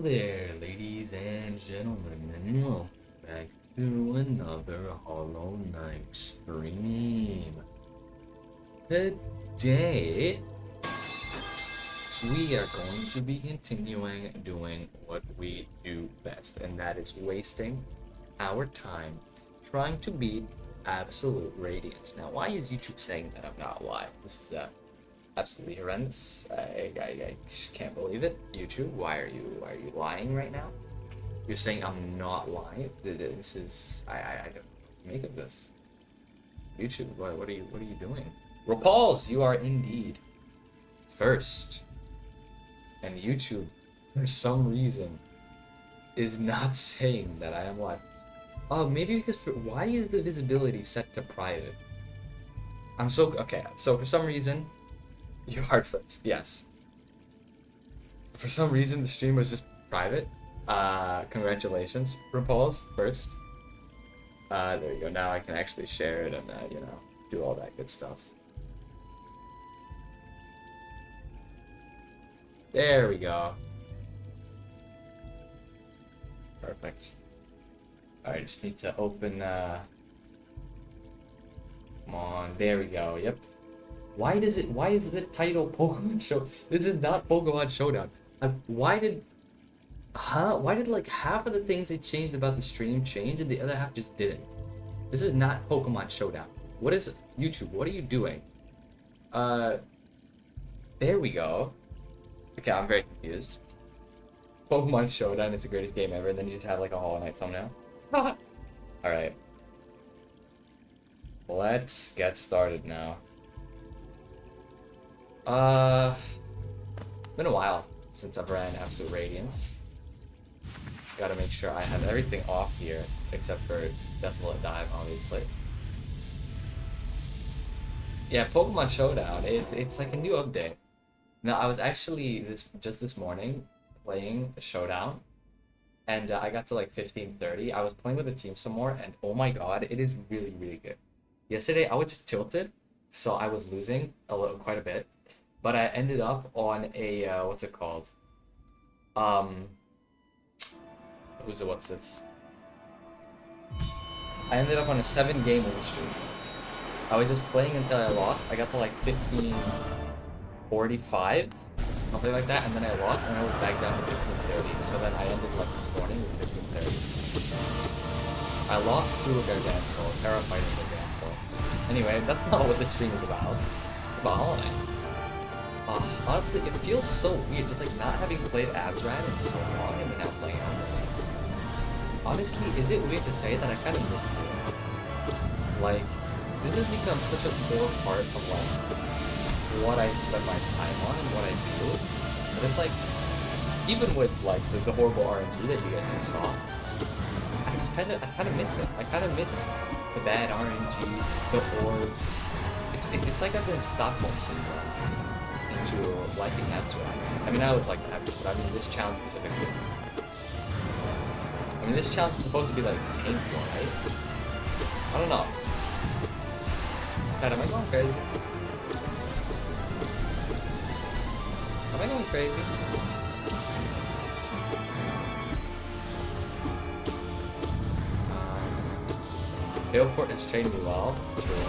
there, ladies and gentlemen, and welcome back to another Hollow Knight stream. Today, we are going to be continuing doing what we do best, and that is wasting our time trying to beat Absolute Radiance. Now, why is YouTube saying that I'm not live? This is absolutely horrendous. I just can't believe it. YouTube, why are you lying right now? You're saying I'm not live? This is I don't know what to make of this. YouTube, what are you doing? Repulse, you are indeed first. And YouTube, for some reason, is not saying that I am live. Oh, maybe because why is the visibility set to private? Okay, so for some reason, you are first, yes. For some reason, the stream was just private. Congratulations, Repulse, first. There you go. Now I can actually share it and, do all that good stuff. There we go. Perfect. Alright, just need to open, come on, there we go, yep. Why is the title Pokemon Show? This is not Pokemon Showdown. Why did like half of the things they changed about the stream change and the other half just didn't? This is not Pokemon Showdown. What is YouTube? What are you doing? There we go. Okay, I'm very confused. Pokemon Showdown is the greatest game ever, and then you just have like a Hollow Knight thumbnail. Alright. Let's get started now. It's been a while since I've ran Absolute Radiance. Gotta make sure I have everything off here, except for Desolate Dive, obviously. Yeah, Pokemon Showdown, it's like a new update. Now, I was actually just this morning playing Showdown, and I got to like 15:30. I was playing with the team some more, and oh my god, it is really, really good. Yesterday, I was just tilted, so I was losing quite a bit. But I ended up on a, what's it called? What's this? I ended up on a 7-game win streak. I was just playing until I lost. I got to like 15:45, something like that, and then I lost, and I was back down to 15:30. So then I ended like this morning with 15:30. I lost to a Gargantuar, terrified of Gargantuar. Anyway, that's not what this stream is about. It's about Hollow Knight. Honestly, it feels so weird, just like not having played Absrad in so long and then now playing Hollow. Honestly, is it weird to say that I kind of miss it? Like, this has become such a core part of like what I spend my time on and what I do. But it's like, even with like the horrible RNG that you guys just saw, I kind of miss it. I kind of miss the bad RNG, the orbs. It's like I've been Stockholm syndrome into liking Absrad. I mean, I was like that, but I mean, this challenge specifically. I mean, this challenge is supposed to be like painful, right? I don't know. God, am I going crazy? Am I going crazy? Tailport is training me well. True.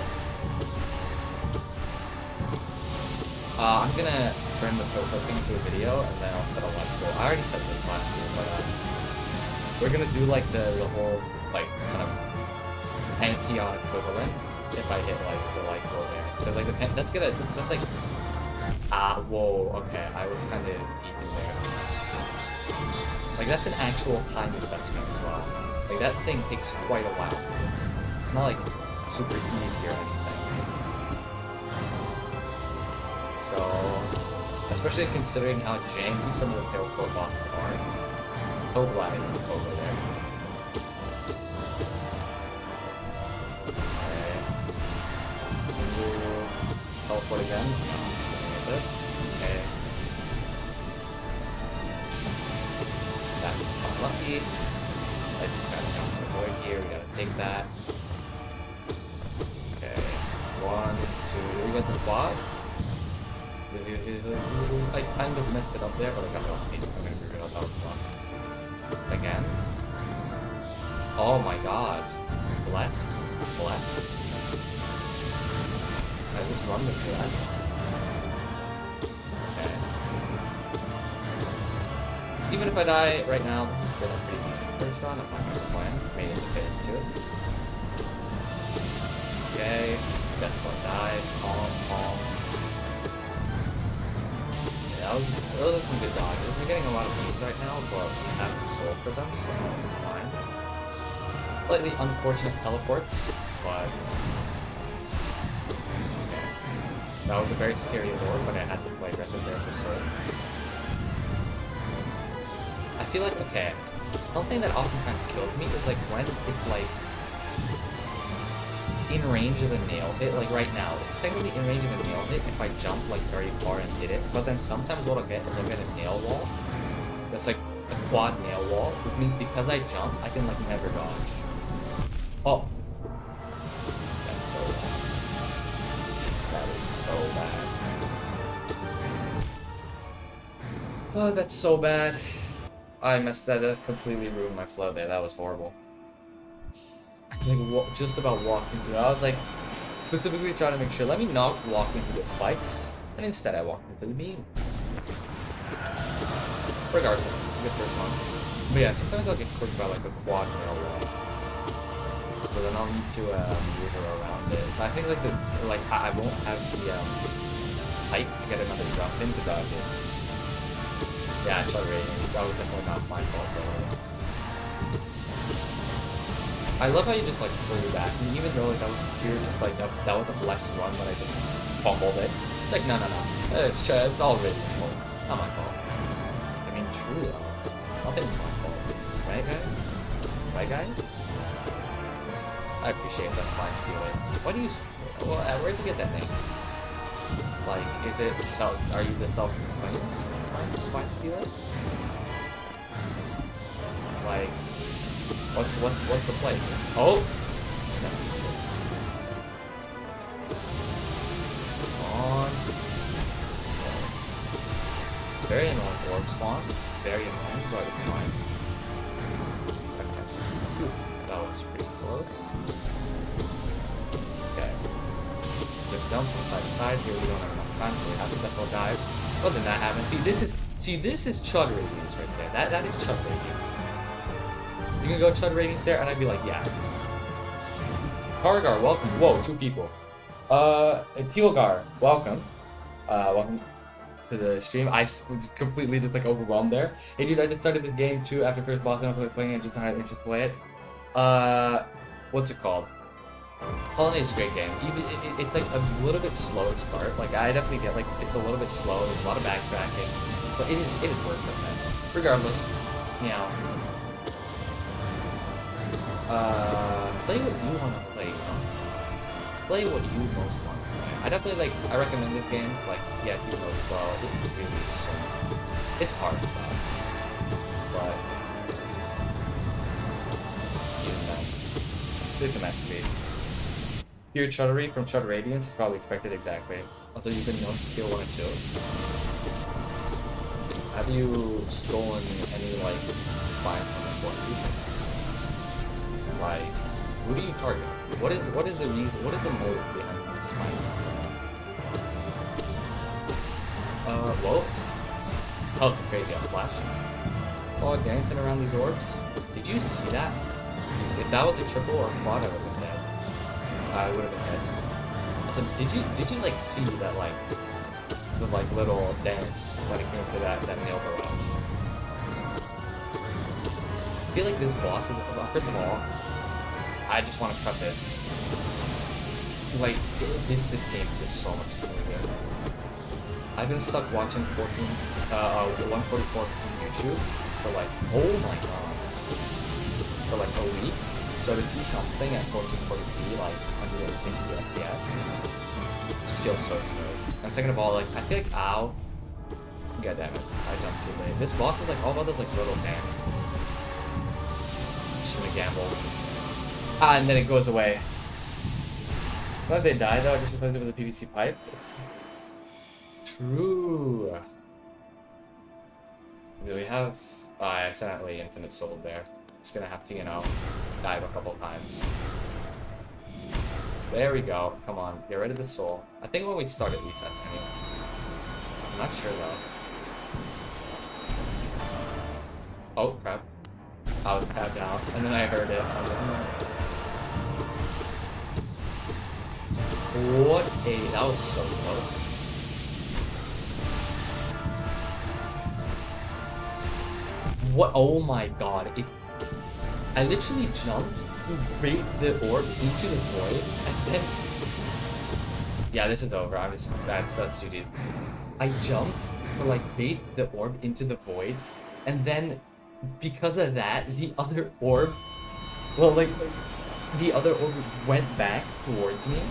I'm gonna turn the Tailport thing into a video, and then I'll set a live goal. I already said this last year, but we're gonna do like the whole like kind of Pantheon equivalent if I hit like the light goal there. Cause like that's like whoa, okay, I was kind of even there. Like that's an actual time investment as well. Like that thing takes quite a while. It's not like super easy or anything. So, especially considering how janky some of the Tailport bosses are. So glad I didn't over there. Okay. Can you teleport again? This. Okay. That's unlucky. I just gotta jump to the void here. We gotta take that. Okay. 1, 2. We got the quad. I kind of messed it up there, but I got lucky. I'm gonna figure it out. That was fun. Oh my god. Blessed. Blessed. I just run with blessed. Okay. Even if I die right now, this has been a pretty decent first run. I'm not going to complain. Made it to phase 2. Okay. That's what died. Calm, calm. Yeah, those are some good dodges. We're getting a lot of moves right now, but we have the soul for them, so it's fine. Slightly unfortunate teleports, but okay. That was a very scary lore, but I had to play aggressive there for soul. I feel like, okay, something that oftentimes kills me is like when it's like in range of a nail hit, like right now, it's technically in range of a nail hit if I jump like very far and hit it, but then sometimes what I'll get is I'll get a nail wall that's like a quad nail wall, which means because I jump, I can like never dodge. Oh. That's so bad. That is so bad. Oh, that's so bad. I messed that up, completely ruined my flow there. That was horrible. I like just about walked into it. I was like specifically trying to make sure, let me not walk into the spikes, and instead I walked into the beam. Regardless, good first one. But yeah, sometimes I'll get clicked by like a quad nail wall. So then I'll need to maneuver around it. So I think like I won't have the height to get another jump in to dodge it. Yeah, Absolute Radiance. That was definitely not my fault though. I love how you just like pull back, and even though like that was pure, just like that was a blessed run, but I just fumbled it. It's like no. It's all Radiant's fault, not my fault. I mean, true though. Nothing's my fault, right guys? Right guys? I appreciate that spine stealing. What do you? Well, where'd you get that name? Like, is it self? Are you the self-proclaimed spine stealer? Like, what's the play? Oh, come on. Very annoying orb spawns. Very annoying, but it's fine. Okay. That was pretty close. Okay. Just jump from side to side. Here we don't have enough time, so we have to definitely dive. Well, then that happens. See, this is Chud Radiance right there. That is Chud Radiance. You can go Chud Radiance there, and I'd be like, yeah. Kargar, welcome. Whoa, 2 people. Tealgar, welcome. Welcome to the stream. I just was completely just like overwhelmed there. Hey dude, I just started this game too after first boss and I'm playing it, just don't have interest to play it. What's it called? Colony is a great game. It's like a little bit slow to start. Like I definitely get like it's a little bit slow. There's a lot of backtracking, but it is worth it, man. Regardless, meow. Play what you want to play. Play what you most want to play. I definitely I recommend this game. Like, yes, even though it's slow, it's really slow. It's hard though, but even then, it's a masterpiece. Pure Chuddery from Chud Radiance is probably expected exactly. Also, you've been known to steal 1 and 2. Have you stolen any spine from people? Like, who do you target? What is the reason? What is the motive behind these spines? Whoa. Oh, it's crazy. I'm flashing. Oh, dancing around these orbs. Did you see that? If that was a triple or a quad, I would have been dead. I would have been dead. Also, did you see that the little dance when it came to that nail barrage? I feel like this boss is first of all, I just want to preface this game is so much smoother. I've been stuck watching 144 YouTube for oh my god, for a week. So to see something at 1440p, 160 FPS, just feels so smooth. And second of all, I feel like ow, god damn it, I jumped too late. This boss is all about those little dances. Shouldn't have gambled. And then it goes away. Glad they died though, just because it was a PVC pipe. True. Do we have... Oh, I accidentally infinite sold there. Just gonna have to, dive a couple times. There we go. Come on, get rid of the soul. I think when we start it resets anyway. I'm not sure though. Oh crap. I was tapped out, and then I heard it. I was like, no. What a... That was so close. What? Oh my god. I literally jumped to bait the orb into the void, and then... Yeah, this is over. That's GG's. I jumped to like bait the orb into the void, and then because of that, the other orb... Well, like the other orb went back towards me.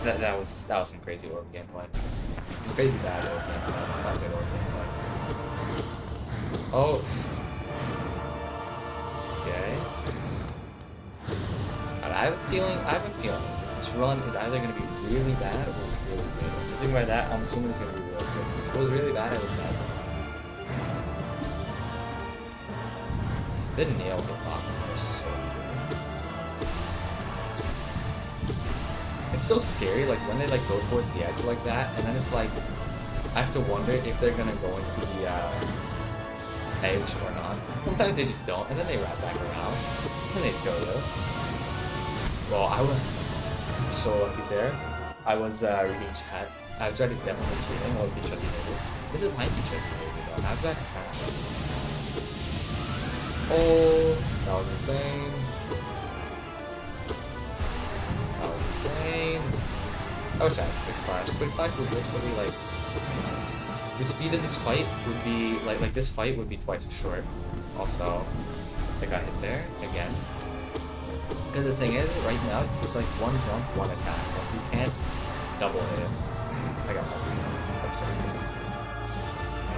That was some crazy orb gameplay. Crazy bad orb gameplay. Not good orb gameplay. Oh. Okay. I have a feeling this run is either going to be really bad or really good. Judging by that, I'm assuming it's going to be really good. If it was really bad, I would bad. The nail box are so good. It's so scary, like when they like go towards the edge like that, and then it's like I have to wonder if they're gonna go into the edge or not. Sometimes they just don't, and then they wrap back around, and they go though. Well, I was so lucky there. I was reading chat. I tried to definitely cheating while the chucky maybe. This is my teacher maybe though. How's that sound? Oh, that was insane. That was insane. I wish I had quick slash. Quick slash would literally like the speed of this fight would be like this fight would be twice as short. Also, I got hit there again. Because the thing is, right now, it's like one jump, one attack. Like, you can't double hit. I got lucky. I'm sorry.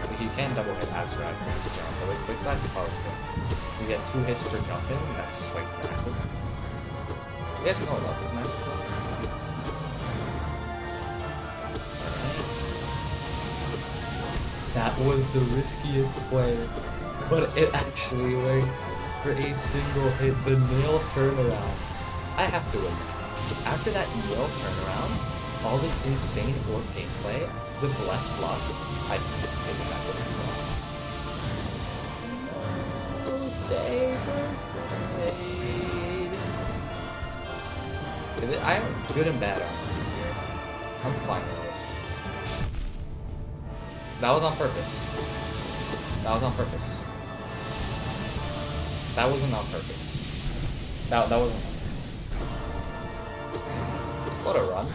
Like, you can't double hit abstract with the jump, but with quick slash, you probably can. You get 2 hits per jump in, that's like massive. You guys know what else is massive? Alright. That was the riskiest play, but it actually worked. For a single hit, the nail turnaround. I have to win. After that nail turnaround, all this insane orb gameplay, the blessed luck, I did that with this one. I'm good and bad on it. I'm fine with it. That was on purpose. That was on purpose. That wasn't on purpose. That wasn't. What a run.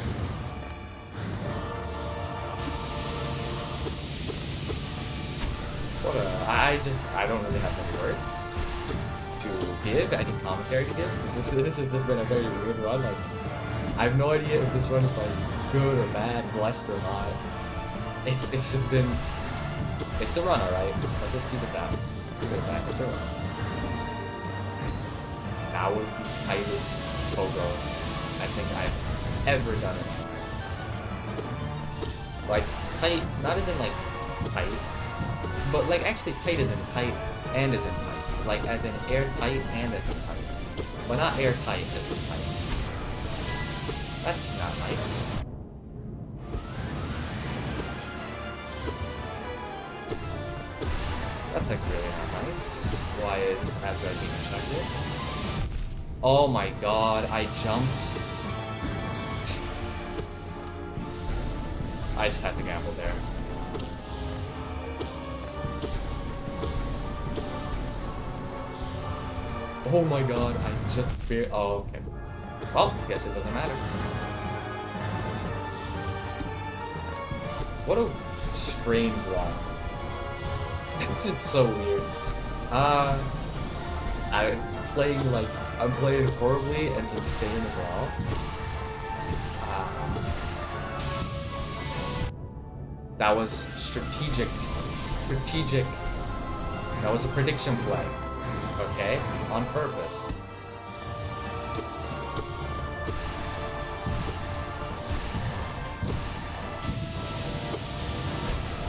What a... I don't really have any words to give, any commentary to give. This has just been a very weird run. Like, I have no idea if this run is like good or bad, blessed or not. It's just been... It's a run, alright? Let's just keep it that. Let's keep it that. It's a run. That was the tightest pogo I think I've ever done in my life. Like, tight, not as in like tight, but like actually tight as in tight and as in tight. Like as in airtight and as in tight. But not airtight as in tight. That's not nice. That's like really not nice. Why is Azra being chugged? Oh my god, I jumped. I just had to gamble there. Oh my god, I just barely... Oh, okay. Well, guess it doesn't matter. What a strange run. It's so weird. I'm playing horribly and insane as well. That was strategic. That was a prediction play. Okay? On purpose.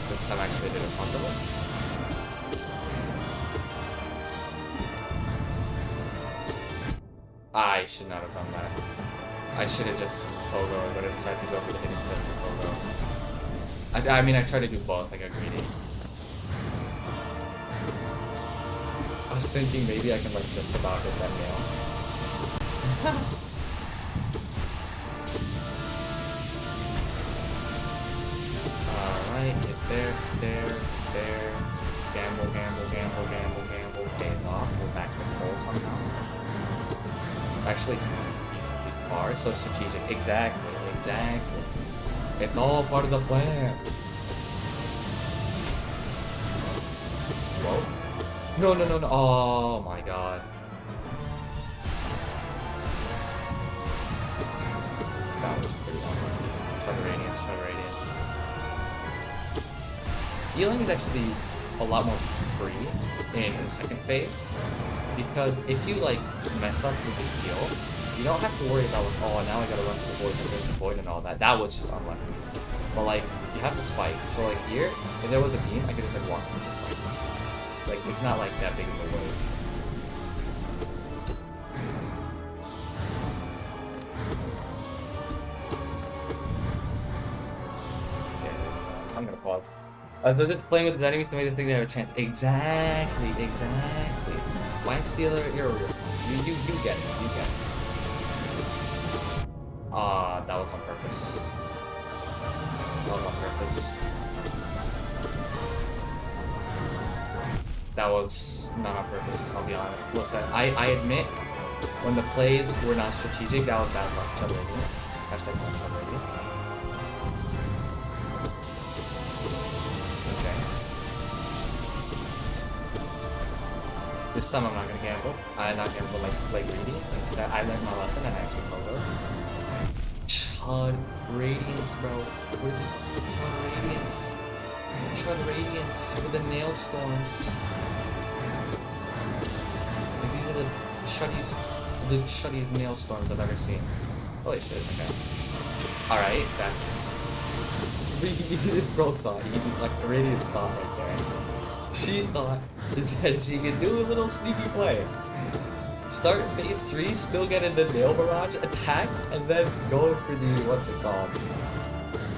This time I actually did a bundle. I should not have done that. I should have just Pogo, but I decided to go for the hit instead of Pogo. I mean, I tried to do both, I got greedy. I was thinking maybe I can like just about hit that nail. Alright, hit there, there. Gamble, pays off. We're back to full somehow. Actually, decently far, so strategic. Exactly. It's all part of the plan. Whoa. No. Oh my god. That was pretty awesome. Shutter Radiance. Healing is actually a lot more free in the second phase, because if you like mess up with the heal, you don't have to worry about like, oh, now I gotta run for the void and all that. That was just unlucky. But like, you have the spikes, so like here, if there was a beam, I could just like walk through the spikes. Like, it's not like that big of a wave. Okay, I'm gonna pause. So just playing with the enemies to make them think they have a chance. Exactly. Mind Stealer, you're you get it. That was on purpose. That was not on purpose, I'll be honest. Listen, I admit, when the plays were not strategic, that was bad luck. Chub Radiance. Hashtag Chub Radiance. This time I'm not gonna gamble. I'm not gonna like play greedy. Instead, I learned my lesson and I actually Pogo. Chud Radiance, bro. What is this? Chud Radiance with the nail storms. Like, these are the chuddiest nail storms I've ever seen. Holy shit, okay. Alright, that's... Bro thought, like Radiance thought right there. She thought that she could do a little sneaky play. Start phase 3, still get in the nail barrage, attack, and then go for the, what's it called?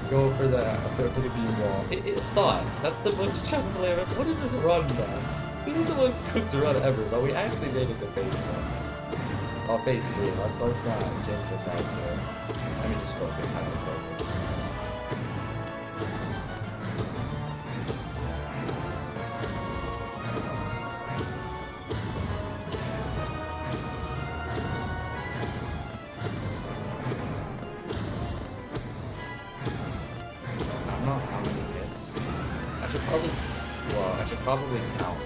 Go for the beam wall. It thought. That's the most chunk play ever. What is this run, man? This is the most cooked run ever, but we actually made it to phase 1. Oh, phase 3. Let's not jinx ourselves here. Let me just focus. How do we focus? I should probably count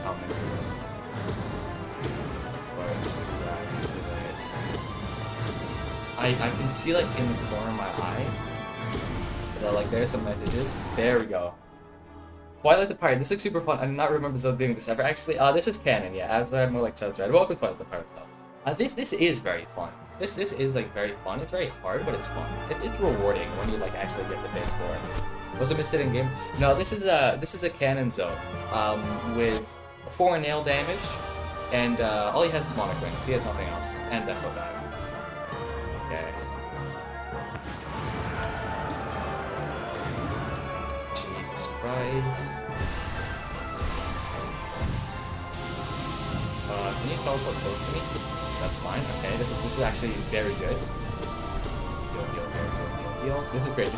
how many hits. But I can see like in the corner of my eye that like there's some messages. There we go. Twilight the Pirate. This looks super fun. I do not remember Zoe doing this ever. Actually, this is canon. Yeah, as I'm more like Chud's Red. Welcome to Twilight the Pirate though. This is very fun. This is like very fun. It's very hard, but it's fun. It's rewarding when you like actually get the base for it. Was it missed it in game? No, this is a canon zone with 4 nail damage, and all he has is Monarch Wings. He has nothing else, and Vessel Dive. Okay. Jesus Christ. Can you teleport close to me? That's fine. Okay, this is actually very good. Heal. This is great.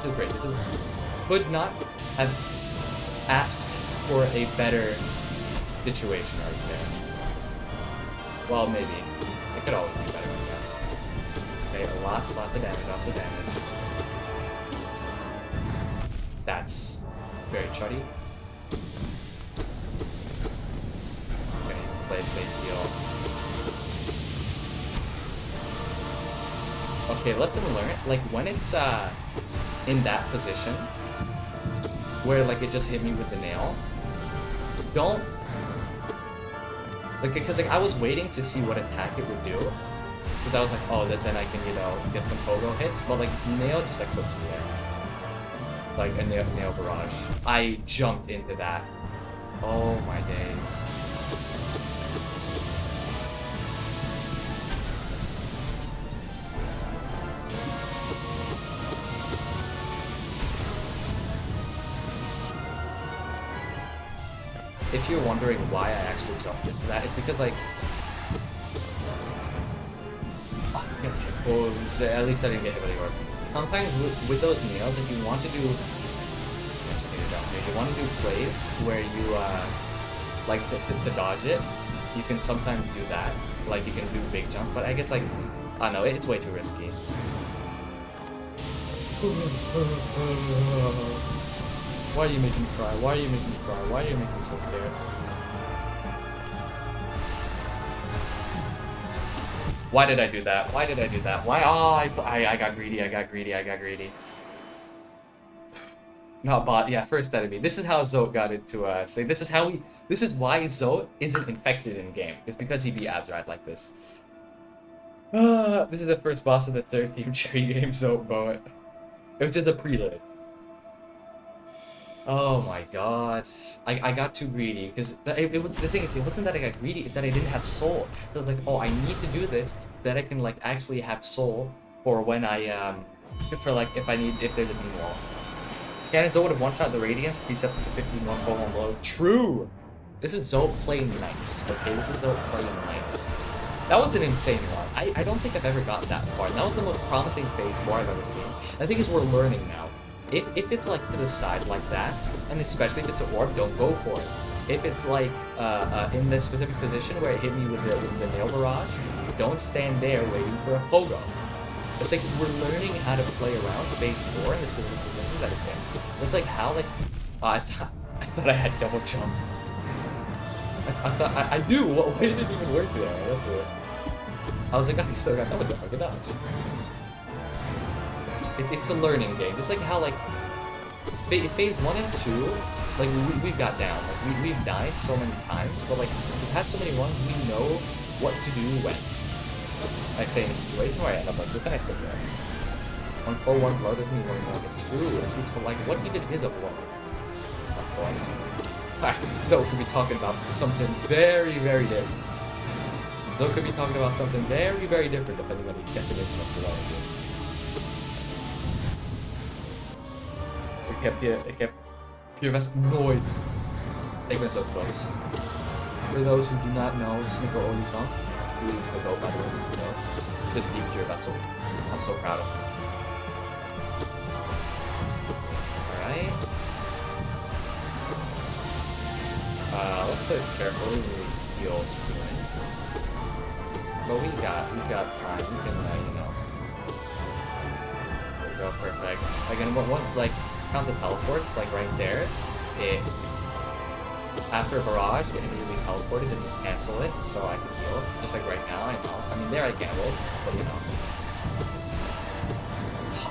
Could not have asked for a better situation right there. Well, maybe. It could always be better, I guess. Okay, a lot of damage, lots of damage. That's very chuddy. Okay, play a safe heal. Okay, lesson learned. Like, when it's in that position, where like it just hit me with the nail, don't like, because like I was waiting to see what attack it would do, because I was like, oh, then I can, you know, get some pogo hits, but like nail just like puts me there, like a nail barrage. I jumped into that. Oh my days. you're wondering why I actually jumped into that, it's because like, oh, at least I didn't get hit anywhere. Sometimes with those nails, if you want to do, if you want to do plays where you like to dodge it, you can sometimes do that. Like you can do big jump, but I guess like, I don't know, it's way too risky. Why are you making me cry? Why are you making me cry? Why are you making me so scared? Why did I do that? Why did I do that? Why? Oh, I got greedy. I got greedy. I got greedy. Not bot. Yeah, first enemy. This is how Zote got into thing. This is how we. This is why Zote isn't infected in game. It's because he be Absrad like this. This is the first boss of the third Team Cherry game, Zote Boat. It was just a prelude. Oh my god. I got too greedy because the thing is, it wasn't that I got greedy, it's that I didn't have soul. So I was like, oh, I need to do this, that I can like actually have soul for when I for like if there's a beam wall. Cannon Zote would have one-shot the Radiance, precept with the 15-1 1 blow. True! This is Zote playing nice. Okay, this is Zote playing nice. That was an insane run. I don't think I've ever gotten that far. That was the most promising phase 4 I've ever seen. The thing is, we're learning now. If it's like to the side like that, and especially if it's an orb, don't go for it. If it's like in this specific position where it hit me with the nail barrage, don't stand there waiting for a pogo. It's like we're learning how to play around phase 4 in this specific position that is game. It's like how like I thought I had double jump. I thought I do. Why did it even work there? That's weird. I was like, I still got double jump. I could dodge. It's a learning game. Just like how like phase 1 and 2, like we've got down. Like we've died so many times, but like we've had so many runs, we know what to do when. Like say in a situation where I end up like this and I still there. 1-4-1 blow doesn't mean one blow. True. It's like what even is a blow? Of course. Alright, so we could be talking about something very, very different. So we could be talking about something very, very different depending on the definition of blow. Ik heb PureVest nooit. Ik ben zo trots. For those who do not know, Smico Olifant, who is the goat by the way, you know, this deep pure vessel. I'm so proud of him. Alright. Let's play this carefully when we heal soon. But we've got time. We can, you know. There we go, perfect. Again, one like. Count the teleports, like right there, after a barrage, it immediately teleported and cancel it, so I can heal. Just like right now, I know. I mean, there I gambled, but you know.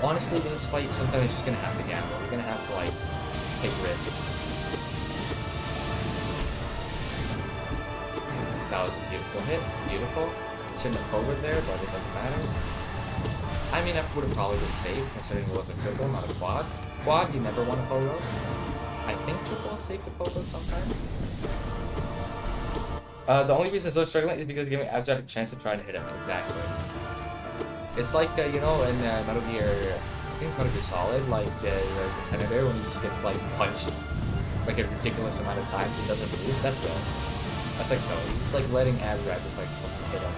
Honestly, in this fight, sometimes you're just gonna have to gamble. You're gonna have to, like, take risks. That was a beautiful hit. Beautiful. Shouldn't have hovered there, but it doesn't matter. I mean, I would have probably been safe, considering it was a triple, not a quad. Quad, you never want a pogo. I think triple is safe to pogo sometimes. The only reason it's so struggling is because giving Abstract a chance to try to hit him. Exactly. It's like, you know, in Metal Gear, I think it's Metal Gear Solid, like the Senator, when he just gets like punched like a ridiculous amount of times and doesn't move. That's like so. He's like letting Abstract just like hit him.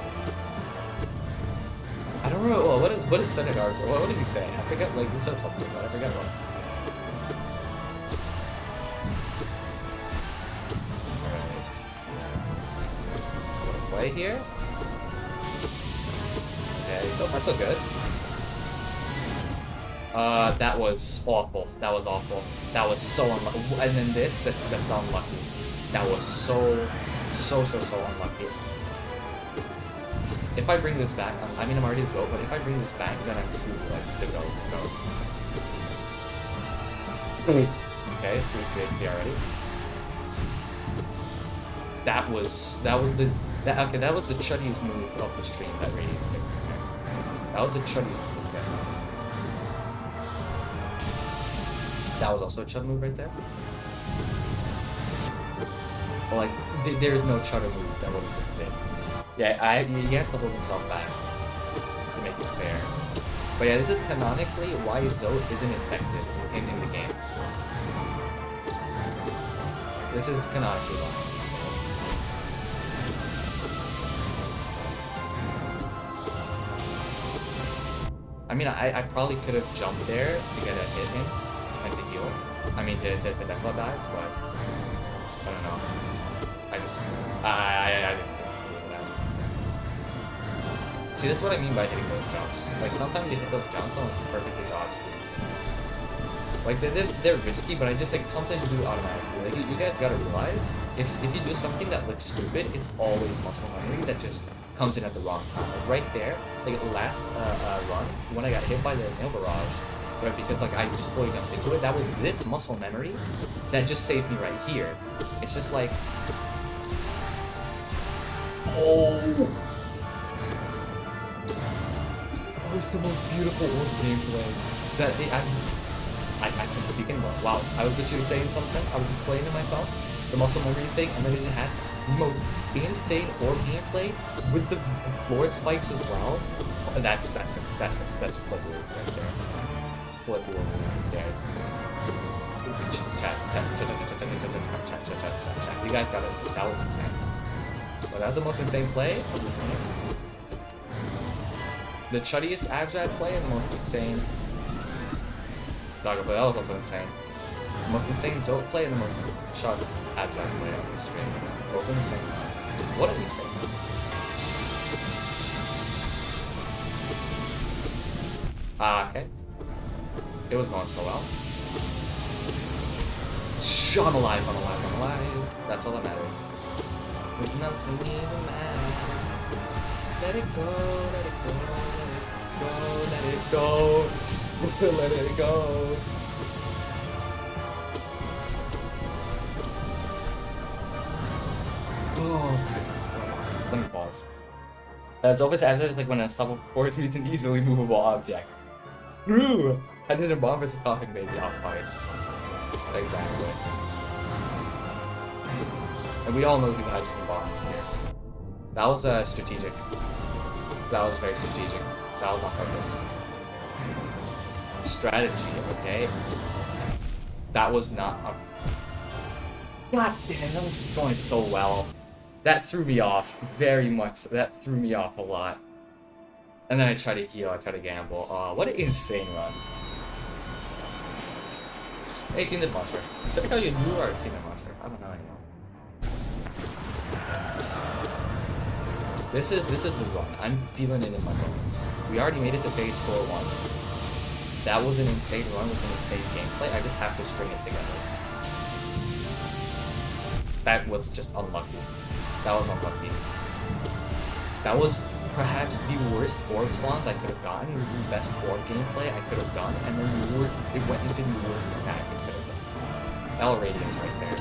I don't know. What is Senator? What does he say? I forget. Like he says something, but I forget what. Play here. Okay, so far so good. That was awful. That was awful. That was so unlucky. And then that's unlucky. That was so unlucky. If I bring this back, I mean I'm already the GOAT, but if I bring this back, then I'm truly like the GOAT. Okay, 3 HP already. That was the chuddiest move of the stream, that Radiance hit. That was the chuddiest move there. That was also a chud move right there. Well, like, there's no chudder move that would have just been. Yeah, he has to hold himself back to make it fair. But yeah, this is canonically why Zote isn't infected in the game. This is canonically why. I mean, I probably could have jumped there to get a hit in and to heal. I mean, the Tesla died, but I don't know. I just I didn't think that. See, that's what I mean by hitting those jumps. Like sometimes you hit those jumps and like perfectly dodge. Like they're risky, but I just like sometimes you do it automatically. Like you guys gotta realize if you do something that looks stupid, it's always muscle memory that just comes in at the wrong time. Like right there, like the last run when I got hit by the nail barrage, right? Because like I just fully jumped into it. That was this muscle memory that just saved me right here. It's just like, oh, that was the most beautiful orb gameplay. That I couldn't speak anymore. Wow, I was literally saying something. I was explaining to myself the muscle memory thing, and then it just has the most insane orb gameplay with the Lord spikes as well. That's flip orb right there. Flip orb right there. Chat. You guys got it. That was insane. Well, that was the most insane play of this game. The chuddiest abstract play and the most insane Doggo play. That was also insane. The most insane Zolt play and the most shot abstract play on the stream. Both in the same time. What an insane play this is. Okay. It was going so well. I'm alive, I'm alive, I'm alive. That's all that matters. There's nothing even matters. Let it go, let it go, let it go, let it go. Let it go. Oh, let me pause. It's always abstract like when a unstoppable force meets an easily movable object. True! I did a bomb versus coughing baby off fight. Exactly. And we all know who the hydrogen bomb is here. That was strategic. That was very strategic. That was on purpose. Strategy, okay? That was not on... God damn, that was going so well. That threw me off very much. That threw me off a lot. And then I tried to heal, I tried to gamble. What an insane run. 18th monster. Should I call you a new or 18th monster? I don't know anymore. This is the run. I'm feeling it in my bones. We already made it to phase 4 once. That was an insane run with an insane gameplay. I just have to string it together. That was just unlucky. That was unlucky. That was perhaps the worst orb spawns I could have gotten, the best orb gameplay I could have done, and then it went into the worst attack it could have done. L Radiance right there.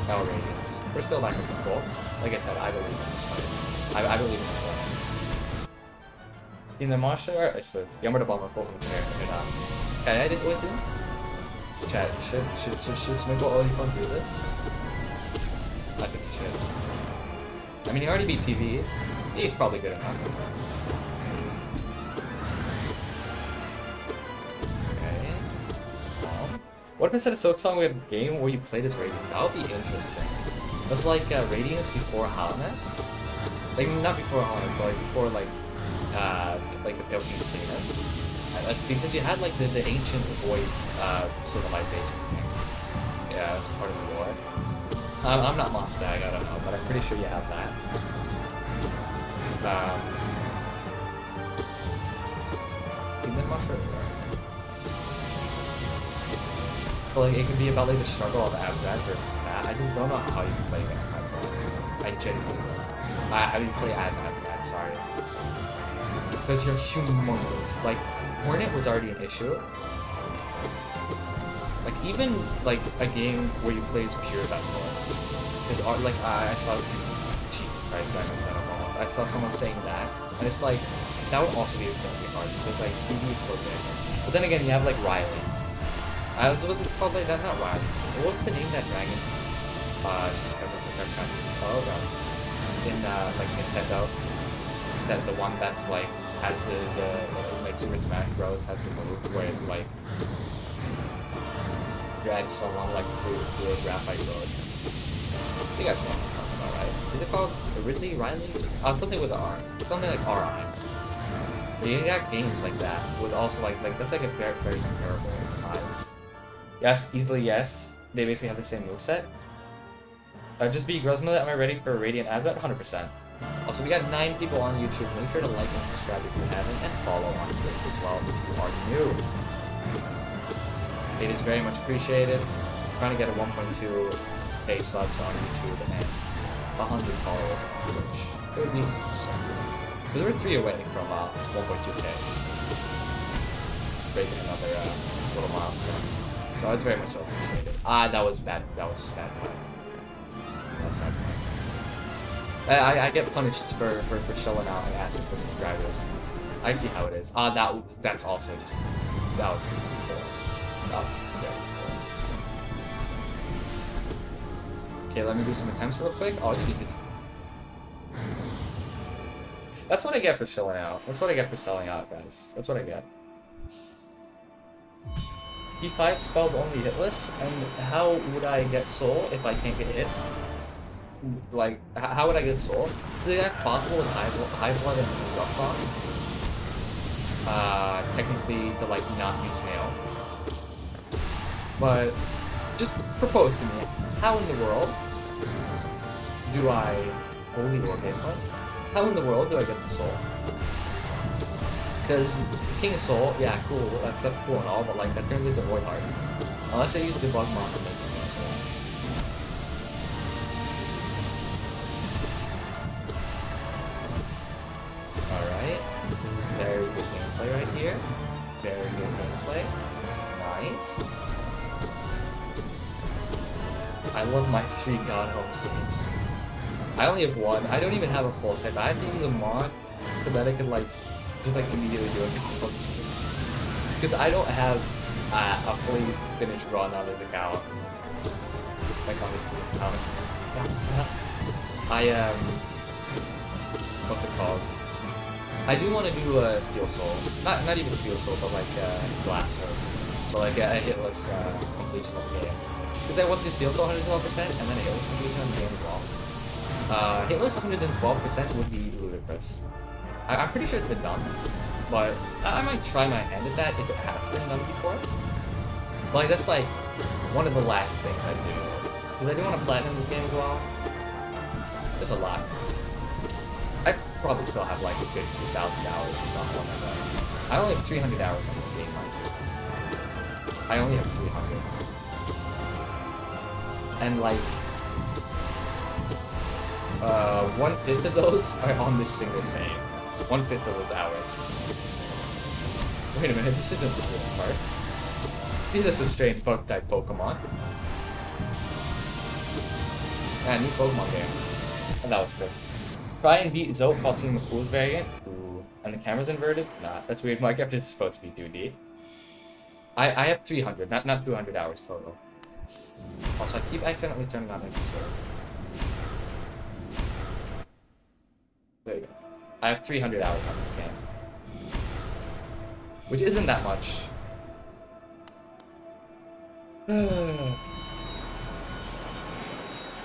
L Radiance. We're still back with the full. Like I said, I believe in this fight. I believe in this fight. In the martial art, I suppose. Yammer bomber full from there. Can I edit with him? Chat, should Smiggle Olifant do this? I think he should. I mean, he already beat PV. He's probably good enough. Okay. What if instead of Silk Song we had a game where you played as Radiance? That would be interesting. It was like Radiance before Hitless. Like, not before Hitless, but like before like the Pale King's Kingdom. Because you had like the ancient void civilization thing. Yeah, that's part of the lore. I'm not Moss Bag, I don't know, but I'm pretty sure you have that. So like it could be about like the struggle of Abzad versus that. I don't know how you can play against Abzad. I genuinely don't know. How do you play as Abzad, sorry. Because you're humongous. Like, Hornet was already an issue. Like, even like a game where you play as pure vessel is like I saw this cheap price tag instead of all. I saw someone saying that, and it's like that would also be insanely hard because like PV is so big. But then again, you have like Riley. That's what it's called, like that. Not Riley. What's the name of that dragon? In like Nintendo, that the one that's like has the like Super Smash Bros. Has the move where it like drags someone like through a graphite road. You guys know what I'm talking about, right? Is it called Ridley? Riley? Something with an R. Something like R on it. You got games like that with also like that's like a very very comparable size. Yes, easily yes. They basically have the same moveset. Just be Gruzma, am I ready for a Radiant Advent? 100%. Also, we got 9 people on YouTube. Make sure to like and subscribe if you haven't, and follow on Twitch as well if you are new. It is very much appreciated. I'm trying to get a 1.2k subs on YouTube and 100 followers on Twitch. It would be so good. Because we're 3 away from 1.2k. Breaking another little milestone. So it's very much so appreciated. That was bad. That was just bad. I get punished for chilling out and asking for subscribers. I see how it is. That's also just that was poor. That was very poor. Okay, let me do some attempts real quick. Oh, you just. That's what I get for chilling out. That's what I get for selling out, guys. That's what I get. P5 spelled only hitless, and how would I get soul if I can't get hit? Like, how would I get soul? Is that possible with high blood and rough song? Technically to like not use nail. But just propose to me, how in the world do I only or gameplay? How in the world do I get the soul? Because King of Soul, yeah, cool, that's cool and all, but like that turns into Void Heart. Unless I use debug mod to make King of Soul. Alright. Very good gameplay right here. Very good gameplay. Nice. I love my 3 God Help saves. I only have 1. I don't even have a full save. I have to use a mod so that I can like just like immediately do it because I don't have a fully finished run out of the account. Like on this team account. What's it called? I do want to do a Steel Soul. Not even Steel Soul, but like Glass Soul. So like a hitless completion of the game. Because I want to do Steel Soul 112% and then a hitless completion of the game as well. Hitless 112% would be ludicrous. I'm pretty sure it's been done, but I might try my hand at that if it has been done before. Like, that's like one of the last things I do. Because I do want to platinum this game as well. There's a lot. I probably still have like a good 2,000 hours, if not more than that. I only have 300 hours on this game, mind you. I only have 300. And like, 1/5 of those are on this single save. 1/5 of those hours. Wait a minute, this isn't the cool part. These are some strange bug type Pokemon. Yeah, new Pokemon game. And that was good. Try and beat Zope while seeing the Pools variant. Ooh. And the camera's inverted? Nah, that's weird. Minecraft is supposed to be 2D. I have 300, not 200 hours total. Also, I keep accidentally turning on the server. There you go. I have 300 hours on this game. Which isn't that much.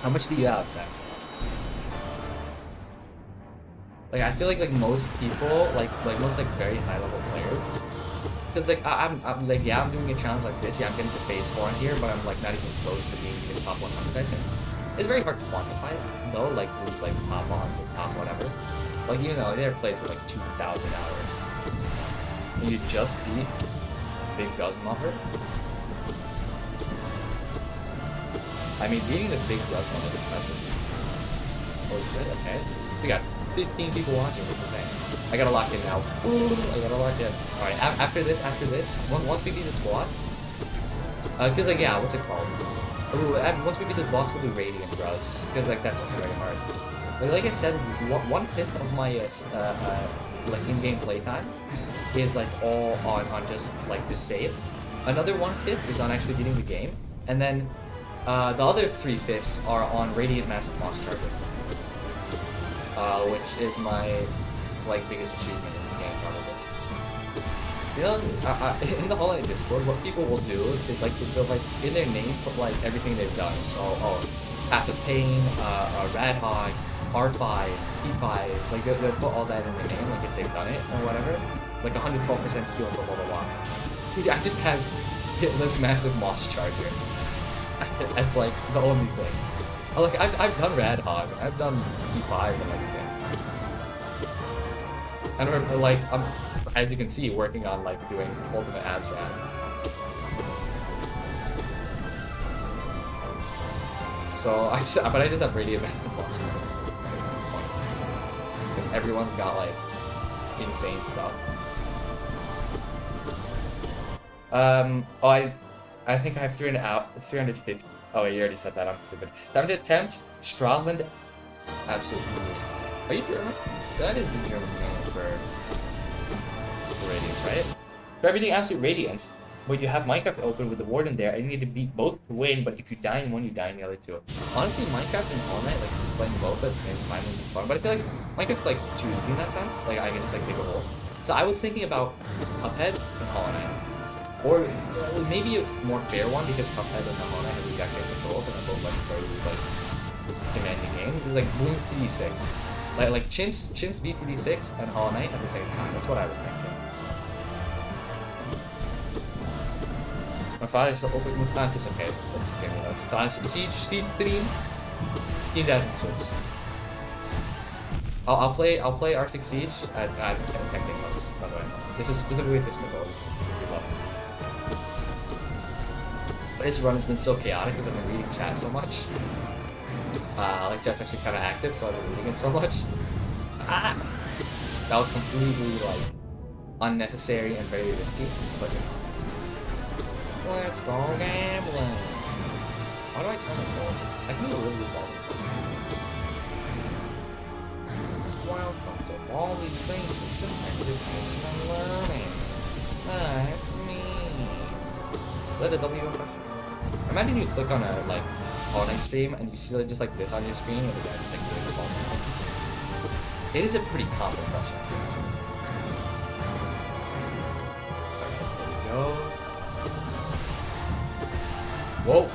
How much do you have then? Like, I feel like most people, like most like very high level players, because like I'm like, yeah, I'm doing a challenge like this, yeah, I'm getting to phase 4 in here, but I'm like not even close to being in the top 100, I think. It's very hard to quantify it, though, like who's like top 100, top whatever. Like, you know, there are players with like 2,000 hours. And you just beat Big Guzzmuffer. I mean, beating the Big Guzzmuffer is impressive. Oh shit, okay. We got 15 people watching this thing. I gotta lock in now. Ooh, I gotta lock in. Alright, after this, once we beat this boss, cause like, yeah, what's it called? Ooh, once we beat this boss, we'll do Radiant Bros. Cause like, that's also very hard. Like I said, 1/5 of my like in-game playtime is like all on just like the save. Another 1/5 is on actually beating the game, and then the other 3/5 are on Radiant Massive Boss Charger, which is my like biggest achievement in this game probably. You know, in the Hollow Knight Discord, what people will do is like they'll like in their name put like everything they've done. So Path of Pain, Radhog, R5, P5, like they'll put all that in the name, like if they've done it or whatever. like 112% steal for blah blah blah. Dude, I just have Hitless massive moss charger. That's like the only thing. Like I've done Rad Hog, I've done P5 and everything. And we're like I'm, as you can see, working on like doing ultimate abs rad. So I just have radiant massive moss charger. Everyone's got like insane stuff. I think I have 350. Oh, you already said that. I'm stupid. Time to attempt Strahland Absolute Radience. Are you German? That is the German name for Radiance, right? Try beating Absolute Radiance, but you have Minecraft open with the Warden there, and you need to beat both to win, but if you die in one, you die in the other two. Honestly, Minecraft and Hollow Knight, like, playing both at the same time would be fun, but I feel like Minecraft's, like, too easy in that sense. Like, I can just, like, dig a hole. So I was thinking about Cuphead and Hollow Knight. Or maybe a more fair one, because Cuphead and Hollow Knight have the exact same controls, and they're both, like, very, like, demanding games. It's like Bloons TD6. Like Chimps BTD6 and Hollow Knight at the same time. That's what I was thinking. My father is so open with Fantasy. Okay, let's get it. Siege 3. He's out in suits. I'll play R6 Siege at Technic's house, by the way. This is specifically this mythology. But this run has been so chaotic because I've been reading chat so much. Like chat's actually kind of active, so I've been reading it so much. That was completely like unnecessary and very risky. But you know. Let's go gambling. Why do I sound like gold? I can do a really good ball. Welcome to all these basics of educational learning. That's me. Let the W impression. Imagine you click on a like Hollow Knight stream and you see like, just like this on your screen and the guy just like doing the ball. It is a pretty common impression. Okay, there we go. Whoa!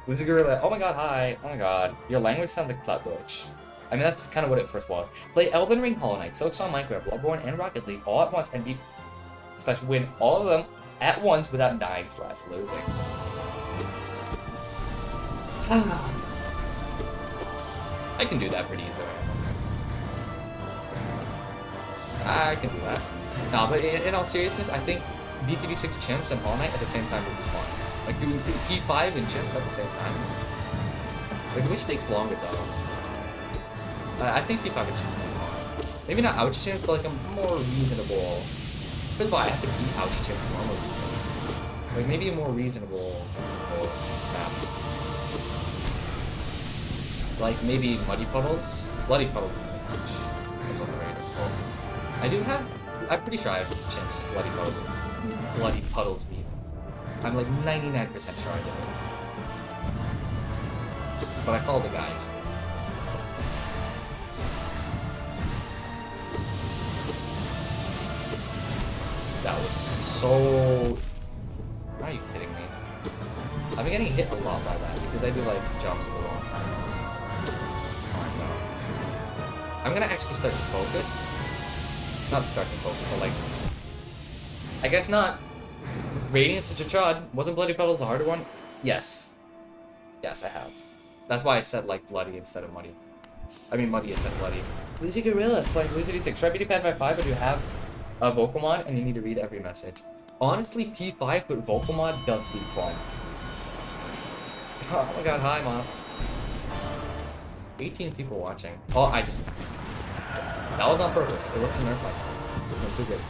Who's a gorilla? Oh my god, hi! Oh my god. Your language sounds like Plattdeutsch. I mean, that's kind of what it first was. Play Elden Ring, Hollow Knight, Silksong, Minecraft, Bloodborne, and Rocket League all at once and beat / win all of them at once without dying / losing. I can do that pretty easily. I can do that. No, but in all seriousness, I think BTD6 Chimps and Hollow Knight at the same time would be fun. Like doing P5 and Chimps at the same time. Like which takes longer though? I think P5 and Chimps might be fun. Maybe not Ouch Chimps, but like a more reasonable. First of all, I have to beat Ouch Chimps normally. Like maybe a more reasonable map. Like maybe Muddy Puddles? Bloody Puddles. That's what the raid is called. I'm pretty sure I have Chimps, Bloody Puddles beat. I'm like 99% sure I did it. But I followed the guide. That was so... Are you kidding me? I've been getting hit a lot by that because I do like jumps a lot. It's fine though. I'm gonna actually start to focus. Not start to focus, but like... I guess not. Radiance such a chud. Wasn't Bloody Puddles the harder one? Yes. Yes, I have. That's why I said like bloody instead of muddy. I mean muddy instead of bloody. Lazy Gorilla is playing Lazy D6. Try beating Pad by 5, but you have a vocal mod and you need to read every message. Honestly, P5 with vocal mod does seem fun. Oh my god, hi Mops. 18 people watching. Oh, that was on purpose. It was to nerf myself. I'm too good.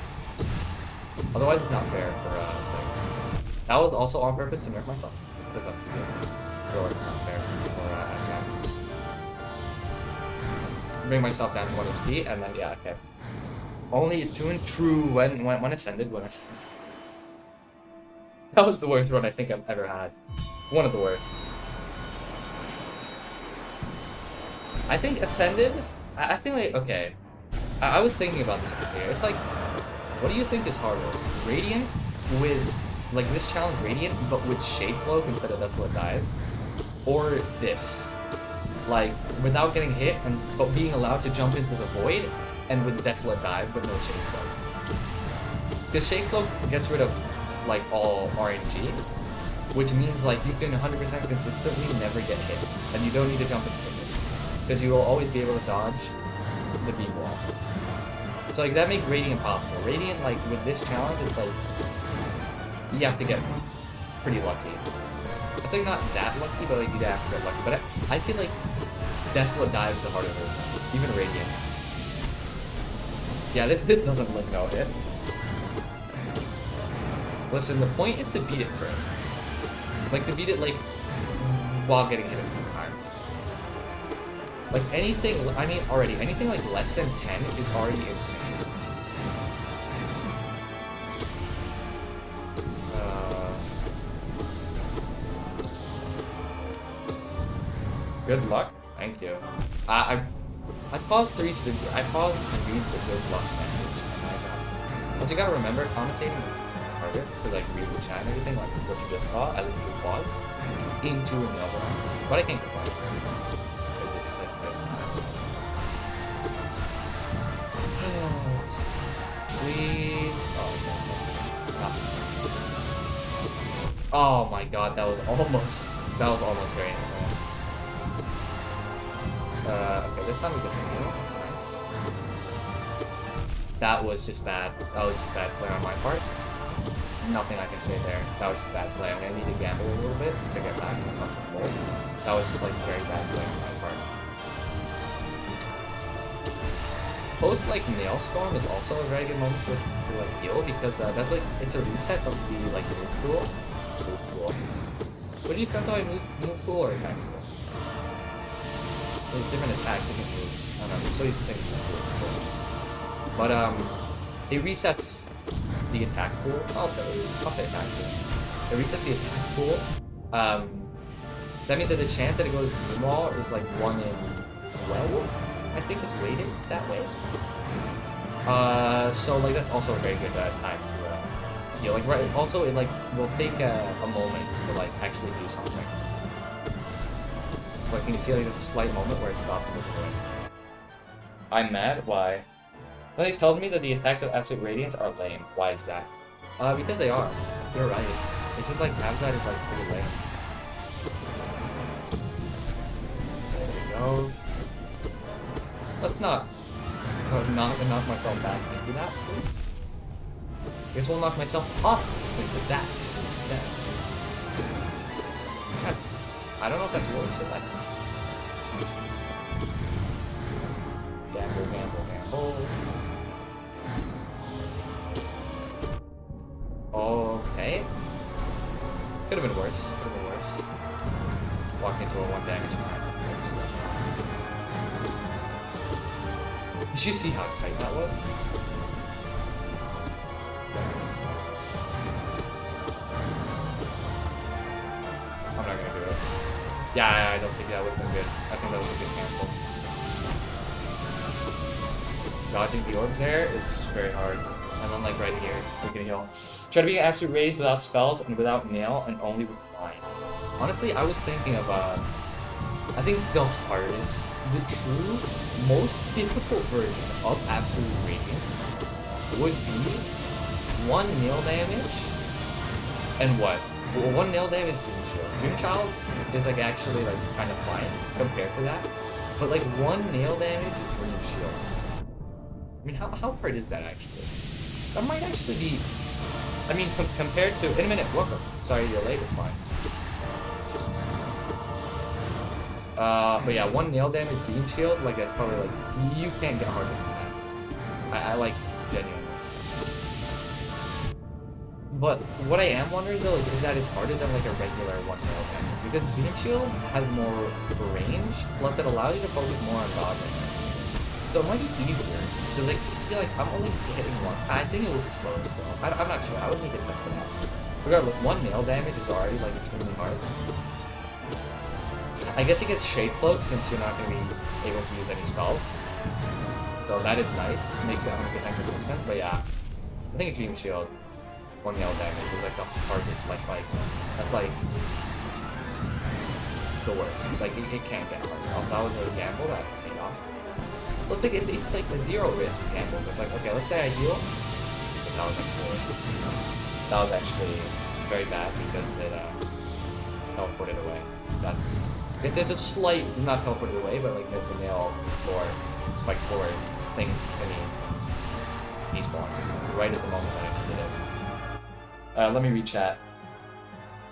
Otherwise, it's not fair for thing. That was also on purpose to nerf myself. Because I'm too good. Otherwise, it's not fair for bring myself down to 1 HP, and then, yeah, okay. Only 2 and true when ascended. That was the worst run I think I've ever had. One of the worst. I think ascended, I think like, okay. I was thinking about this over here. It's like, what do you think is harder? Radiant with, like this challenge Radiant, but with Shade Cloak instead of Desolate Dive? Or this? Like, without getting hit, but being allowed to jump into the void, and with Desolate Dive, but no Shade Cloak. Because Shade Cloak gets rid of like all RNG, which means like you can 100% consistently never get hit, and you don't need to jump into it because you will always be able to dodge the beam wall. So like that makes Radiant possible. Radiant, like with this challenge, it's like you have to get pretty lucky. It's like not that lucky, but like you have to get lucky. But I feel like Desolate Dive is a harder version, even Radiant. Yeah, this doesn't look no hit. Listen, the point is to beat it first. Like to beat it like while getting hit a few times. Like anything, I mean already, anything like less than 10 is already insane. Good luck. Thank you. I paused to reach the I paused to read the good luck message. But you gotta remember, commentating is harder to like read the chat and everything, like what you just saw, as if you paused into another one. But I can't complain because it's like good. Please. Oh my god, that was almost very insane. Okay, this time we get the heal. That's nice. That was just bad. That was just bad play on my part. Nothing I can say there. That was just bad play. I'm gonna need to gamble a little bit to get back uncomfortable. That was just like very bad play on my part. Post like Nailstorm is also a very good moment to like heal because that's like it's a reset of the like move pool. What do you count on move pool or attack pool? There's different attacks, different moves. I don't know, I'm so used to saying but it resets the attack pool. I'll say attack pool. It resets the attack pool. That means that the chance that it goes boom wall is like 1 in 12. I think it's rated that way. So like that's also a very good time to heal. Like right, also it like will take a moment to like actually do something. Like, can you see, like, there's a slight moment where it stops and doesn't go in. I'm mad? Why? Well, they told me that the attacks of Absolute Radiance are lame. Why is that? Because they are. You're right. It's just like, Abzad is, like, pretty lame. There we go. Let's not knock myself back into that, please. I guess we'll knock myself up into that instead. That's... I don't know if that's worse, but like... Gamble, gamble, gamble. Okay. Could have been worse. Could have been worse. Walked into a 1 damage amount. That's fine. Did you see how tight that was? I'm not gonna do it. Yeah, I don't think that would have been good. I think that would have been cancelled. Dodging the orbs there is very hard. And then like right here, we can heal. Try to be an Absolute Radiance without spells and without nail and only with blind. Honestly, I was thinking of I think the hardest, the true, most difficult version of Absolute Radiance would be 1 nail damage and what? Well, 1 nail damage Dream Shield. Dream Child is like actually like kind of fine compared to that. But like 1 nail damage Dream Shield. I mean, how hard is that actually? That might actually be... I mean, compared to... In a minute, welcome. Sorry you're late, it's fine. But yeah, 1 nail damage Dream Shield, like that's probably like... You can't get harder than that. I like, genuinely. But what I am wondering though is that it's harder than like a regular 1 nail damage. Because Dream Shield has more range, plus it allows you to focus more on dodging. So it might be easier. So like, see, like I'm only hitting once. I think it was slow still. I'm not sure. I would need to test it out. Regardless, 1 nail damage is already like extremely hard. I guess it gets Shade Cloak since you're not going to be able to use any spells. So that is nice. Makes it 100% consistent. But yeah, I think Dream Shield 1 nail damage is like the hardest, like that's like the worst. Like it can't get harder. Also, I was really gamble that paid off. Look, it's like a 0 risk gamble. It's like, okay, let's say I heal. If that was actually very bad because it teleported away. It's a slight, not teleported away, but like the nail floor, spike floor thing despawned right at the moment that I did it. Let me read chat.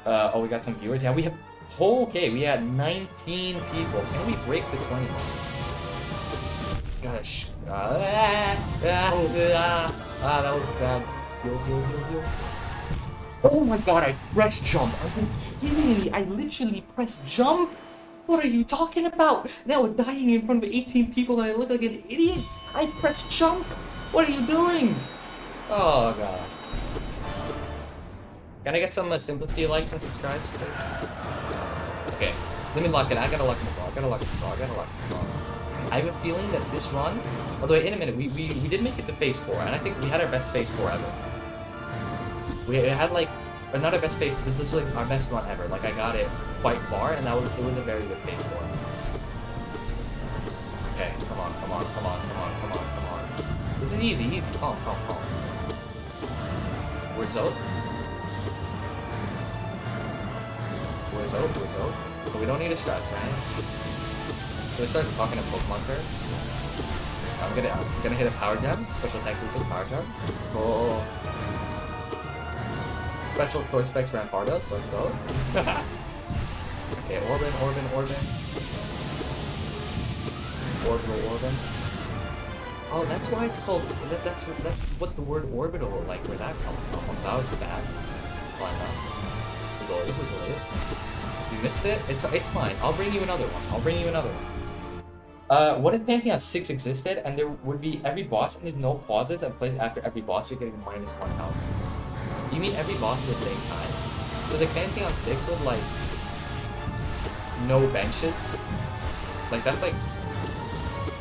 Oh, we got some viewers. Yeah, we have. Okay, we had 19 people. Can we break the 20 mark? Gosh. That was bad. Heal. Oh my god, I pressed jump. Are you kidding me? I literally pressed jump? What are you talking about? Now dying in front of 18 people and I look like an idiot? I pressed jump? What are you doing? Oh god. Can I get some sympathy likes and subscribes to this? Okay, let me lock it. I gotta lock in the ball. I have a feeling that this run, although in a minute, we did make it to phase 4, and I think we had our best phase 4 ever. We had like, but not our best phase, this is like our best run ever. Like I got it quite far, and it was a very good phase 4. Okay, come on. This is easy, calm. Where's Zoe? So we don't need to stress, right? Let's start talking to Pokemon first. I'm gonna hit a power gem, special attack boost with power gem. Cool. Special core specs Rampardos, let's go. Okay, Orban. Orbital. Oh, that's why it's called. That's what the word orbital, like where that comes from. That was bad. Why not? We go. You missed it? It's fine. I'll bring you another one. What if Pantheon 6 existed and there would be every boss and there's no pauses and plays after every boss you're getting -1 health? You mean every boss at the same time? So the Pantheon 6 with like no benches? Like that's like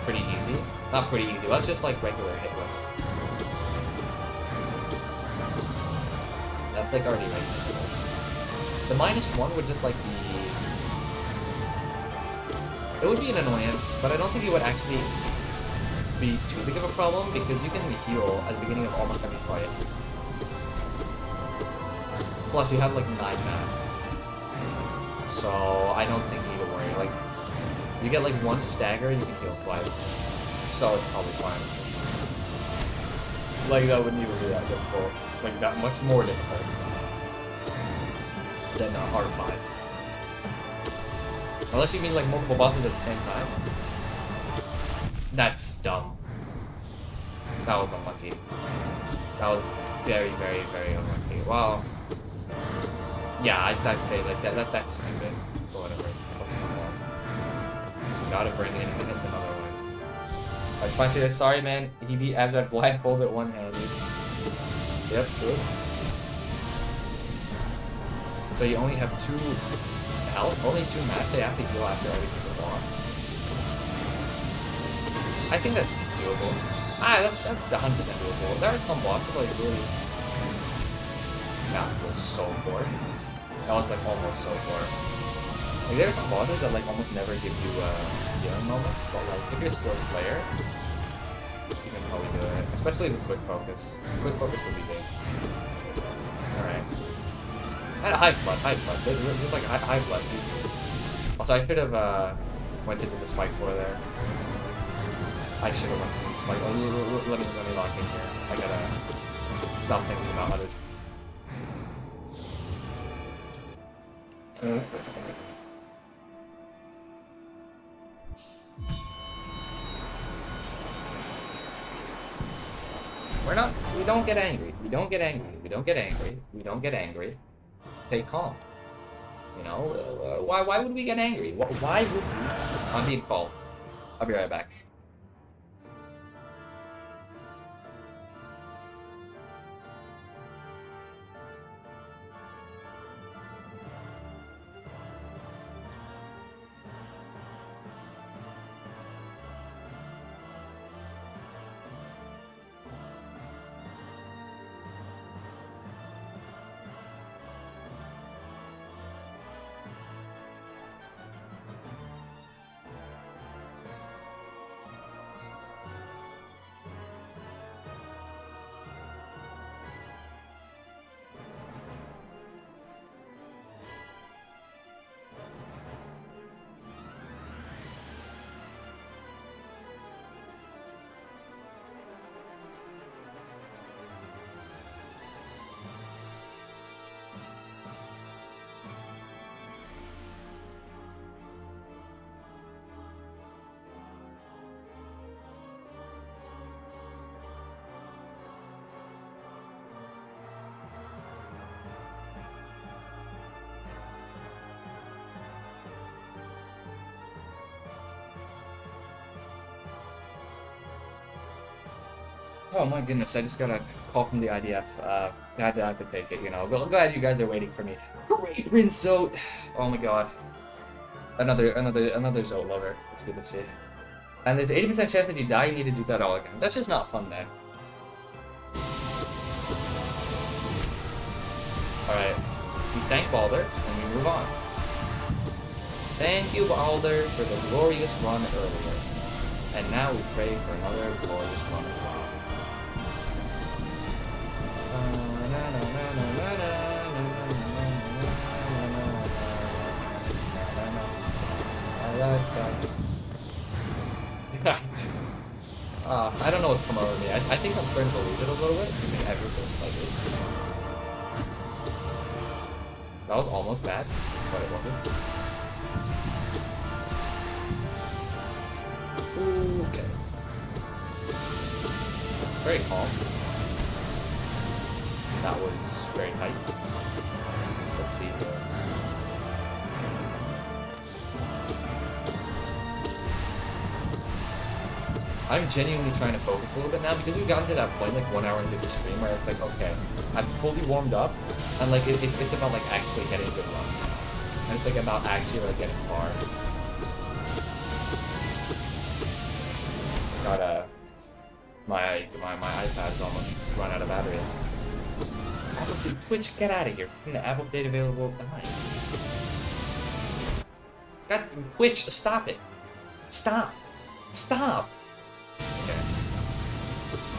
pretty easy. Not pretty easy, that's just like regular Hitless. That's like already like Hitless. The -1 would just like be... It would be an annoyance, but I don't think it would actually be too big of a problem because you can heal at the beginning of almost every fight. Plus, you have like 9 masks. So, I don't think you need to worry. Like, you get like 1 stagger, you can heal twice. So, it's probably fine. Like, that wouldn't even be that difficult. Like, that much more difficult than R5. Unless you mean like multiple bosses at the same time. That's dumb. That was unlucky. That was very, very, very unlucky. Wow. Yeah, I'd say like that's stupid. But whatever. Let's move on. Gotta bring in another one. Spicy, sorry man, he beat Abs at blindfolded one-handed. Yep, true. So you only have 2 health? Only 2 max, so you have to heal after every single boss. I think that's doable. That's 100% doable. There are some bosses like really... That was so poor. That was like almost so poor. Like there are some bosses that like almost never give you healing moments, but like if you're a skilled player, you can probably do it. Especially with quick focus. Quick focus would be big. Alright. High blood. There's like high blood. Also, I should have went into the spike floor there. I should have went into the spike. Let me lock in here. I gotta stop thinking about others. We don't get angry. Stay calm. You know, why would we get angry? Why would we? I'm being called. I'll be right back. Oh my goodness, I just got a call from the IDF. I had to take it, you know. Glad you guys are waiting for me. Great Rinso! Oh my god. Another Zoe lover. It's good to see. And there's 80% chance that you die, you need to do that all again. That's just not fun, man. Alright. We thank Balder, and we move on. Thank you, Balder, for the glorious run earlier. And now we pray for another glorious run as well. I don't know what's come over me. I think I'm starting to lose it a little bit, just ever so slightly. That was almost bad, but it wasn't. Okay. Very calm. That was very tight. Let's see here. I'm genuinely trying to focus a little bit now because we've gotten to that point, like 1 hour into the stream, where it's like, okay, I'm fully warmed up, and like it's about like actually getting a good run, and it's like about actually like getting far. Got my iPad's almost run out of battery. Apple Twitch, get out of here! The Apple Date available behind. God, Twitch, stop it! Stop! Stop! Okay.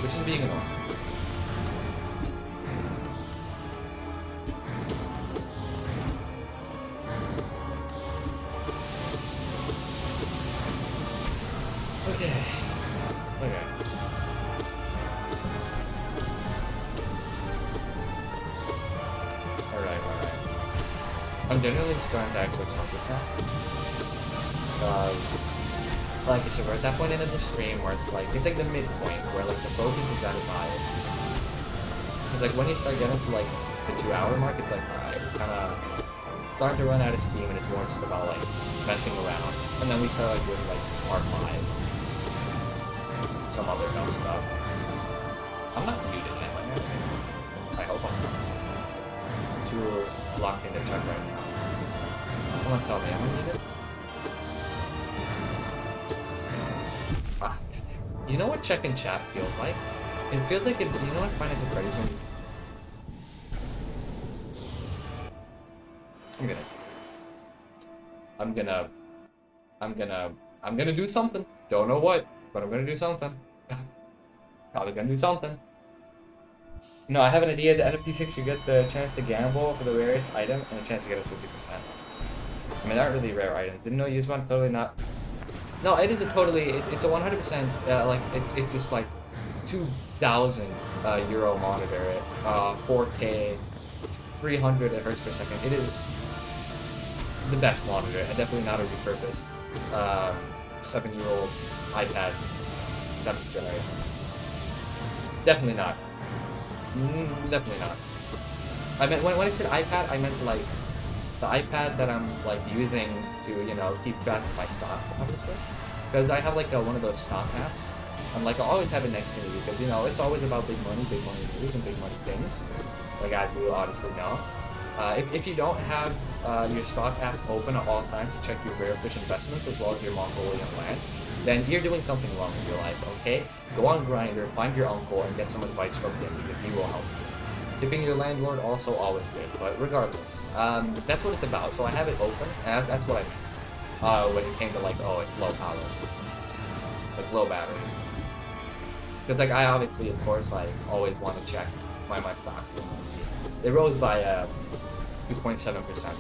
Which is being annoying. Okay. Okay. Alright. I'm generally starting to actually start with that. Because like I said, we're at that point in the stream where it's like the midpoint where like the focus is at its highest. Because like when you start getting to like the 2-hour mark, it's like alright, we're kind of starting to run out of steam, and it's more just about like messing around. And then we start like with like R5, some other dumb stuff. I'm not muted yet, am I hope I'm not. Too locked into check right now. Come on, tell me, am I muted? You know what check and chat feels like? It feels like you know what Finance and Freddy's when I'm gonna do something. Don't know what, but I'm gonna do something. Probably gonna do something. No, I have an idea. The NFT6, you get the chance to gamble for the rarest item and a chance to get a 50%. I mean, they're not really rare items. Didn't know you use one, totally not. No, it is a totally, it's a 100%, like, it's just like 2,000 euro monitor, 4K, 300 hertz per second. It is the best monitor, and definitely not a repurposed 7-year-old iPad 7th generation. Definitely not. Definitely not. I meant, when I said iPad, I meant like the iPad that I'm like using to, you know, keep track of my stocks, obviously. Because I have like one of those stock apps. And like I always have it next to me because, you know, it's always about big money news, and big money things. Like as you obviously know. If you don't have your stock app open at all times to check your rare fish investments as well as your Mongolian land, then you're doing something wrong in your life, okay? Go on Grindr, find your uncle, and get some advice from him because he will help you. Tipping your landlord, also always good, but regardless, that's what it's about. So I have it open, and that's what I meant when it came to like, oh, it's low power, like low battery. Because like I obviously, of course, like always want to check my stocks and see they rose by 2.7%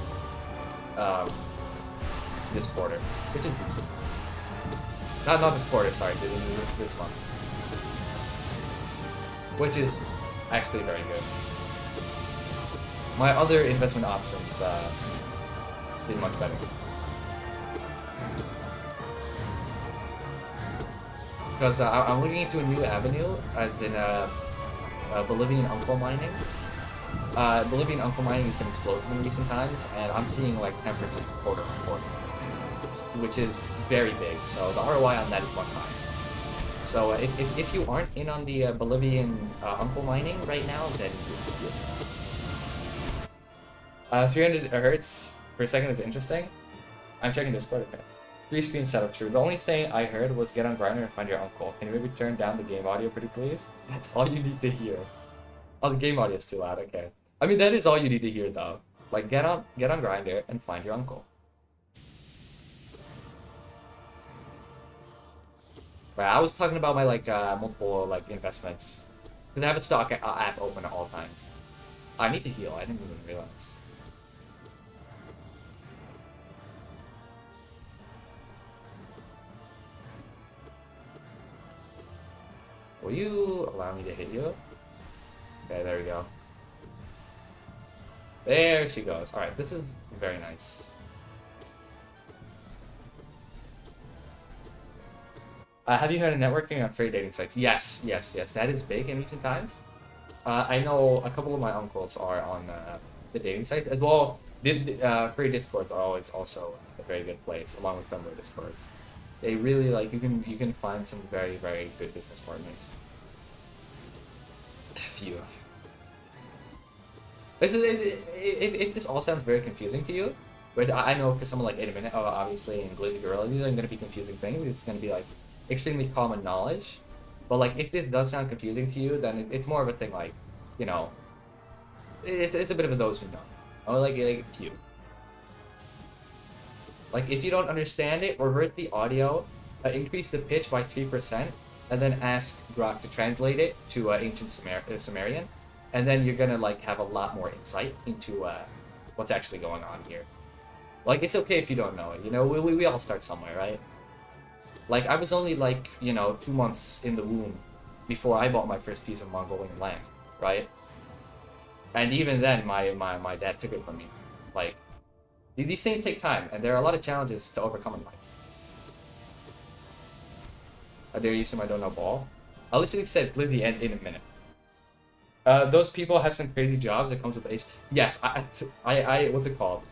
this quarter, which is decent. Not this quarter, sorry, this month, which is actually very good. My other investment options did much better. Because I'm looking into a new avenue, as in Bolivian uncle mining. Bolivian uncle mining has been explosive in recent times, and I'm seeing like 10% quarter on quarter, which is very big. So the ROI on that is much higher. So if you aren't in on the Bolivian uncle mining right now, then you're 300 hertz per second is interesting. I'm checking Discord. Okay. 3-screen setup, true. The only thing I heard was get on Grindr and find your uncle. Can you maybe turn down the game audio pretty please? That's all you need to hear. Oh, the game audio is too loud. Okay. I mean, that is all you need to hear though. Like, get on Grindr and find your uncle. Right, I was talking about my like multiple like investments. Cause I have a stock app open at all times. I need to heal. I didn't even realize. Will you allow me to hit you? Okay, there we go. There she goes. All right, this is very nice. Have you heard of networking on free dating sites? Yes. That is big in recent times. I know a couple of my uncles are on the dating sites as well. Free discords are always also a very good place, along with friendly discords. They really like you can find some very good business partners. Few. This is if this all sounds very confusing to you, which I know for someone like Intermittent, obviously, and Glizzy Gorilla, these aren't going to be confusing things. It's going to be like extremely common knowledge. But like if this does sound confusing to you, then it's more of a thing like, you know, it's a bit of a those who know, or like few. Like if you don't understand it, revert the audio, increase the pitch by 3%, and then ask Grok to translate it to ancient Sumerian, and then you're gonna like have a lot more insight into what's actually going on here. Like it's okay if you don't know it, you know, we all start somewhere, right? Like I was only like, you know, 2 months in the womb before I bought my first piece of Mongolian land, right? And even then my dad took it from me. Like these things take time, and there are a lot of challenges to overcome in life. I dare you assume I don't know ball. I literally said Blizzy and in a minute. Those people have some crazy jobs that comes with age. Yes, I what's it called?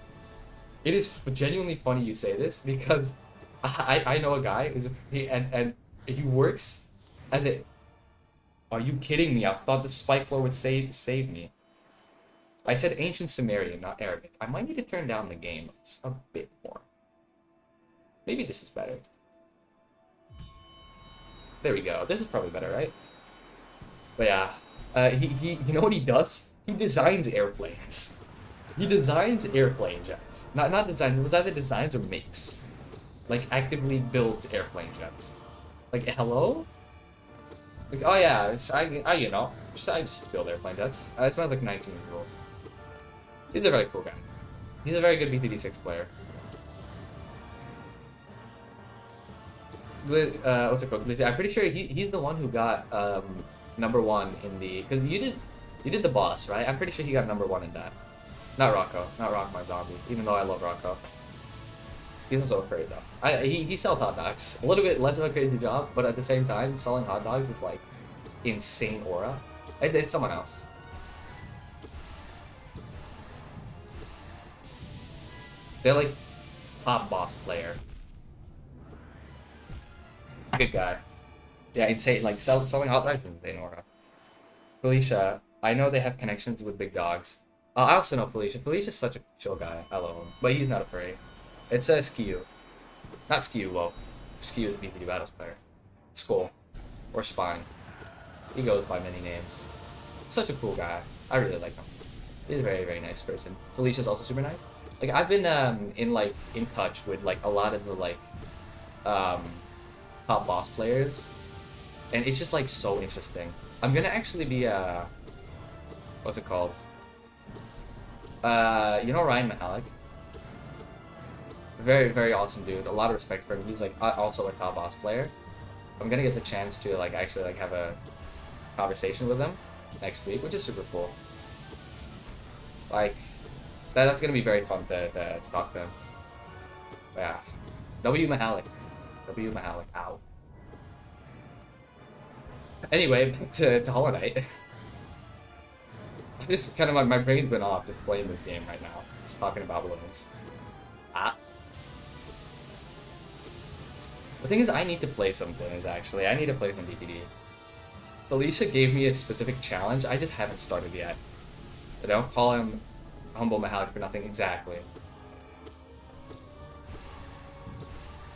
It is genuinely funny you say this because I know a guy who's and he works as a. Are you kidding me? I thought the spike floor would save me. I said ancient Sumerian, not Arabic. I might need to turn down the game a bit more. Maybe this is better. There we go. This is probably better, right? But yeah, he you know what he does? He designs airplanes. He designs airplane jets. Not designs. It was either designs or makes. Like actively builds airplane jets. Like hello? Like oh yeah, I you know I just build airplane jets. It smells like 19 years old. He's a very cool guy. He's a very good BTD6 player. What's it called? I'm pretty sure he's the one who got #1 in the because you did the boss, right? I'm pretty sure he got #1 in that. Not Rocco, not Rock My Zombie. Even though I love Rocco, he's not so afraid though. He sells hot dogs. A little bit less of a crazy job, but at the same time, selling hot dogs is like insane aura. It's someone else. They're like top boss player. Good guy. Yeah, insane. Like selling hot dogs is insane aura. Felicia, I know they have connections with big dogs. I also know Felicia. Felicia's such a chill guy. I love him, but he's not afraid. It's a Skew, not Skew. Well, Skew is a BPD Battles player. Skull, or Spine. He goes by many names. Such a cool guy. I really like him. He's a very nice person. Felicia's also super nice. Like I've been in touch with like a lot of the like top boss players, and it's just like so interesting. I'm gonna actually be what's it called? You know Ryan Mahalik? Very awesome dude. A lot of respect for him. He's like also a top boss player. I'm gonna get the chance to like actually like have a conversation with him next week, which is super cool. Like that's gonna be very fun to talk to him. But yeah, W Mahalik. Ow. Anyway, back to Hollow Knight. Just kind of my brain's been off just playing this game right now. Just talking about balloons. The thing is, I need to play some things, actually. I need to play some DTD. Alicia gave me a specific challenge, I just haven't started yet. I don't call him Humble Mahalik for nothing, exactly.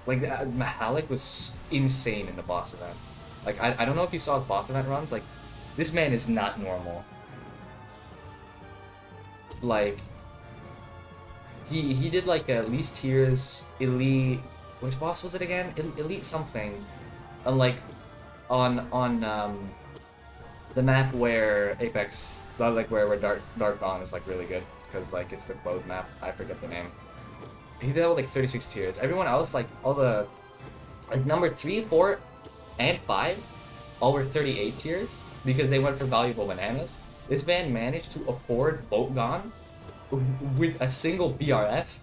Like, Mahalik was insane in the boss event. Like, I don't know if you saw his boss event runs, like, this man is not normal. Like, he did, like, at least tiers, elite, which boss was it again? Elite something. Like, on the map where Apex, like, where Dark Dawn is, like, really good, because, like, it's the closed map, I forget the name. He did that with like 36 tiers. Everyone else, like all the, like number 3, 4, and 5, all were 38 tiers because they went for valuable bananas. This man managed to afford Boat Gone with a single BRF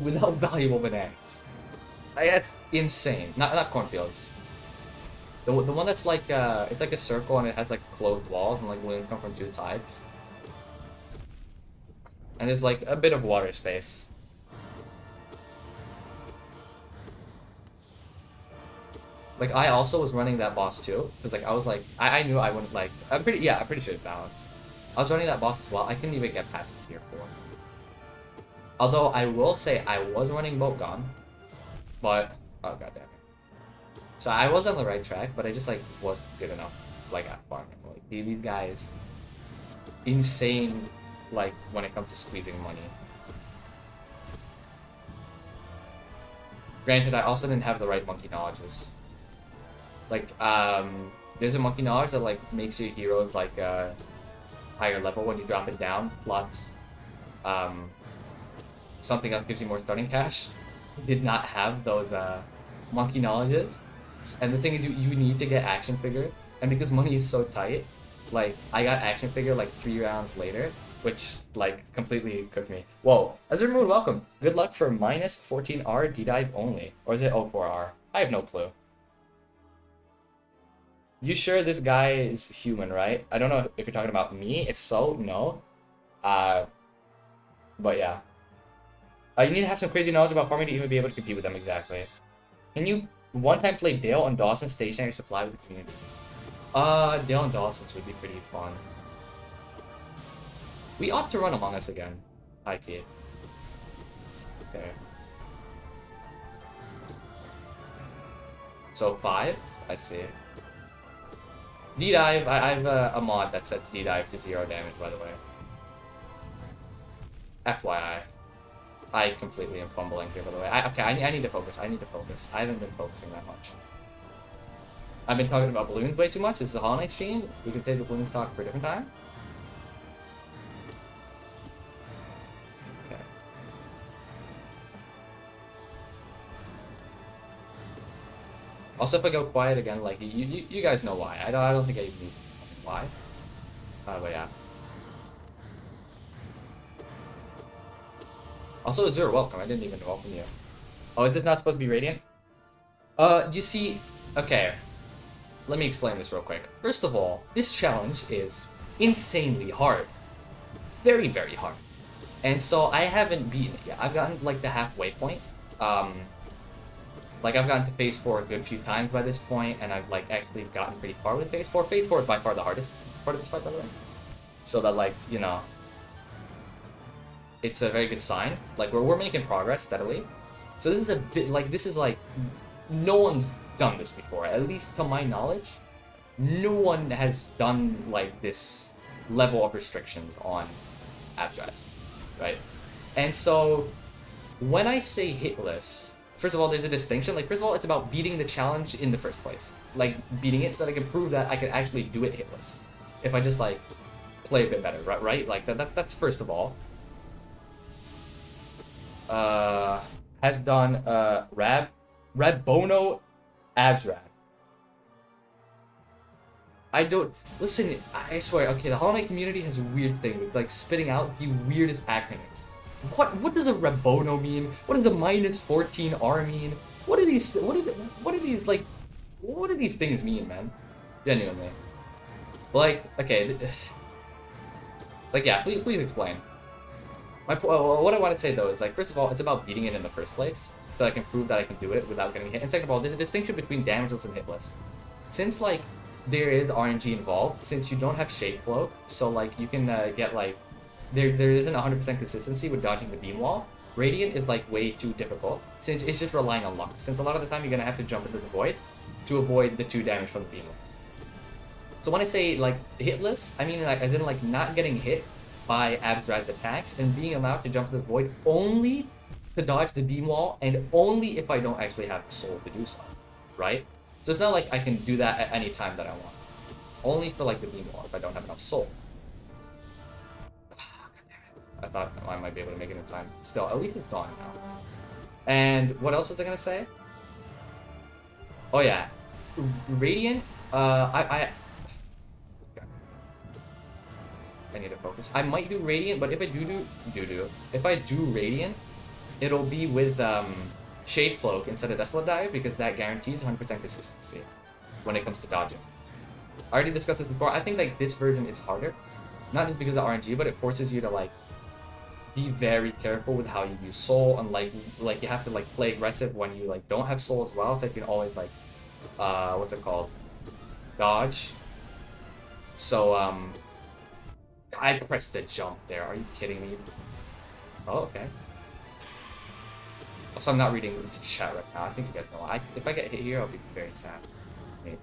without valuable bananas. That's insane. Not cornfields. The one that's like it's like a circle and it has like closed walls and like balloons come from 2 sides. And there's like a bit of water space. Like I also was running that boss too, because like I was like I knew I wouldn't like I'm pretty sure it's balanced. I was running that boss as well. I couldn't even get past tier 4. Although I will say I was running Boat Gone, but oh god damn it. So I was on the right track, but I just like wasn't good enough like at farming. Like these guys, insane. Like when it comes to squeezing money. Granted, I also didn't have the right monkey knowledges. Like, there's a monkey knowledge that like makes your heroes like higher level when you drop it down, plus something else gives you more starting cash. Did not have those monkey knowledges, and the thing is, you need to get action figure, and because money is so tight, like I got action figure like 3 rounds later. Which, like, completely cooked me. Whoa. Azure Moon, welcome. Good luck for minus 14R D-Dive only. Or is it 04R? I have no clue. You sure this guy is human, right? I don't know if you're talking about me. If so, no. But yeah. You need to have some crazy knowledge about farming to even be able to compete with them, exactly. Can you one-time play Dale and Dawson's stationary supply with the community? Dale and Dawson's would be pretty fun. We ought to run Among Us again. Hi, kid. Okay. So 5? I see. D-Dive, I have a mod that sets D-Dive to 0 damage, by the way. FYI. I completely am fumbling here, by the way. I need to focus. I haven't been focusing that much. I've been talking about balloons way too much. This is a Hollow Knight stream. We can save the balloons talk for a different time. Also, if I go quiet again, like, you guys know why. I don't think I even need why. But yeah. Also, Azure, welcome. I didn't even welcome you. Oh, is this not supposed to be Radiant? You see... Okay. Let me explain this real quick. First of all, this challenge is insanely hard. Very, very hard. And so, I haven't beaten it yet. I've gotten, like, the halfway point. Like, I've gotten to Phase 4 a good few times by this point, and I've, like, actually gotten pretty far with Phase 4. Phase 4 is by far the hardest part of this fight, by the way. So that, like, you know, it's a very good sign. Like, we're making progress steadily. So this is a bit, like, no one's done this before. At least to my knowledge, no one has done, like, this level of restrictions on Abstract, right? And so, when I say hitless... First of all, there's a distinction. Like, first of all, it's about beating the challenge in the first place. Like, beating it so that I can prove that I can actually do it hitless. If I just, like, play a bit better, right? Like, that's first of all. Has done, Rabbono Abstract. I don't... Listen, I swear, okay, the Hollow Knight community has a weird thing with, like, spitting out the weirdest acronyms. What does a Rabbono mean? What does a minus 14R mean? What are these things mean, man? Genuinely. Like, okay. Like, yeah, please explain. What I want to say, though, is, like, first of all, it's about beating it in the first place. that I can prove that I can do it without getting hit. And second of all, there's a distinction between damageless and hitless. Since like there is RNG involved, since you don't have Shade Cloak, so like you can get like there isn't 100% consistency with dodging the beam wall. Radiant is like way too difficult since it's just relying on luck. Since a lot of the time you're gonna have to jump into the void to avoid the 2 damage from the beam wall. So when I say like hitless, I mean like as in like not getting hit by Absrad's attacks and being allowed to jump into the void only to dodge the beam wall and only if I don't actually have the soul to do so, right? So it's not like I can do that at any time that I want. Only for like the beam wall if I don't have enough soul. God damn it. I thought I might be able to make it in time. Still, at least it's gone now. And what else was I gonna say? Oh yeah, Radiant. I need to focus. I might do Radiant, but if I if I do Radiant, it'll be with Shade Cloak instead of Desolate Dive because that guarantees 100% consistency when it comes to dodging. I already discussed this before. I think like this version is harder, not just because of RNG, but it forces you to like be very careful with how you use soul and like you have to like play aggressive when you like don't have soul as well, so you can always like what's it called, dodge. So I pressed the jump there. Are you kidding me? Oh, okay. Also, I'm not reading the chat right now. I think you guys know. If I get hit here, I'll be very sad. Maybe.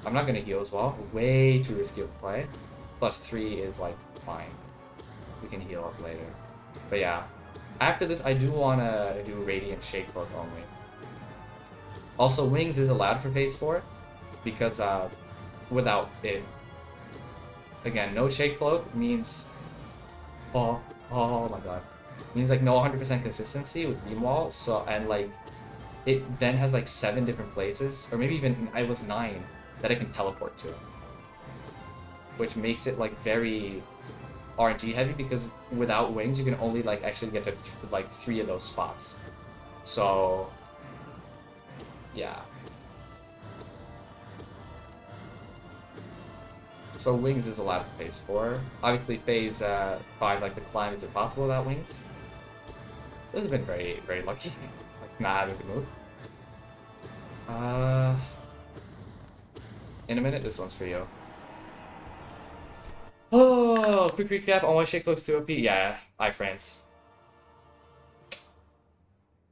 I'm not gonna heal as well. Way too risky of a play. +3 is like fine. We can heal up later. But yeah, after this, I do wanna do Radiant Shade Cloak only. Also, Wings is allowed for phase 4 because without it. Again, no Shade Cloak means oh my god. Means like no 100% consistency with beam wall, so and like it then has like 7 different places, or maybe even I was 9 that I can teleport to. Which makes it like very RNG heavy because without wings you can only like actually get to like 3 of those spots. So yeah. So wings is allowed for phase 4. Obviously phase 5, like the climb is impossible without wings. This has been very, very lucky. Like not having to move. In a minute, this one's for you. Oh, quick recap on why Shake looks too OP. Yeah, iframes.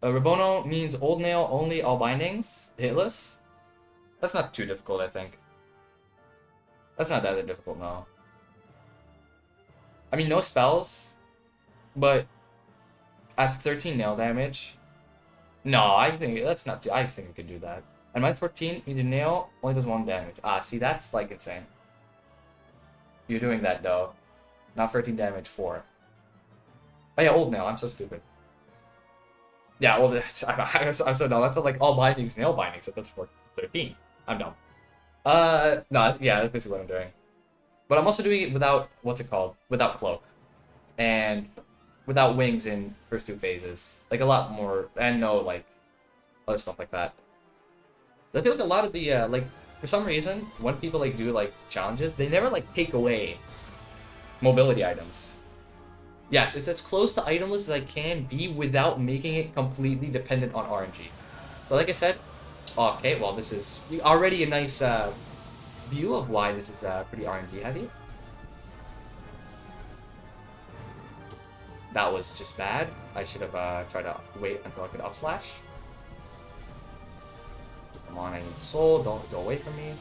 Rabono means old nail only, all bindings. Hitless. That's not too difficult, I think. That's not that difficult, no. I mean, no spells, but at 13 nail damage. No, I think that's not. I think I could do that. And my 14 means a nail only does 1 damage. Ah, see, that's like insane. You're doing that though. Not 13 damage, 4. Oh yeah, old nail. I'm so stupid. Yeah, well, I'm so dumb. I thought like all bindings, nail bindings, so that's for 13. I'm dumb. No, yeah, that's basically what I'm doing. But I'm also doing it without, what's it called? Without cloak. And without wings in first 2 phases. Like a lot more, and no, like, other stuff like that. I feel like a lot of the, like, for some reason, when people, like, do, like, challenges, they never, like, take away mobility items. Yes, it's as close to itemless as I can be without making it completely dependent on RNG. So like I said, okay, well, this is already a nice view of why this is pretty RNG heavy. That was just bad. I should have tried to wait until I could up slash. Come on, I need soul. Don't go away from me.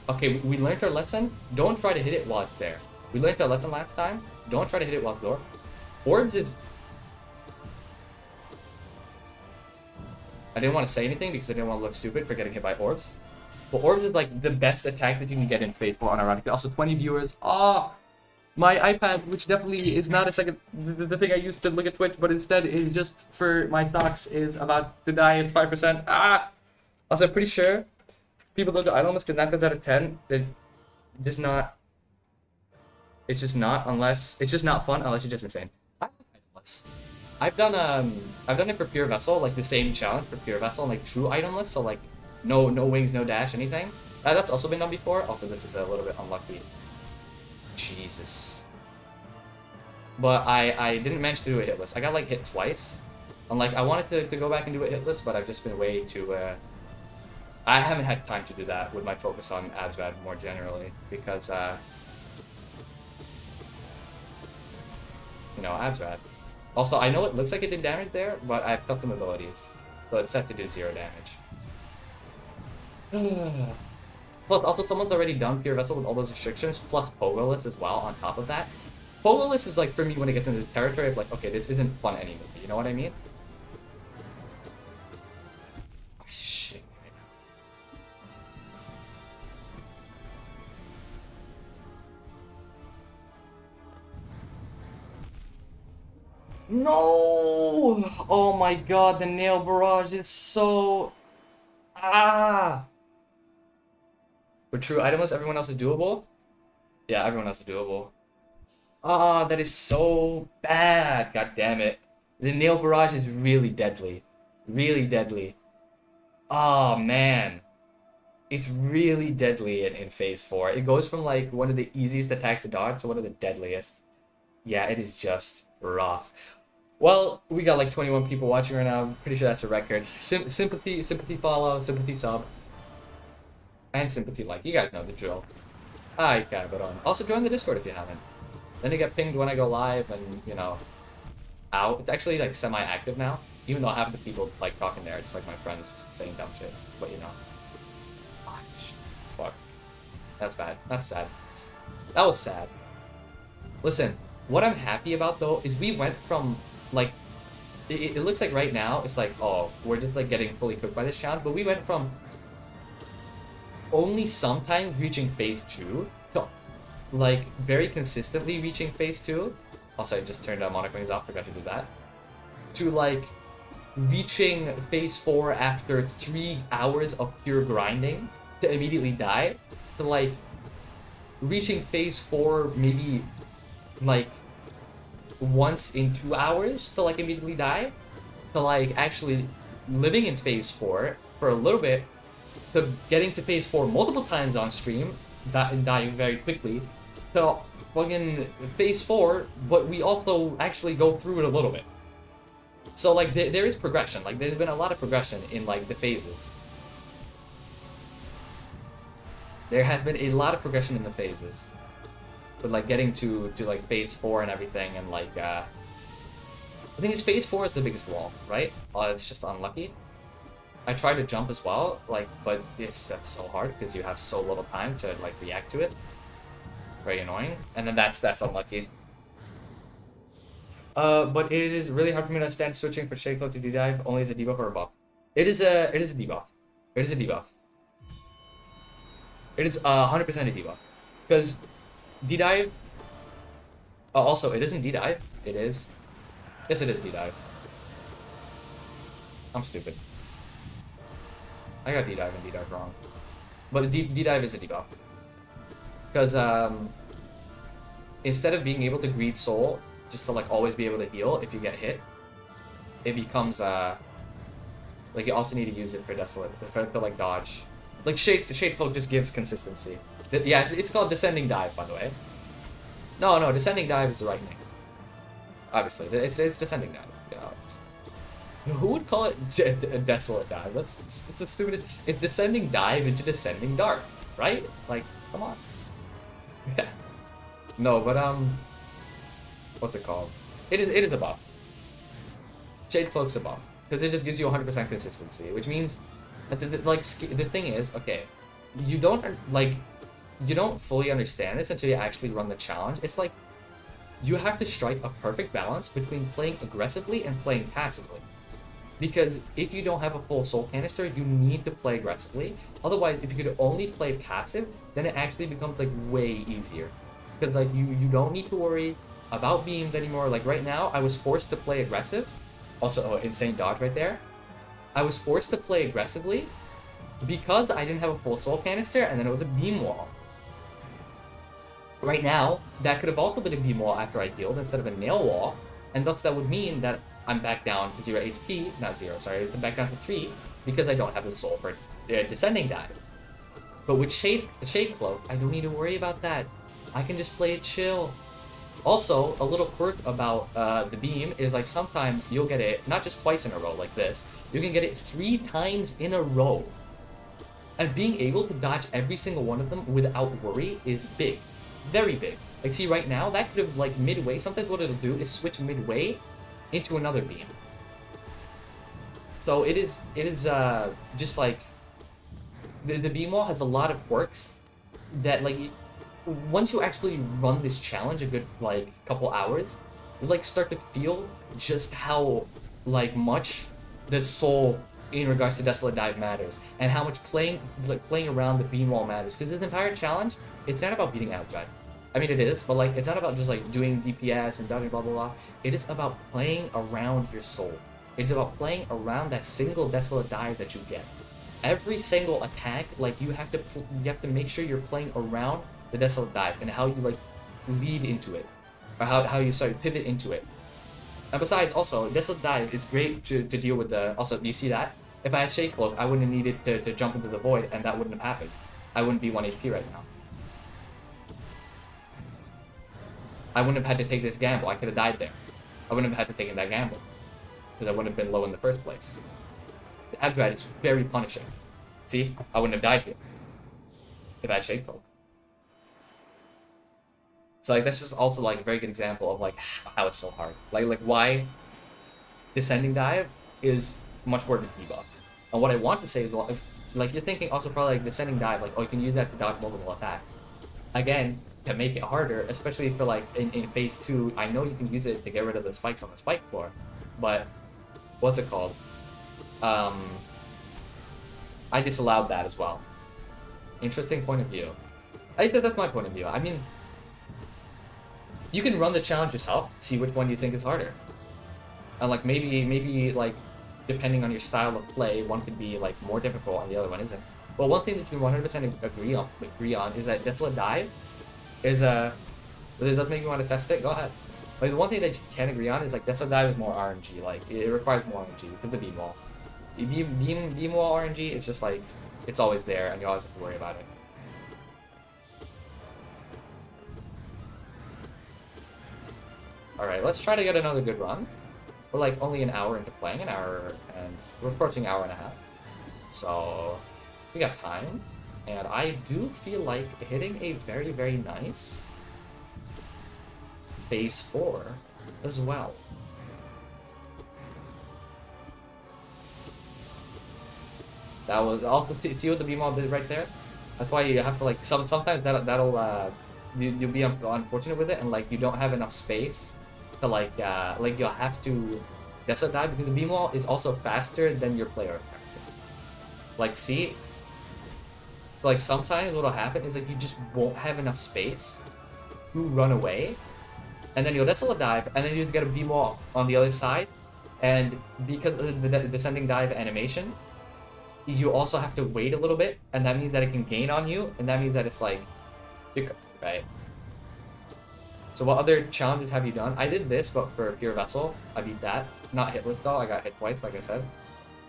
Okay, we learned our lesson. Don't try to hit it while it's there. We learned our lesson last time. Don't try to hit it while it's there. Orbs is... I didn't want to say anything because I didn't want to look stupid for getting hit by orbs. But orbs is like the best attack that you can get in Faithful unironically. Also 20 viewers. Ah! My iPad, which definitely is not a second the thing I used to look at Twitch, but instead is just for my stocks, is about to die. It's 5%. Ah! Also, I'm pretty sure people don't do idleness because 9 times out of 10, they're just not. It's just not unless it's just not fun unless you're just insane. I like idleness. I've done it for Pure Vessel, like the same challenge for Pure Vessel, like true itemless, so like no wings, no dash, anything. That's also been done before. Also, this is a little bit unlucky. Jesus. But I didn't manage to do a hitless. I got like hit twice. And like I wanted to go back and do a hitless, but I've just been way too I haven't had time to do that with my focus on Absrad more generally because you know, Absrad. Also, I know it looks like it did damage there, but I have custom abilities. So it's set to do 0 damage. Plus, also, someone's already done Pure Vessel with all those restrictions, plus Pogoless as well on top of that. Pogoless is like, for me, when it gets into the territory of like, okay, this isn't fun anymore. You know what I mean? Oh, shit. No! Oh my god, the nail barrage is so... Ah! But true itemless, everyone else is doable? Yeah, everyone else is doable. Ah, that is so bad. God damn it. The nail barrage is really deadly. Really deadly. Oh man. It's really deadly in phase 4. It goes from like one of the easiest attacks to dodge to one of the deadliest. Yeah, it is just rough. Well, we got like 21 people watching right now. I'm pretty sure that's a record. Sympathy follow, sympathy sub, and sympathy like. You guys know the drill. You gotta go on. Also, join the Discord if you haven't. Then you get pinged when I go live, and you know, out. It's actually like semi-active now, even though half the people like talking there, just like my friends saying dumb shit. But you know, fuck, that's bad. That's sad. That was sad. Listen, what I'm happy about though is we went from like, it looks like right now it's like, oh, we're just like getting fully cooked by this challenge, but we went from only sometimes reaching phase 2 to like very consistently reaching phase 2. Also, I just turned Monarch Wings off, forgot to do that. To like reaching phase 4 after 3 hours of pure grinding to immediately die. To like reaching phase 4 maybe like once in 2 hours to like immediately die. To like actually living in phase 4 for a little bit. To getting to phase 4 multiple times on stream, dying very quickly, to fucking phase 4, but we also actually go through it a little bit. So like there is progression, like there's been a lot of progression in like the phases. There has been a lot of progression in the phases. But like getting to like phase 4 and everything, and like I think it's phase 4 is the biggest wall, right? It's just unlucky. I tried to jump as well, like, but that's so hard because you have so little time to like react to it. Very annoying. And then that's unlucky. But it is really hard for me to understand switching for Shade Cloak to D-Dive only as a debuff or a buff. It is a debuff. It is a debuff. It is 100% a debuff. Because D-Dive... also, it isn't D-Dive. It is... Yes, it is D-Dive. I'm stupid. I got D-Dive and D-Dive wrong. But D-Dive is a debuff. Because, instead of being able to greed soul, just to, like, always be able to heal if you get hit, it becomes, like, you also need to use it for Desolate, for like, dodge. Like, Shade Cloak just gives consistency. Yeah, it's called Descending Dive, by the way. No, Descending Dive is the right name. Obviously, it's Descending Dive. You know, who would call it a Desolate Dive? It's a stupid... It's Descending Dive into Descending Dark, right? Like, come on. Yeah. No, but, what's it called? It is a buff. Shade Cloak's a buff. Because it just gives you 100% consistency, which means that the thing is, okay, you don't fully understand this until you actually run the challenge. It's like, you have to strike a perfect balance between playing aggressively and playing passively. Because if you don't have a full soul canister, you need to play aggressively. Otherwise, if you could only play passive, then it actually becomes like way easier. Because like you don't need to worry about beams anymore. Like right now, I was forced to play aggressive. Also, insane dodge right there. I was forced to play aggressively because I didn't have a full soul canister, and then it was a beam wall. Right now, that could have also been a beam wall after I healed instead of a nail wall, and thus that would mean that I'm back down to 0 HP, not 0, sorry, I'm back down to 3 because I don't have the soul for Descending Dive. But with Shape Cloak, I don't need to worry about that. I can just play it chill. Also, a little quirk about the beam is like sometimes you'll get it not just twice in a row like this, you can get it 3 times in a row. And being able to dodge every single one of them without worry is big. Very big. Like see right now, that could have like midway, sometimes what it'll do is switch midway into another beam. So it is just like the beam wall has a lot of quirks that like once you actually run this challenge a good like couple hours, you like start to feel just how like much the soul in regards to Desolate Dive matters, and how much playing around the beam wall matters. Because this entire challenge, it's not about beating Outdrive. I mean, it is, but like it's not about just like doing DPS and blah blah blah. It is about playing around your soul. It's about playing around that single Desolate Dive that you get. Every single attack, like you have to make sure you're playing around the Desolate Dive and how you like lead into it, or how you pivot into it. And besides, also, Desolate Dive is great to deal with the... Also, do you see that? If I had Shade Cloak, I wouldn't have needed to jump into the void, and that wouldn't have happened. I wouldn't be 1 HP right now. I wouldn't have had to take this gamble. I could have died there. I wouldn't have had to take that gamble, because I wouldn't have been low in the first place. The Abdrat is very punishing. See? I wouldn't have died here if I had Shade Cloak. So like this is also like a very good example of like how it's so hard. Like why Descending Dive is much more of a debuff. And what I want to say is like you're thinking also probably like Descending Dive, like oh you can use that to dodge multiple attacks. Again, to make it harder, especially for like in phase 2, I know you can use it to get rid of the spikes on the spike floor, but what's it called? I disallowed that as well. Interesting point of view. I think that's my point of view. I mean, you can run the challenge yourself, see which one you think is harder. And like maybe like depending on your style of play, one could be like more difficult and the other one isn't. But one thing that you can 100% agree on is that Desolate Dive is does that make you want to test it? Go ahead. Like the one thing that you can agree on is like Desolate Dive is more RNG. Like it requires more RNG because the beam wall. Beam wall RNG, it's just like it's always there and you always have to worry about it. Alright, let's try to get another good run. We're like only an hour into playing, an hour, and we're approaching an hour and a half. So, we got time. And I do feel like hitting a very, very nice phase 4 as well. That was also, see what the beam wall did right there? That's why you have to like, sometimes that'll you'll be unfortunate with it and like you don't have enough space to like you'll have to Desolate Dive because the beam wall is also faster than your player character. Like see, like sometimes what'll happen is like you just won't have enough space to run away, and then you'll Desolate Dive, and then you get a beam wall on the other side, and because of the Descending Dive animation, you also have to wait a little bit, and that means that it can gain on you, and that means that it's like, right? So what other challenges have you done? I did this, but for Pure Vessel, I beat that. Not Hitless though, I got hit twice, like I said.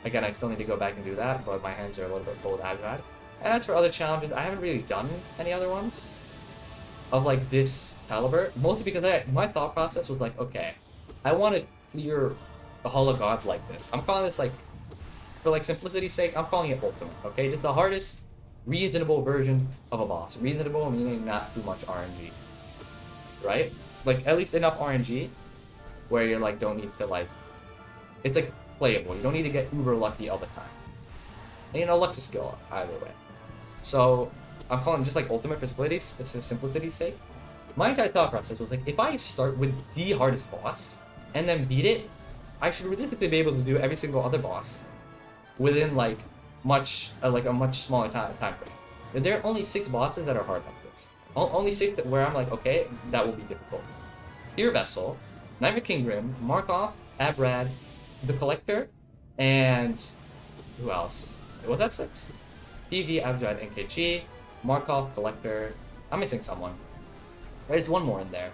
Again, I still need to go back and do that, but my hands are a little bit full with Abdrat. And as for other challenges, I haven't really done any other ones of like this caliber, mostly because my thought process was like, okay, I want to clear the Hall of Gods like this. I'm calling this like, for like simplicity's sake, I'm calling it Ultimate, okay? Just the hardest, reasonable version of a boss. Reasonable meaning not too much RNG, right? Like at least enough RNG where you're like don't need to like, it's like playable. You don't need to get uber lucky all the time. And you know, luck's a skill either way. So I'm calling it just like Ultimate for simplicity's sake. My entire thought process was like, if I start with the hardest boss and then beat it, I should realistically be able to do every single other boss within like a much smaller time frame. There are only 6 bosses that are hard like this. Only 6 where I'm like, okay, that will be difficult. Pure Vessel, Nightmare King Grim, Markov, Abrad, the Collector, and who else? Was that 6? PV, Abzad, NKG, Markov, Collector. I'm missing someone. There's one more in there.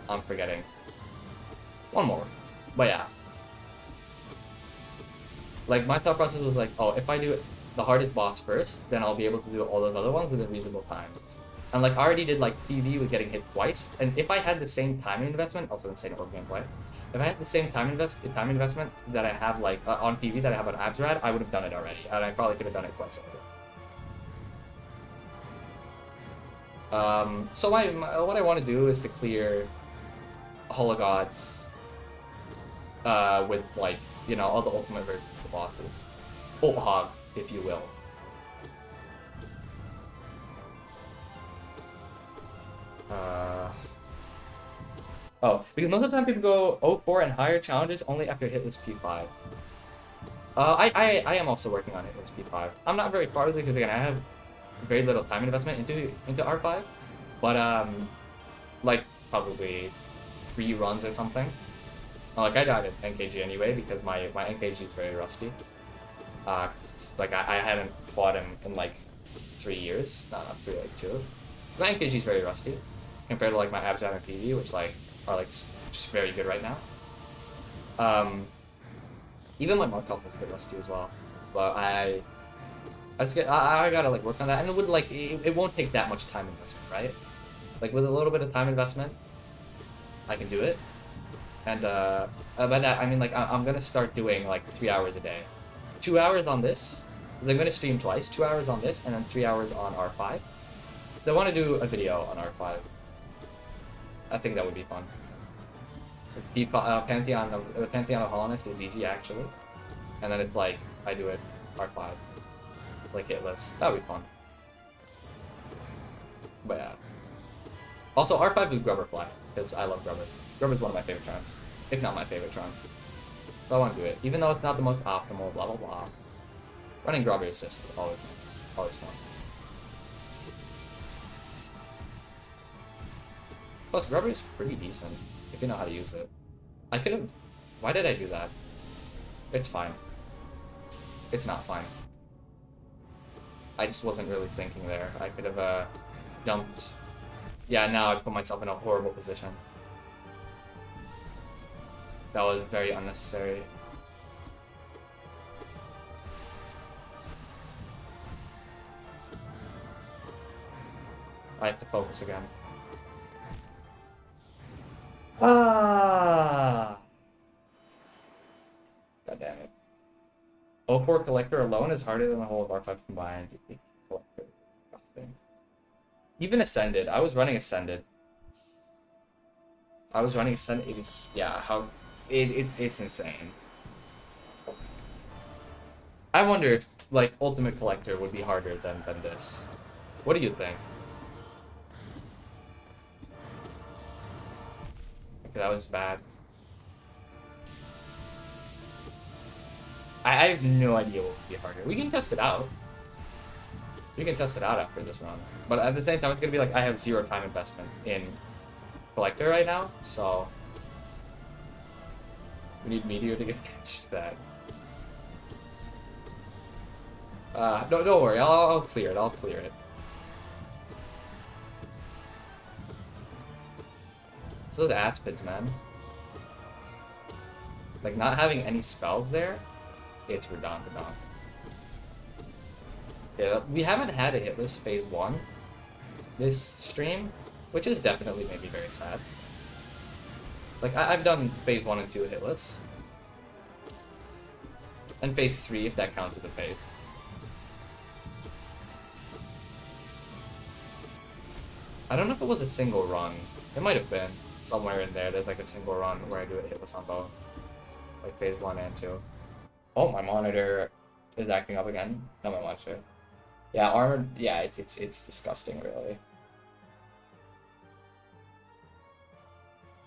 I'm forgetting. One more. But yeah. Like, my thought process was like, oh, if I do the hardest boss first, then I'll be able to do all those other ones within reasonable times. And like, I already did like PV with getting hit twice, and if I had the same time investment, also insane over gameplay, if I had the same time investment that I have like on PV that I have on Absrad, I would have done it already, and I probably could have done it twice over. So what I want to do is to clear Hologods with like, you know, all the ultimate versions of the bosses. Ult Hog, if you will. Oh, because most of the time people go 0-4 and higher challenges only after Hitless P5. I am also working on Hitless P5. I'm not very far with it because again I have very little time investment into R5, but like probably 3 runs or something. Like I died at NKG anyway because my NKG is very rusty. Like I hadn't fought him in like 3 years, not 3, like 2. My NKG is very rusty compared to like my Abzab and PV, which like are like just very good right now. Even my Mark Health is a bit rusty as well, but I gotta like work on that, and it would like it won't take that much time investment, right? Like with a little bit of time investment, I can do it. And but I mean like I'm gonna start doing like 3 hours a day, 2 hours on this. I'm gonna stream twice, 2 hours on this, and then 3 hours on R5. I want to do a video on R5. I think that would be fun. Pantheon of Hollowness is easy actually, and then it's like I do it R5, like Hitless. That would be fun. But yeah. Also R5 with Grubber Fly because I love Grubber. Grubber's one of my favorite trons, if not my favorite tron. So I want to do it, even though it's not the most optimal. Blah blah blah. Running Grubber is just always nice, always fun. Plus, Grubber is pretty decent, if you know how to use it. I could have... Why did I do that? It's fine. It's not fine. I just wasn't really thinking there. I could have, jumped... Yeah, now I put myself in a horrible position. That was very unnecessary. I have to focus again. God damn it. 0-4 Collector alone is harder than the whole of R5 combined. Collector is disgusting. Even Ascended. I was running Ascended. It is, yeah, how... It's insane. I wonder if, like, Ultimate Collector would be harder than this. What do you think? That was bad. I have no idea what would be harder. We can test it out. We can test it out after this run. But at the same time, it's gonna be like I have 0 time investment in Collector right now, so we need Meteor to give the answer to that. Don't worry. I'll clear it. I'll clear it. It's those Aspids, man. Like, not having any spells there, it's redundant. Yeah, we haven't had a Hitless Phase 1 this stream, which is definitely made me very sad. Like, I've done Phase 1 and 2 Hitless. And Phase 3, if that counts as a phase. I don't know if it was a single run. It might have been. Somewhere in there, there's like a single run where I do it Hitless on both. Like Phase 1 and 2. Oh, my monitor is acting up again. No, my monitor. Yeah, armored. Yeah, it's disgusting, really.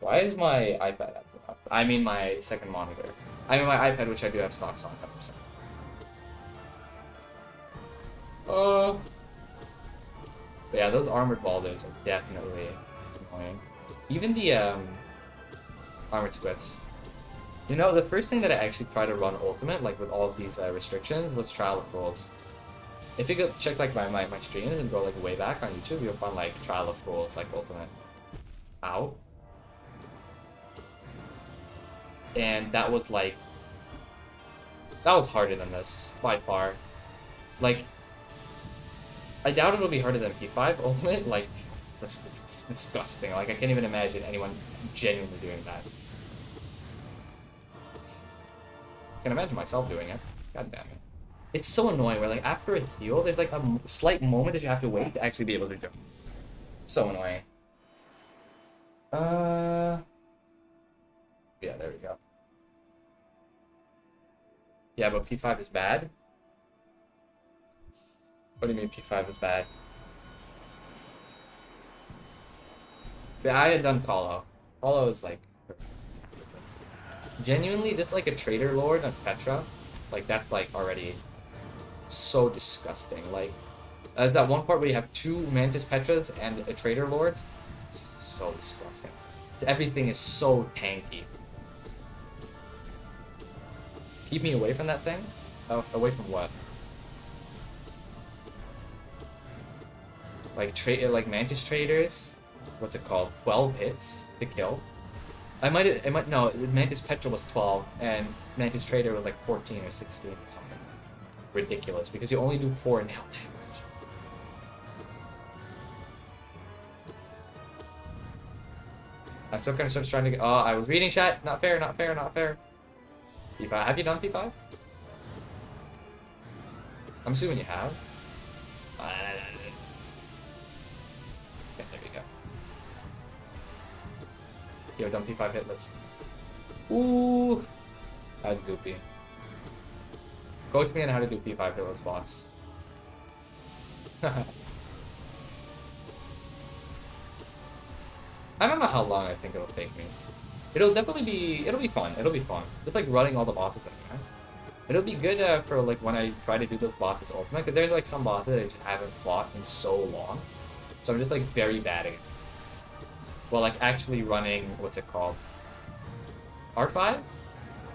Why is my iPad acting up? I mean my second monitor. I mean my iPad, which I do have stocks on 100%. But yeah, those armored balders are definitely annoying. Even the armored squits. You know, the first thing that I actually tried to run Ultimate, like with all of these restrictions, was Trial of Fools. If you go check like my streams and go like way back on YouTube, you'll find like Trial of Fools, like Ultimate. Ow. And that was like That was harder than this, by far. Like, I doubt it'll be harder than P5 Ultimate. Like, that's disgusting. Like, I can't even imagine anyone genuinely doing that. I can imagine myself doing it. God damn it. It's so annoying where, like, after a heal, there's, like, a slight moment that you have to wait to actually be able to jump. So annoying. Yeah, there we go. Yeah, but P5 is bad? What do you mean P5 is bad? Yeah, I had done Paulo. Paulo is, like... Genuinely, just, like, a Trader Lord on Petra. Like, that's, like, already so disgusting. Like, as that one part where you have 2 Mantis Petras and a Trader Lord. It's so disgusting. Everything is so tanky. Keep me away from that thing? Oh, away from what? Like Mantis Traders? What's it called? 12 hits to kill? No, Mantis Petra was 12, and Mantis Trader was like 14 or 16 or something. Ridiculous, because you only do 4 nail damage. I'm still kind of trying to get... Oh, I was reading chat. Not fair, not fair, not fair. P5. Have you done P5? I'm assuming you have. Yeah, there we go. Yo, done P5 Hitless. Ooh! That was goopy. Coach me on how to do P5 Hitless boss. I don't know how long I think it'll take me. It'll be fun. It'll be fun. Just like running all the bosses anyway. It'll be good for like when I try to do those bosses ultimate, because there's like some bosses I just haven't fought in so long. So I'm just like very bad at it. Well, like actually running, what's it called? R5?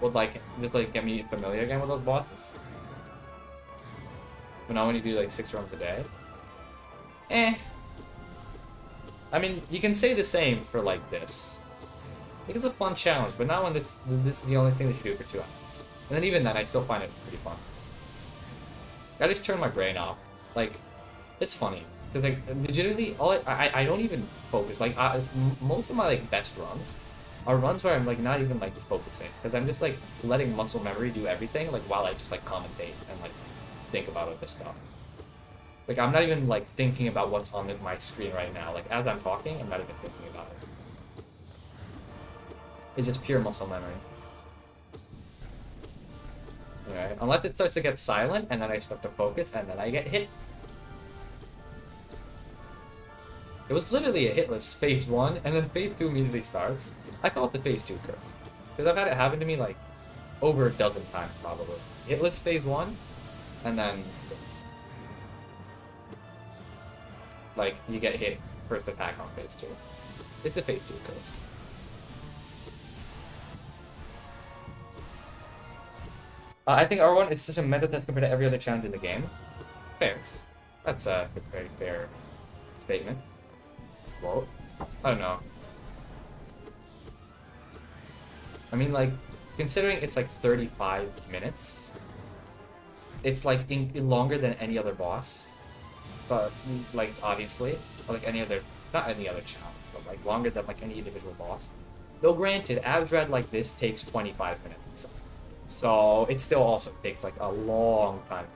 Would like just like get me familiar again with those bosses. But not when you do like 6 runs a day. Eh. I mean, you can say the same for like this. I think it's a fun challenge, but not when this is the only thing that you do for 2 hours. And then even then, I still find it pretty fun. I just turn my brain off. Like, it's funny. Because, like, legitimately, I don't even focus. Like, most of my, like, best runs are runs where I'm, like, not even, like, focusing. Because I'm just, like, letting muscle memory do everything, like, while I just, like, commentate and, like, think about all this stuff. Like, I'm not even, like, thinking about what's on my screen right now. Like, as I'm talking, I'm not even thinking about it. It's just pure muscle memory. Alright, unless it starts to get silent, and then I start to focus, and then I get hit. It was literally a hitless phase 1, and then phase 2 immediately starts. I call it the phase 2 curse. Because I've had it happen to me, like, over a dozen times, probably. Hitless phase 1, and then... like, you get hit first attack on phase 2. It's the phase 2 curse. I think R1 is such a mental test compared to every other challenge in the game. Fairs. That's a very fair statement. Well, I don't know. I mean, like, considering it's like 35 minutes, it's like longer than any other boss. But, like, obviously, or like any other, not any other challenge, but like longer than like any individual boss. Though granted, Abdred like this takes 25 minutes. So it still also takes like a long time.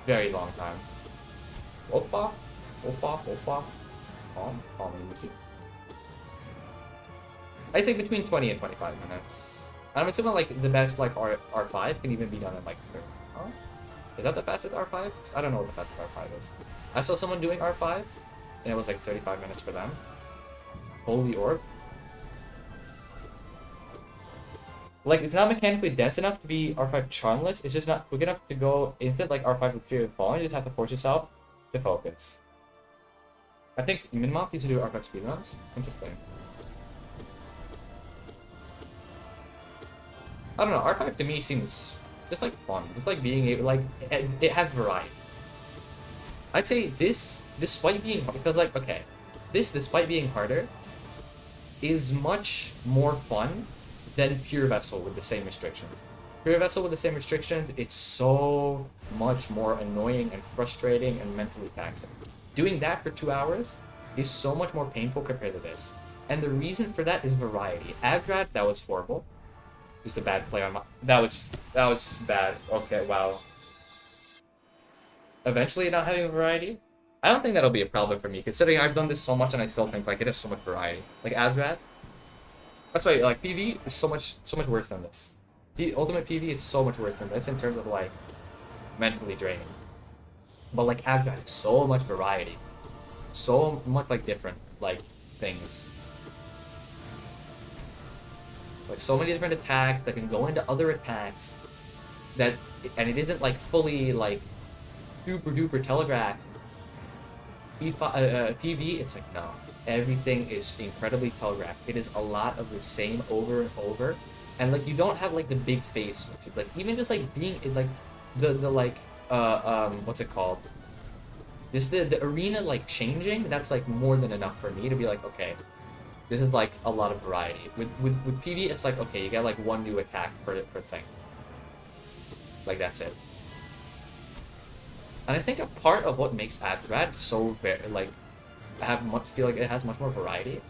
Very long time. Opa, opa, opa. Calm, easy. I think between 20 and 25 minutes. I'm assuming like the best like R5 can even be done in like 30. Huh? Is that the fastest R5? I don't know what the fastest R5 is. I saw someone doing R5 and it was like 35 minutes for them. Holy orb. Like, it's not mechanically dense enough to be R5 charmless, it's just not quick enough to go instant like R5 with Fear of Falling. You just have to force yourself to focus. I think Minmoth used to do R5 speedruns. Interesting. I don't know, R5 to me seems just like fun. Just like being able, like, it has variety. I'd say this, despite being, because like, okay, this, despite being harder, is much more fun than Pure Vessel with the same restrictions. Pure Vessel with the same restrictions, it's so much more annoying and frustrating and mentally taxing. Doing that for 2 hours is so much more painful compared to this. And the reason for that is variety. Abdrat, that was horrible. Just a bad play on my... That was bad. Okay, wow. Eventually not having variety? I don't think that'll be a problem for me, considering I've done this so much and I still think, like, it has so much variety. Like, Abdrat, that's why, like, PV is so much worse than this. The ultimate PV is so much worse than this in terms of, like, mentally draining. But, like, Abdrat is so much variety. So much, like, different, like, things. Like, so many different attacks that can go into other attacks. That, and it isn't, like, fully, like, super duper telegraphed. PV, it's like, no. Everything is incredibly telegraphed. It is a lot of the same over and over. And, like, you don't have, like, the big face switches. Like, even just, like, being, like, what's it called? Just the arena, like, changing, that's, like, more than enough for me to be like, okay, this is, like, a lot of variety. With PV, it's like, okay, you get, like, one new attack per thing. Like, that's it. And I think a part of what makes Abdrat so very, like, feel like it has much more variety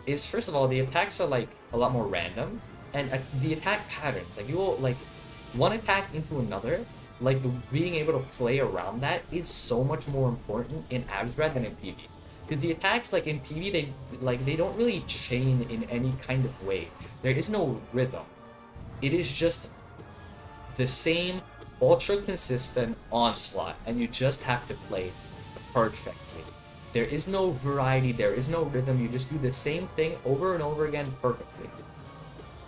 is, first of all, the attacks are, like, a lot more random, and the attack patterns, like, you will, like, one attack into another, like, being able to play around that is so much more important in Abdrat than in PV. Because the attacks, like, in PV, they don't really chain in any kind of way. There is no rhythm. It is just the same ultra consistent onslaught, and you just have to play perfectly. There is no variety, there is no rhythm, you just do the same thing over and over again perfectly.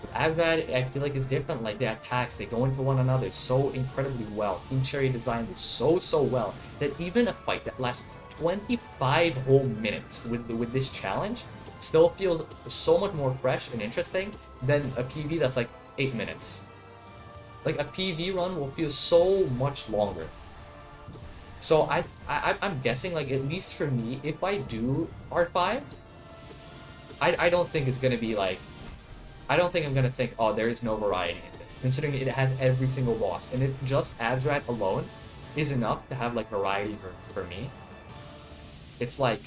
With Abdrat, I feel like it's different. Like, the attacks, they go into one another so incredibly well. Team Cherry designed it so well that even a fight that lasts 25 whole minutes with this challenge still feels so much more fresh and interesting than a PV that's like 8 minutes. Like, a PV run will feel so much longer. So I'm guessing, like, at least for me, if I do R5, I don't think it's gonna be like, I don't think I'm gonna think, oh, there is no variety in it, considering it has every single boss, and if just Abdrat alone is enough to have, like, variety for me, it's like,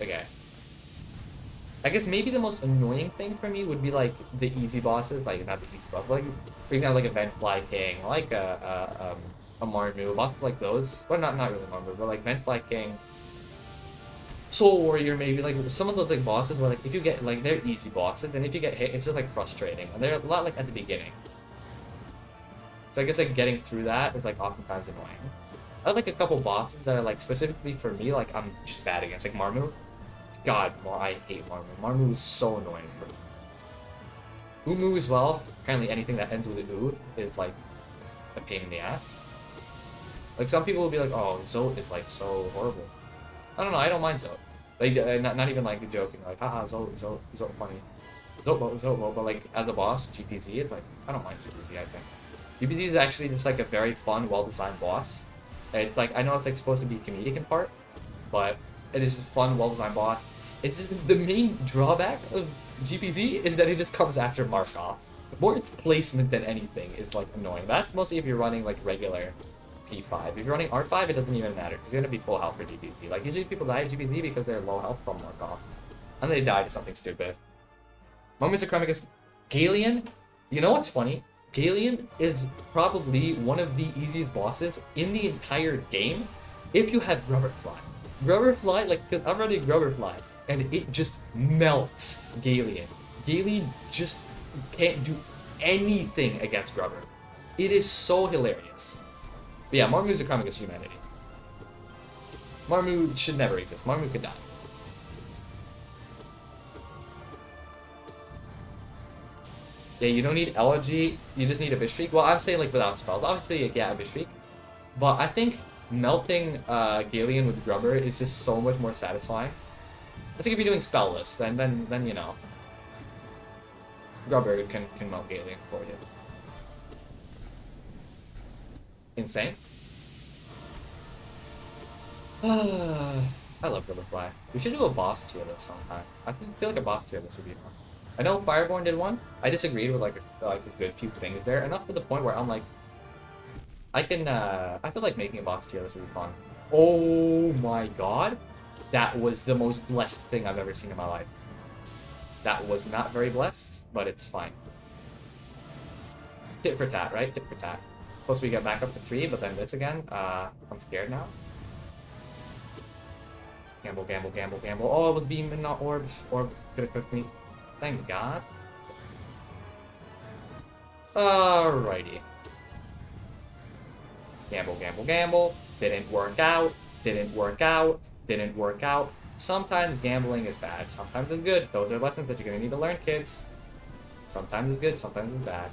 okay. I guess maybe the most annoying thing for me would be, like, the easy bosses, like, not the easy bosses, like, for example, like a Ventfly King, like a Marmu, bosses like those. Well, not really Marmu, but like Ventfly King, Soul Warrior, maybe, like, some of those, like, bosses where, like, if you get, like, they're easy bosses, and if you get hit, it's just, like, frustrating, and they're a lot, like, at the beginning. So I guess, like, getting through that is, like, oftentimes annoying. I have, like, a couple bosses that are, like, specifically for me, like, I'm just bad against, like Marmu. God, I hate Marmu. Marmu is so annoying for me. Umu as well. Apparently anything that ends with an U is, like, a pain in the ass. Like, some people will be like, oh, Zote is, like, so horrible. I don't know, I don't mind Zote. Like, not even, like, joking, like, haha, Zote funny. Zote, but, like, as a boss, GPZ is, like, I don't mind GPZ, I think. GPZ is actually just, like, a very fun, well-designed boss. It's, like, I know it's, like, supposed to be comedic in part, but it is a fun, well-designed boss. It's just, the main drawback of GPZ is that it just comes after Markov. More its placement than anything is, like, annoying. That's mostly if you're running, like, regular P5. If you're running R5, it doesn't even matter, because you're gonna be full health for GPZ. Like, usually people die at GPZ because they're low health from Markov. And they die to something stupid. Moments of Chronicus. Galien, you know what's funny? Galien is probably one of the easiest bosses in the entire game if you have Rubberfly. Rubberfly, like, because I'm running Rubberfly, and it just melts Galien. Galien just can't do anything against Grubber. It is so hilarious. But yeah, Marmu is a crime against humanity. Marmu should never exist. Marmu could die. Yeah, you don't need Elegy, you just need a Bishreek. Well, I'm saying, like, without spells. Obviously, yeah, a Bishreek. But I think melting Galien with Grubber is just so much more satisfying. I think if you're doing spellless, then you know, Grubber can melt Galien for you. Insane. I love Rubberfly. We should do a boss tier list sometime. I feel like a boss tier list would be fun. I know Fireborn did one. I disagreed with like a good few things there. Enough to the point where I'm like, I feel like making a boss tier list would be fun. Oh my god. That was the most blessed thing I've ever seen in my life. That was not very blessed, but it's fine. Tit for tat, right? Tit for tat. Supposed we get back up to 3, but then this again. I'm scared now. Gamble, gamble, gamble, gamble. Oh, it was beam and not orb. Orb could have cooked me. Thank God. Alrighty. Gamble, gamble, gamble. Didn't work out. Didn't work out. Didn't work out. Sometimes gambling is bad. Sometimes it's good. Those are lessons that you're gonna need to learn, kids. Sometimes it's good. Sometimes it's bad.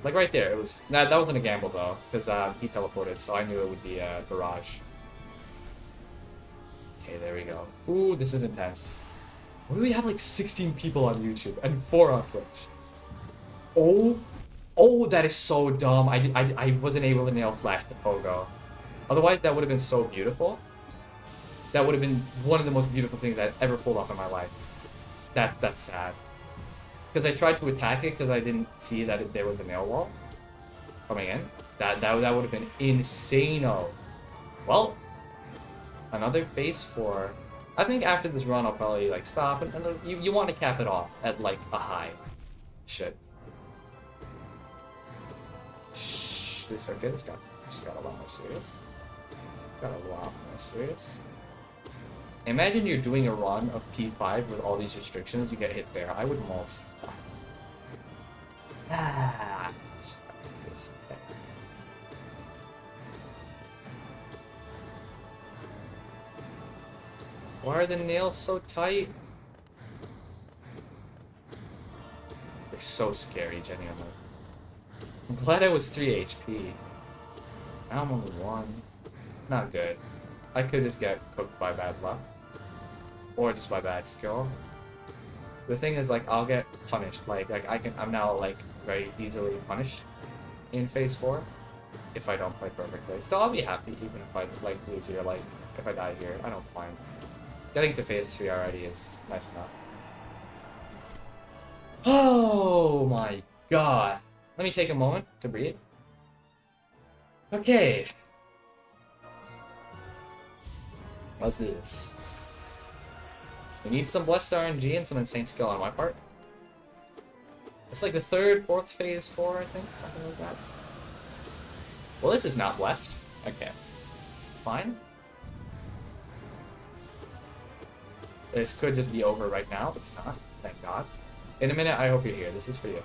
Like right there, it was that wasn't a gamble though, because he teleported, so I knew it would be a barrage. Okay, there we go. Ooh, this is intense. What do we have like 16 people on YouTube and 4 on Twitch? Oh, that is so dumb. I wasn't able to nail slash the pogo. Otherwise, that would have been so beautiful. That would have been one of the most beautiful things I've ever pulled off in my life. That's sad. Because I tried to attack it because I didn't see that there was a nail wall coming in. That would have been insane-o. Well, another phase 4. I think after this run, I'll probably like stop and you want to cap it off at like a high. Shit. Shh. This circuit just got a lot more serious. Got a lot more serious. Imagine you're doing a run of P5 with all these restrictions, you get hit there. I would most. Why are the nails so tight? They're so scary, genuinely. I'm glad I was 3 HP. Now I'm only 1. Not good. I could just get cooked by bad luck. Or just by bad skill. The thing is, like, I'll get punished. Like I'm now, like, very easily punished in phase 4 if I don't play perfectly. Still, I'll be happy even if I, like, lose here. Like, if I die here, I don't mind. Getting to phase 3 already is nice enough. Oh my god. Let me take a moment to breathe. Okay. Let's do this. We need some blessed RNG and some insane skill on my part. It's like the 3rd, 4th phase 4, I think, something like that. Well, this is not blessed. Okay. Fine. This could just be over right now, but it's not. Thank God. In a minute, I hope you're here. This is for you.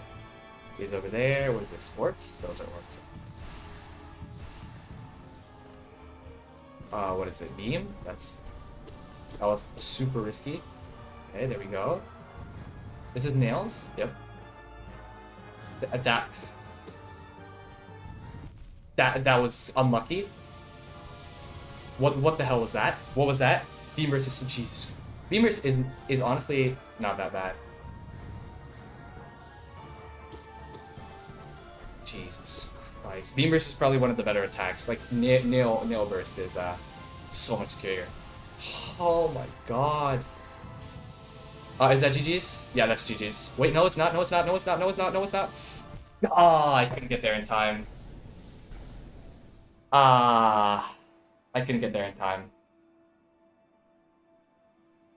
He's over there. What is this? Orcs? Those are orcs. What is it? Beam? That was super risky. Okay, there we go. This is nails. Yep. That was unlucky. What the hell was that? What was that? Beam versus Jesus. Beam versus is honestly not that bad. Jesus Christ. Beam burst is probably one of the better attacks. Like nail burst is so much scarier. Oh my god. Is that GG's? Yeah, that's GG's. Wait, no, it's not. No, it's not. No, it's not. No, it's not. No, it's not. Ah, I couldn't get there in time. I couldn't get there in time.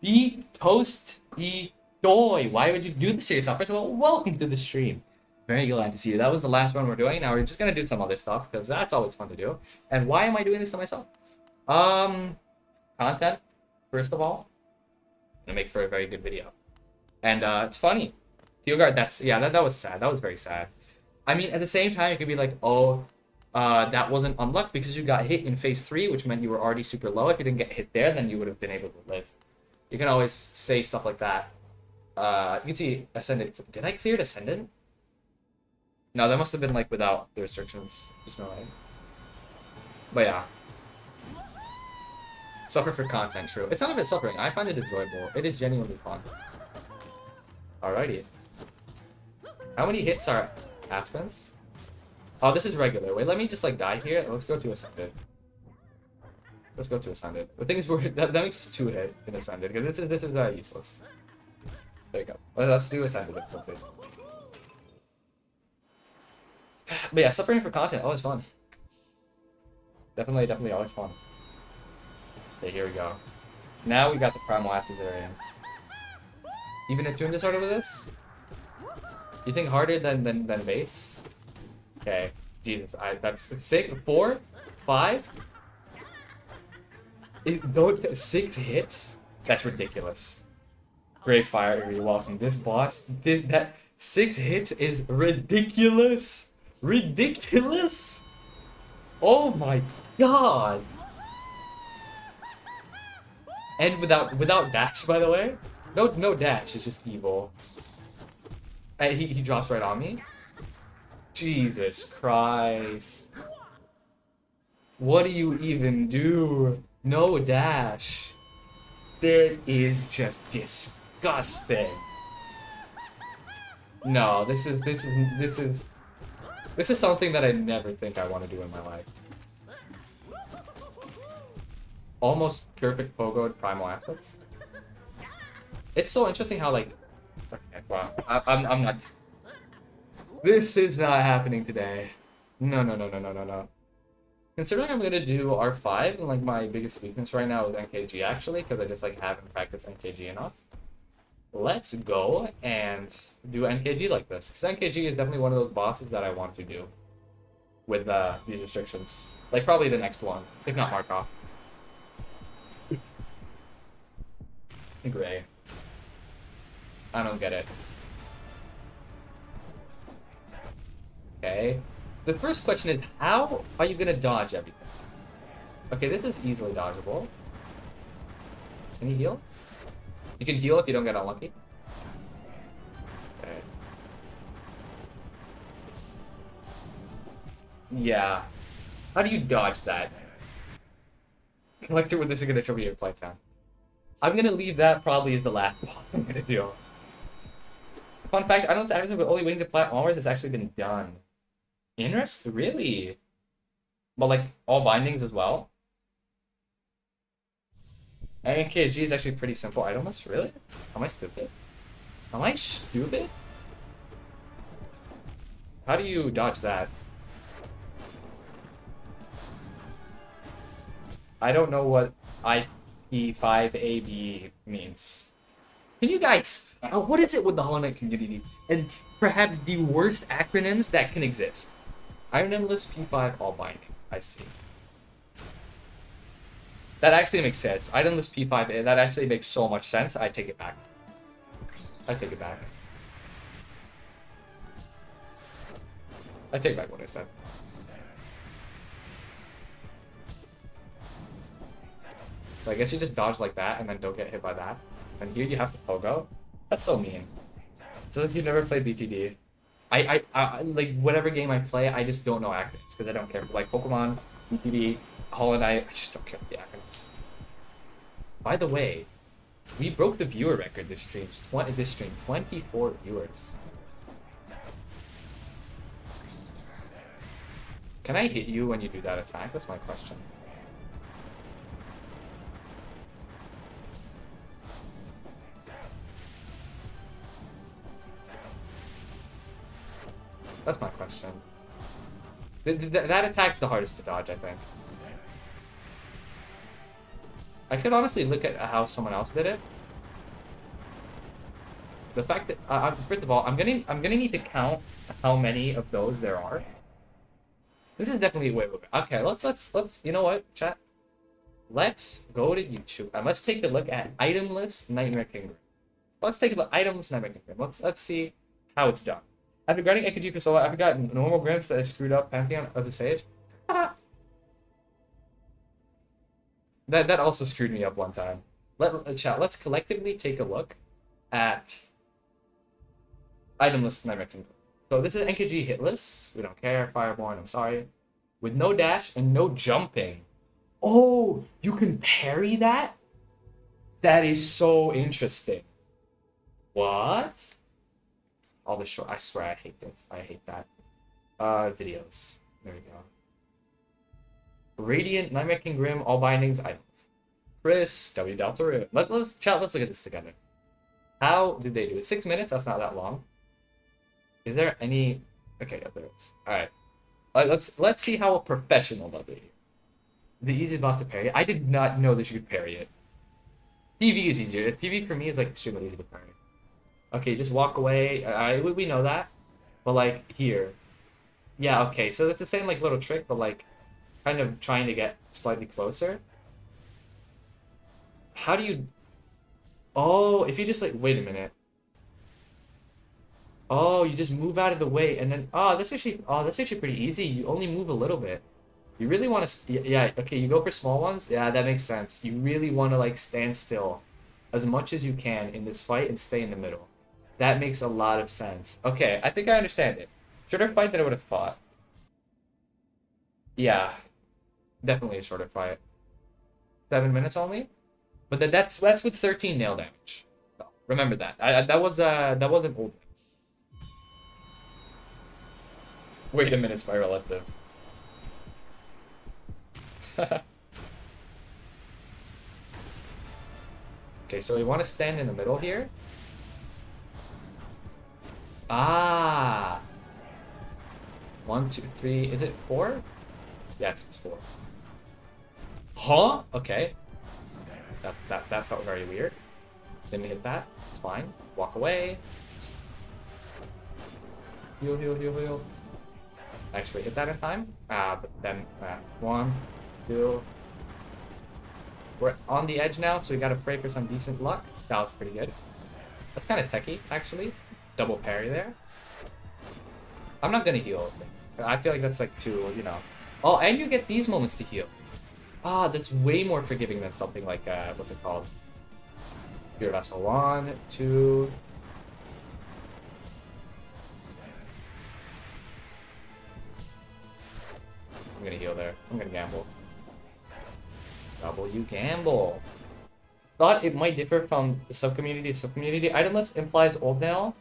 Be toast, be doy. Why would you do this to yourself? First of all, welcome to the stream. Very glad to see you. That was the last one we're doing. Now we're just gonna do some other stuff because that's always fun to do. And why am I doing this to myself? Content. First of all, gonna make for a very good video. And it's funny. Guard, that was sad. That was very sad. I mean, at the same time, you could be like, oh, that wasn't unluck because you got hit in phase 3, which meant you were already super low. If you didn't get hit there, then you would have been able to live. You can always say stuff like that. You can see Ascendant. Did I clear Ascendant? No, that must have been like without the restrictions. There's no way. But yeah. Suffer for content, true. It's not about suffering. I find it enjoyable. It is genuinely fun. Alrighty. How many hits are Aspens? Oh, this is regular. Wait, let me just like die here. Let's go to Ascended. Let's go to Ascended. The thing is, that makes us 2 hit in Ascended because this is useless. There you go. Let's do a side difficulty. But yeah, suffering for content, always fun. Definitely always fun. Okay, here we go. Now we got the primal aspect area. Even attune to start with this? You think harder than base? Okay. Jesus, that's 6, 4, 5. Six hits? That's ridiculous. Great fire, you're welcome. This boss did that. 6 hits is ridiculous. Ridiculous. Oh my god. And without dash, by the way. No dash. It's just evil. And he drops right on me. Jesus Christ. What do you even do? No dash. That is just disgusting. No, this is something that I never think I want to do in my life. Almost perfect pogoed primal athletes. It's so interesting how like, okay, wow, I'm not. This is not happening today. No. Considering I'm gonna do R5, and like my biggest weakness right now is NKG actually, because I just like haven't practiced NKG enough. Let's go and do NKG like this. Because NKG is definitely one of those bosses that I want to do with these restrictions. Like probably the next one, if not Markov. Gray. I don't get it. Okay. The first question is, how are you gonna dodge everything? Okay, this is easily dodgeable. Can you heal? You can heal if you don't get unlucky. Okay. Yeah. How do you dodge that? Collector with this is gonna trouble your playtime. I'm gonna leave that probably as the last boss I'm gonna do. Fun fact, I don't know if only wings of plat armors has actually been done. Interest? Really? But like all bindings as well? NKG is actually pretty simple item list, really? Am I stupid? Am I stupid? How do you dodge that? I don't know what IP5AB means. Can you guys, what is it with the Hollow Knight community? And perhaps the worst acronyms that can exist. Item list P5 all binding. I see. That actually makes sense. Item list P5, that actually makes so much sense. I take it back. I take it back. I take back what I said. So I guess you just dodge like that and then don't get hit by that. And here you have to pogo. That's so mean. So that you've never played BTD. I like whatever game I play, I just don't know acronyms because I don't care. Like Pokemon, BTD, Hollow Knight, I just don't care for the acronyms. By the way, we broke the viewer record this stream. 24 viewers. Can I hit you when you do that attack? That's my question. That's my question. That attack's the hardest to dodge, I think. I could honestly look at how someone else did it. The fact that first of all, I'm gonna need to count how many of those there are. This is definitely wait. Okay, let's you know what, chat. Let's go to YouTube and let's take a look at itemless Nightmare Kingdom. Let's take a look itemless Nightmare Kingdom. Let's see how it's done. After guarding AKG for solo, I forgot normal grants that I screwed up Pantheon of the Sage. That also screwed me up one time. Let's collectively take a look at itemless Nightmare Kingdom. So this is NKG Hitless. We don't care. Fireborn, I'm sorry. With no dash and no jumping. Oh, you can parry that? That is so interesting. What? All the short. I swear I hate this. I hate that. Videos. There we go. Radiant, Nightmare King Grim, all bindings, items. Chris, W Delta. Let's look at this together. How did they do it? 6 minutes? That's not that long. Is there any? Okay, yeah, there is. All right. Let's see how a professional does it. The easiest boss to parry. I did not know that you could parry it. PV is easier. PV for me is like extremely easy to parry. Okay, just walk away. We know that, but like here, yeah. Okay, so that's the same like little trick, but like kind of trying to get slightly closer. How do you? Oh, if you just like wait a minute. Oh, you just move out of the way and then that's actually pretty easy. You only move a little bit. You really want to yeah, okay, you go for small ones. Yeah, that makes sense. You really want to like stand still as much as you can in this fight and stay in the middle. That makes a lot of sense. Okay, I think I understand it. Shorter fight than I would have thought. Yeah, definitely a shorter fight. 7 minutes only? But that's with 13 nail damage. Remember that. That wasn't old. Wait a minute, it's my relative. Okay, so we want to stand in the middle here. Ah. 1, 2, 3. Is it 4? Yes, it's 4. Huh? Okay. That felt very weird. Didn't hit that. It's fine. Walk away. Heal, heal, heal, heal. Actually hit that in time. But then 1, 2. We're on the edge now, so we gotta pray for some decent luck. That was pretty good. That's kind of techie, actually. Double parry there. I'm not gonna heal. I feel like that's like too, you know. Oh, and you get these moments to heal. Ah, that's way more forgiving than something like what's it called? Pure Vessel 1, 2. I'm gonna heal there. I'm gonna gamble. W gamble. Thought it might differ from the subcommunity to subcommunity. Itemless implies old now,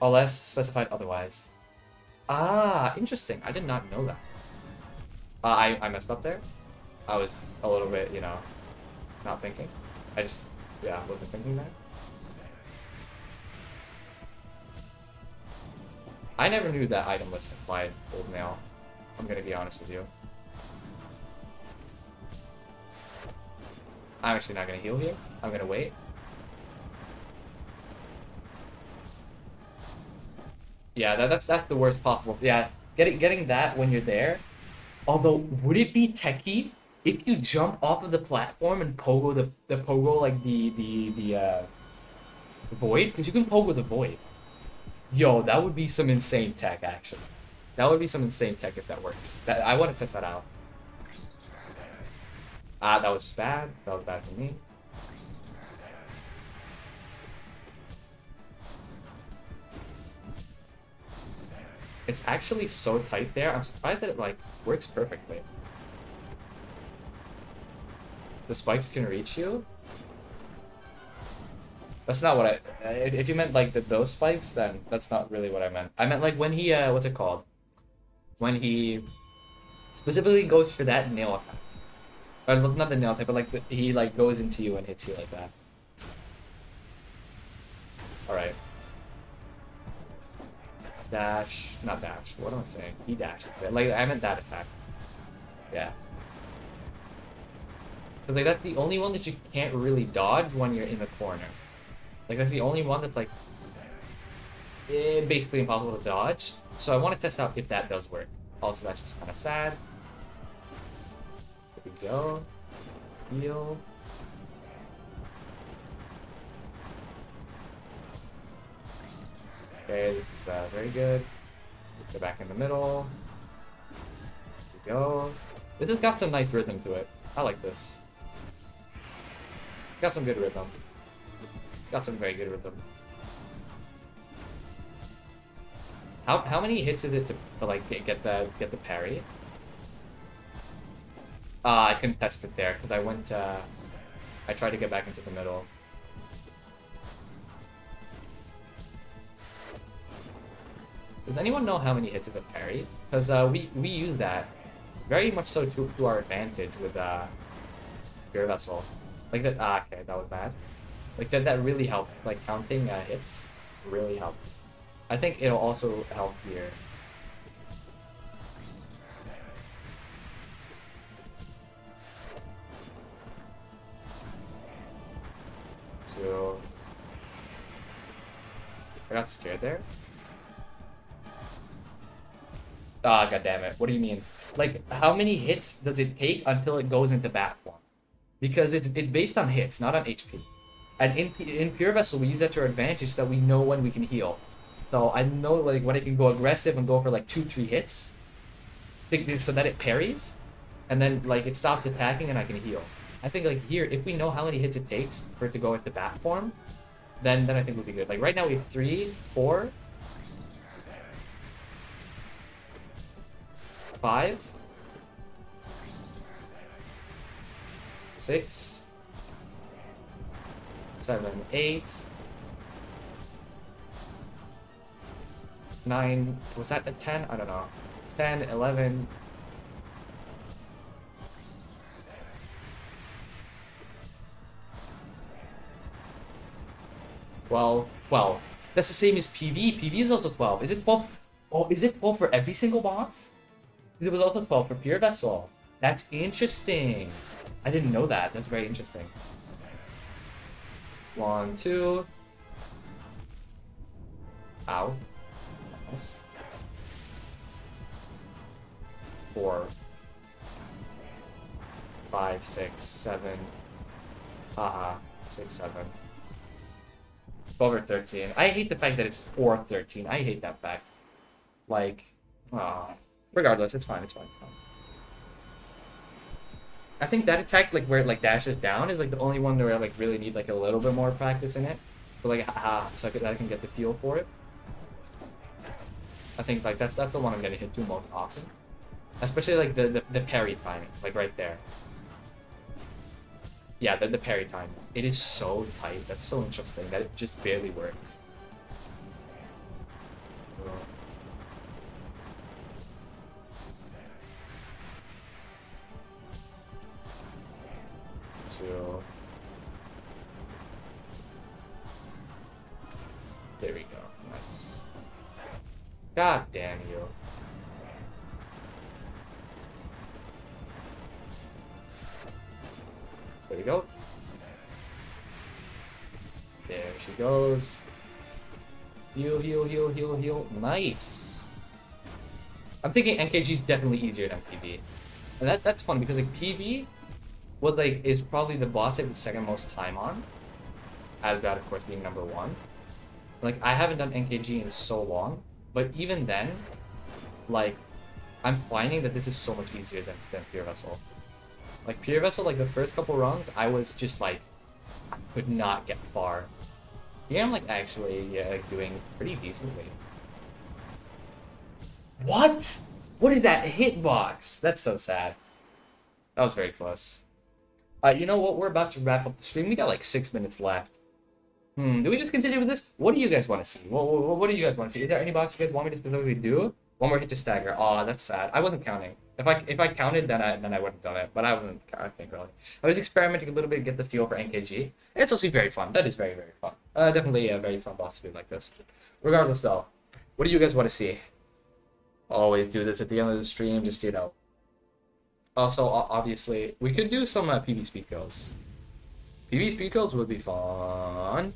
unless specified otherwise. Ah, interesting. I did not know that. I messed up there. I was a little bit, you know, not thinking. I just, yeah, wasn't thinking that. I never knew that itemless implied old nail. I'm gonna be honest with you. I'm actually not gonna heal here. I'm gonna wait. Yeah, that's the worst possible. Yeah, getting that when you're there. Although, would it be techie if you jump off of the platform and pogo the pogo like the void? Because you can pogo the void. Yo, that would be some insane tech actually. That would be some insane tech if that works. I want to test that out. That was bad. That was bad for me. It's actually so tight there. I'm surprised that it like works perfectly. The spikes can reach you. That's not what I. If you meant like those spikes, then that's not really what I meant. I meant like when he what's it called? When he specifically goes for that nail attack. Or not the nail attack, but like he like goes into you and hits you like that. All right. Dash, not dash. What am I saying? He dashes. Like I meant that attack. Yeah. Cause like that's the only one that you can't really dodge when you're in the corner. Like that's the only one that's like basically impossible to dodge. So I want to test out if that does work. Also, that's just kind of sad. There we go. Heal. Okay, this is very good. Go back in the middle. There we go. This has got some nice rhythm to it. I like this. Got some good rhythm. Got some very good rhythm. How many hits is it to like get the parry? I couldn't test it there because I went. I tried to get back into the middle. Does anyone know how many hits is a parry? Because we use that very much so to our advantage with Pure Vessel. Like that. Okay, that was bad. Like that really helped. Like counting hits really helps. I think it'll also help here. So I got scared there. Ah, god damn it. What do you mean? Like, how many hits does it take until it goes into bat form? Because it's based on hits, not on HP. And in Pure Vessel, we use that to our advantage so that we know when we can heal. So I know like when I can go aggressive and go for like 2-3 hits, so that it parries, and then like it stops attacking and I can heal. I think like here, if we know how many hits it takes for it to go into bat form, then I think we'll be good. Like right now we have 3, 4, 5, 6, 7, 8, 9. Was that a 10? I don't know. 10, 11. Well, that's the same as PV. PV is also 12. Is it 12? Oh, is it 12 for every single boss? Because it was also 12 for Pure Vessel. That's interesting. I didn't know that. That's very interesting. 1, 2. Ow. Nice. 4, 5, 6, 7. Haha. 6, 7. 12 or 13. I hate the fact that it's 4 or 13. I hate that fact. Like, regardless, it's fine, it's fine, it's fine. I think that attack, like, where it, like, dashes down is, like, the only one where I, like, really need, like, a little bit more practice in it. So, like, so that I can get the feel for it. I think, like, that's the one I'm gonna hit to most often. Especially, like, the parry timing, like, right there. Yeah, the parry time. It is so tight. That's so interesting that it just barely works. So there we go. Nice. God damn you. There we go. There she goes. Heal, heal, heal, heal, heal. Nice. I'm thinking NKG is definitely easier than PV. And that's fun because like PV was like is probably the boss I have the second most time on. Asgard of course being number 1. Like I haven't done NKG in so long, but even then, like I'm finding that this is so much easier than Pure Vessel. Like Pure Vessel, like the first couple runs, I was just like I could not get far. Here I'm like actually doing pretty decently. What? What is that hitbox? That's so sad. That was very close. You know what? We're about to wrap up the stream. We got like 6 minutes left. Do we just continue with this? What do you guys want to see? What do you guys want to see? Is there any box you guys want me to specifically do? One more hit to stagger. Oh, that's sad. I wasn't counting. If I counted, then I would have done it. But I wasn't. I think really. I was experimenting a little bit to get the feel for NKG. And it's also very fun. That is very fun. Definitely a very fun boss to do like this. Regardless, though, what do you guys want to see? Always do this at the end of the stream. Just Also, obviously, we could do some PV speed kills. PV speed kills would be fun.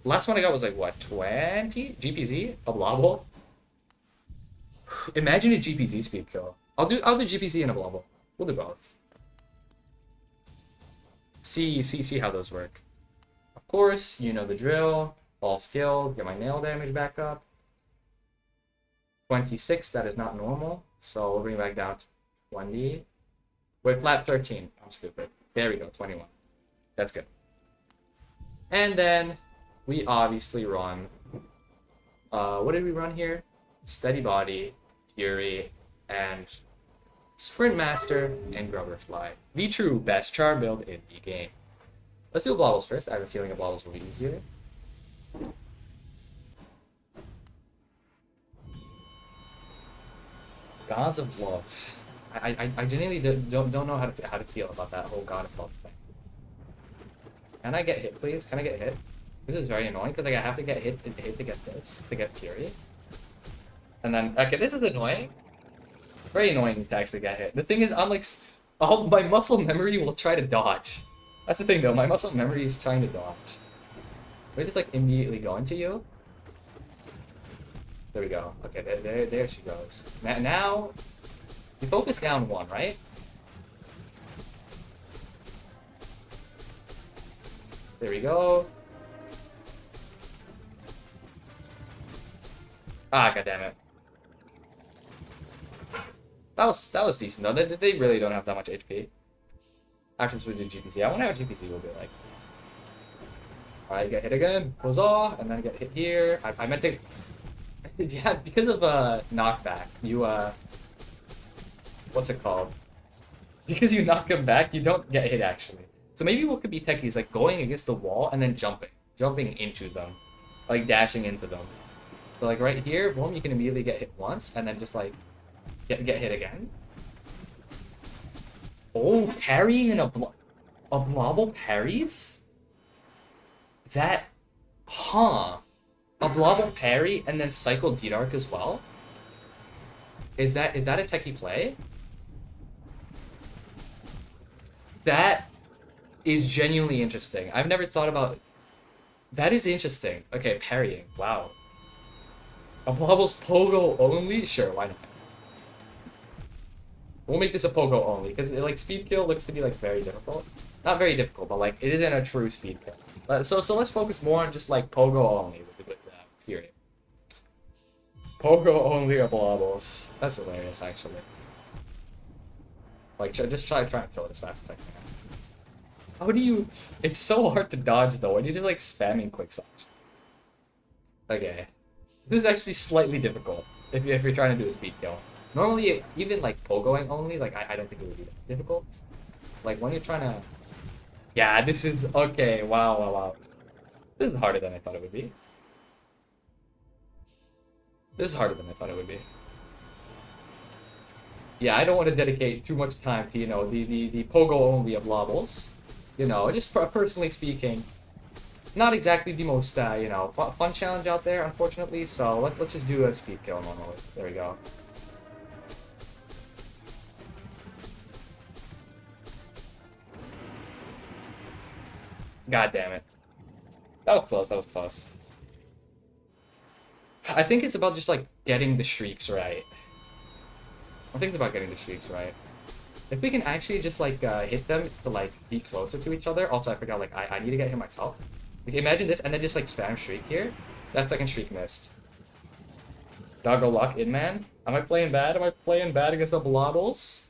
Last one I got was like what 20 GPZ a blobble. Imagine a GPZ speed kill. I'll do GPZ and a blobble. We'll do both. See how those work. Of course, you know the drill. All skills. Get my nail damage back up. 26. That is not normal. So we'll bring it back down to 20. Wait, flat 13. I'm stupid. There we go. 21. That's good. And then we obviously run. What did we run here? Steady Body, Fury, and Sprint Master and Grubber Fly. The true best char build in the game. Let's do Blobbles first. I have a feeling a Blobbles will be easier. Gods of Love. I genuinely don't know how to feel about that whole God of Love thing. Can I get hit, please? Can I get hit? This is very annoying because like I have to get hit to get this to get Fury. And then okay, this is annoying. Very annoying to actually get hit. The thing is, I'm like, all my muscle memory will try to dodge. That's the thing though. My muscle memory is trying to dodge. We just like immediately go into you. There we go. Okay, there she goes. Now, you focus down one, right? There we go. Ah, goddammit. That was decent though. They really don't have that much HP. Actually, switch to GPC. I wonder how GPC will be like. Alright, get hit again. Huzzah! And then get hit here. I meant to. Yeah, because of knockback, you what's it called? Because you knock him back, you don't get hit actually. So maybe what could be techie is like going against the wall and then jumping into them, like dashing into them. So like right here, boom, you can immediately get hit once and then just like get hit again. Oh, parrying in a blobble parries? That, huh? A blobble parry and then cycle D-Dark as well? Is that a techie play? That is genuinely interesting. I've never thought about... That is interesting. Okay, parrying. Wow. A blobble's pogo only? Sure, why not? We'll make this a pogo only, because like speed kill looks to be like very difficult. Not very difficult, but like it isn't a true speed kill. So let's focus more on just like pogo only with Fury. Pogo only of blobbles. That's hilarious, actually. Like just try and kill it as fast as I can. How do you... It's so hard to dodge though when you're just like spamming quick slash. Okay. This is actually slightly difficult if you're trying to do a speed kill. Normally, even like pogoing only, like I don't think it would be that difficult. Like when you're trying to... Yeah, this is... Okay, wow. This is harder than I thought it would be. This is harder than I thought it would be. Yeah, I don't want to dedicate too much time to, you know, the pogo only of lobbles. You know, just personally speaking, not exactly the most, you know, fun challenge out there, unfortunately. So let's just do a speed kill normally. There we go. God damn it. That was close, that was close. I think it's about just, like, getting the streaks right. I think it's about getting the streaks right. If we can actually just, like, hit them to, like, be closer to each other. Also, I forgot, like, I need to get him myself. Like, imagine this, and then just, like, spam streak here. That second streak missed. Doggo luck in, man. Am I playing bad? Am I playing bad against the blobbles?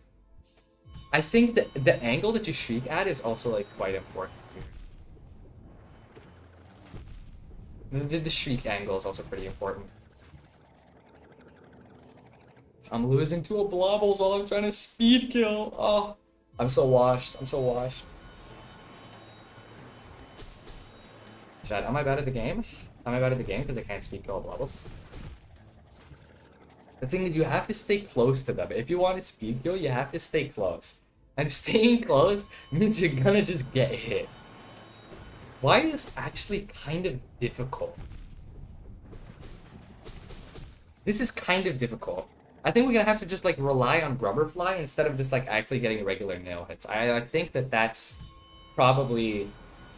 I think that the angle that you streak at is also, like, quite important here. The streak angle is also pretty important. I'm losing to a blobbles while I'm trying to speed kill. Oh, I'm so washed. I'm so washed. Chad, am I bad at the game? Am I bad at the game because I can't speed kill blobbles? The thing is, you have to stay close to them. If you want to speed kill, you have to stay close. And staying close means you're gonna just get hit. Why is actually kind of difficult? This is kind of difficult. I think we're gonna have to just like rely on Rubberfly instead of just like actually getting regular nail hits. I think that that's probably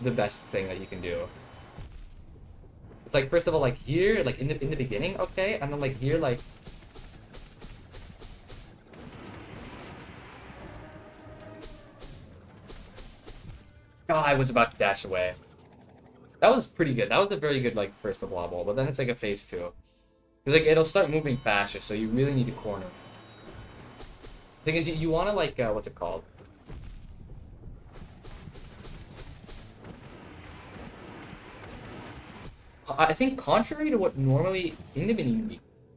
the best thing that you can do. It's like first of all like here, like in the beginning, okay, and then like here, like. Oh, I was about to dash away. That was pretty good. That was a very good like first of wobble, but then it's like a phase 2. Like it'll start moving faster, so you really need to corner. Thing is, you want to like what's it called? I think contrary to what normally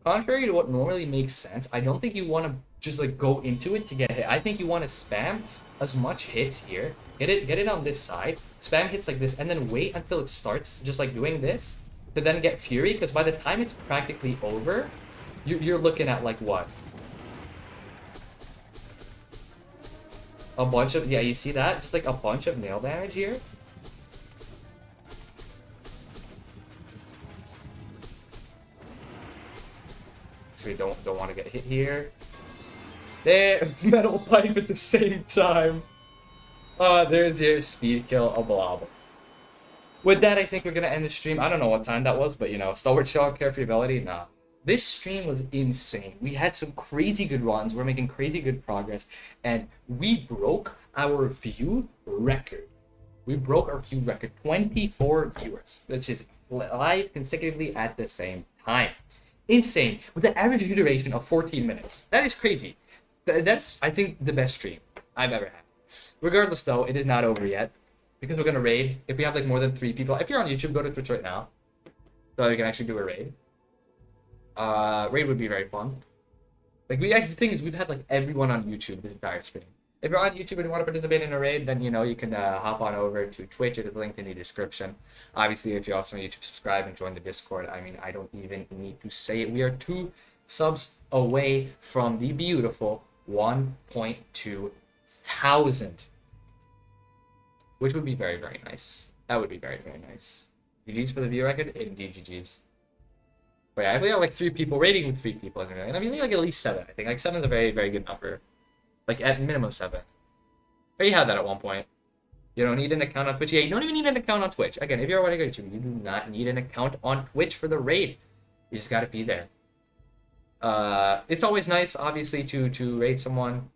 contrary to what normally makes sense, I don't think you want to just like go into it to get hit. I think you want to spam as much hits here. Get it on this side. Spam hits like this, and then wait until it starts just like doing this. To then get Fury, because by the time it's practically over, you're looking at like what? A bunch of, yeah, you see that? Just like a bunch of nail damage here. So we don't want to get hit here. There, metal pipe at the same time. There's your speed kill, a blob. With that, I think we're gonna end the stream. I don't know what time that was, but you know, stalwart shot, carefree ability, nah. This stream was insane. We had some crazy good runs. We're making crazy good progress, and we broke our view record. We broke our view record. 24 viewers, which is live consecutively at the same time. Insane. With an average view duration of 14 minutes. That is crazy. That's, I think, the best stream I've ever had. Regardless, though, it is not over yet. Because we're gonna raid. If we have like more than 3 people, if you're on YouTube, go to Twitch right now, so we can actually do a raid. Raid would be very fun. Like the thing is, we've had like everyone on YouTube this entire stream. If you're on YouTube and you want to participate in a raid, then you know you can hop on over to Twitch. It is linked in the description. Obviously, if you're also on YouTube, subscribe and join the Discord. I mean, I don't even need to say it. We are 2 subs away from the beautiful 1.2 thousand. Which would be very, very nice. That would be very, very nice. GG's for the view record? Indeed, GG's. But yeah, I think I have like 3 people, rating with 3 people. And I mean, like at least 7. I think like 7 is a very, very good number. Like at minimum 7. But you had that at one point. You don't need an account on Twitch. Yeah, you don't even need an account on Twitch. Again, if you're already good, you do not need an account on Twitch for the raid. You just gotta be there. It's always nice, obviously, to raid someone.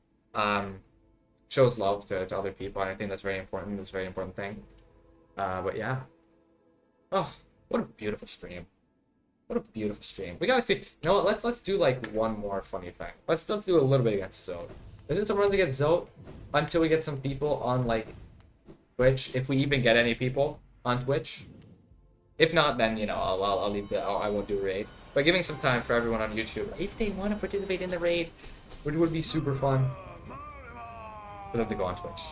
Shows love to other people, and I think that's very important. That's a very important thing. But yeah. Oh, what a beautiful stream. What a beautiful stream. We gotta you know what, let's do like one more funny thing. Let's do a little bit against Zote. Let's do some runs against Zote until we get some people on like Twitch, if we even get any people on Twitch. If not, then you know I'll leave I won't do a raid. But giving some time for everyone on YouTube, if they want to participate in the raid, which would be super fun. For them to go on Twitch.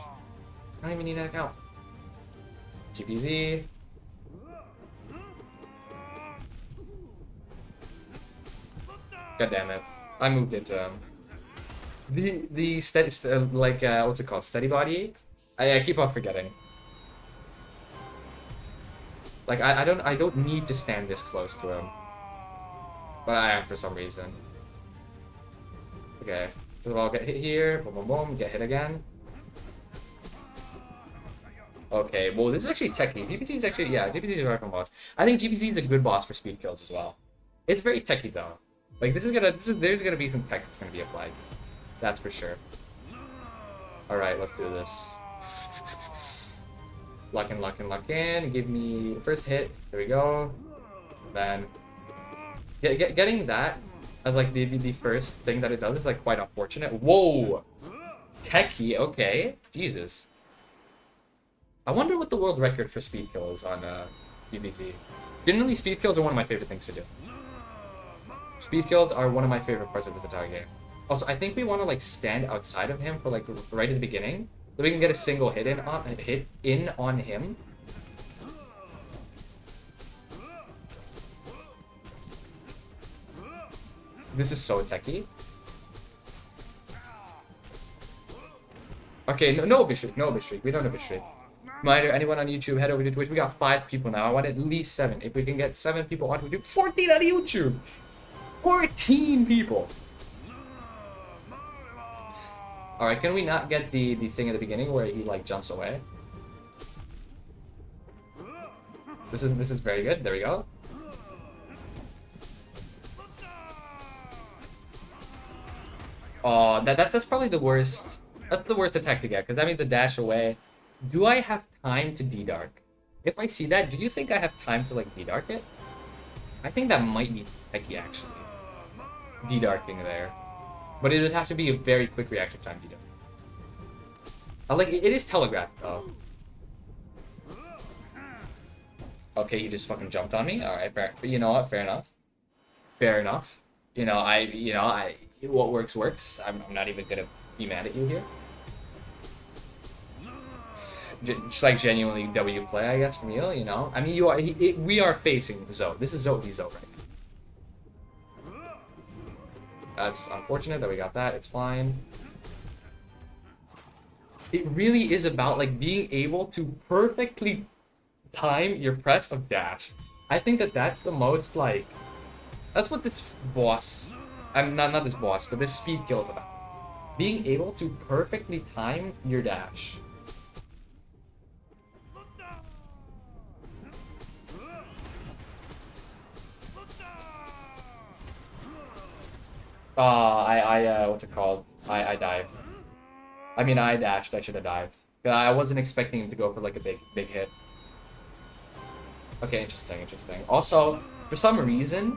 I don't even need an account. GPZ. God damn it. I moved into the steady what's it called? Steady body? I keep on forgetting. Like I don't need to stand this close to him. But I am for some reason. Okay. First of all, get hit here. Boom, boom, boom. Get hit again. Okay, well, this is actually techy. GPC is actually, yeah, GPC is a very fun boss. I think GPC is a good boss for speed kills as well. It's very techy though. Like there's gonna be some tech that's gonna be applied. That's for sure. All right, let's do this. Lock in, lock in, lock in. Give me first hit. There we go. Then getting that as like the first thing that it does is like quite unfortunate. Whoa, techy. Okay, Jesus. I wonder what the world record for speed kill is on BBC. Generally, speed kills are one of my favorite things to do. Speed kills are one of my favorite parts of this entire game. Also, I think we want to like stand outside of him for like right at the beginning, so we can get a single hit in on him. This is so techy. Okay, no obit streak, no obit streak. We don't have a streak. Reminder, anyone on YouTube, head over to Twitch. We got 5 people now. I want at least 7. If we can get 7 people on Twitch, 14 on YouTube. 14 people. All right, can we not get the thing at the beginning where he like jumps away? This is very good. There we go. Oh, that's probably the worst. That's the worst attack to get, because that means to dash away. Do I have time to D-Dark? If I see that, do you think I have time to, like, D-Dark it? I think that might be techy, actually. D-Darking there. But it would have to be a very quick reaction time D-Dark. Like, it is telegraphed, though. Okay, he just fucking jumped on me? Alright, fair. But you know what? Fair enough. Fair enough. What works, works. I'm not even gonna be mad at you here. Just like genuinely W play, I guess, from you, you know? I mean, we are facing Zote. This is Zote v Zote right now. That's unfortunate that we got that. It's fine. It really is about, like, being able to perfectly time your press of dash. I think that that's the most, like... That's what this boss I'm not this boss, but this speed kills him. Being able to perfectly time your dash. What's it called? I dived. I mean, I dashed. I should have dived. I wasn't expecting him to go for like a big hit. Okay, interesting. Also, for some reason,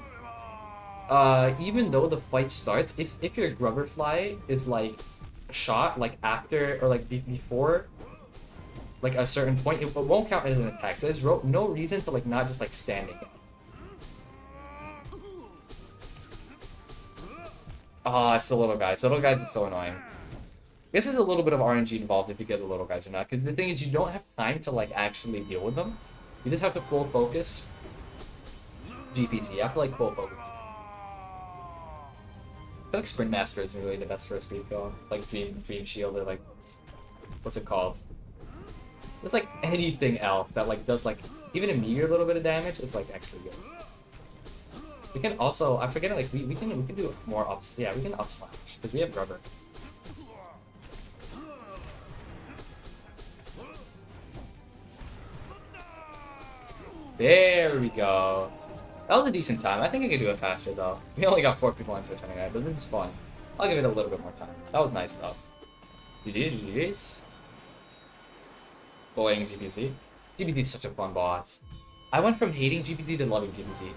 even though the fight starts, if your Grubberfly is like shot like after or like before like a certain point, it won't count as an attack. So there's no reason to like not just like standing it. Oh, it's the little guys. The little guys are so annoying. This is a little bit of RNG involved if you get the little guys or not, because the thing is you don't have time to like actually deal with them. You just have to full focus. GPC. You have to like full focus. I feel like Sprint Master isn't really the best first speed though. Like Dream Shield or like what's it called? It's like anything else that like does like even a meteor little bit of damage is like actually good. We can also I'm forgetting like we can do more ups. Yeah, we can up slash because we have rubber. There we go. That was a decent time. I think I could do it faster though. We only got 4 people on Twitch anyway, but this is fun. I'll give it a little bit more time. That was nice though. GG's. Bullying GPZ. GPZ is such a fun boss. I went from hating GPZ to loving GPZ.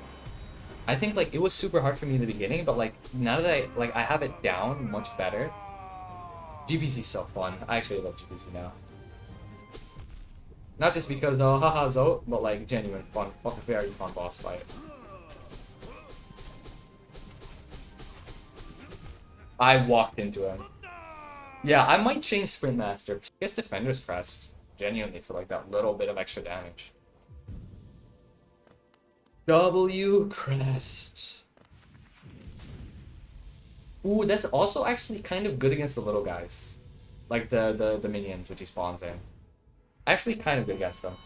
I think like it was super hard for me in the beginning, but like now that I have it down much better. GPZ is so fun. I actually love GPZ now. Not just because haha Zoe, but like genuine fun, very fun boss fight. I walked into him. Yeah, I might change Sprint Master. I guess Defender's Crest, genuinely for like that little bit of extra damage. W Crest. Ooh, that's also actually kind of good against the little guys, like the minions which he spawns in. Actually, kind of good against them.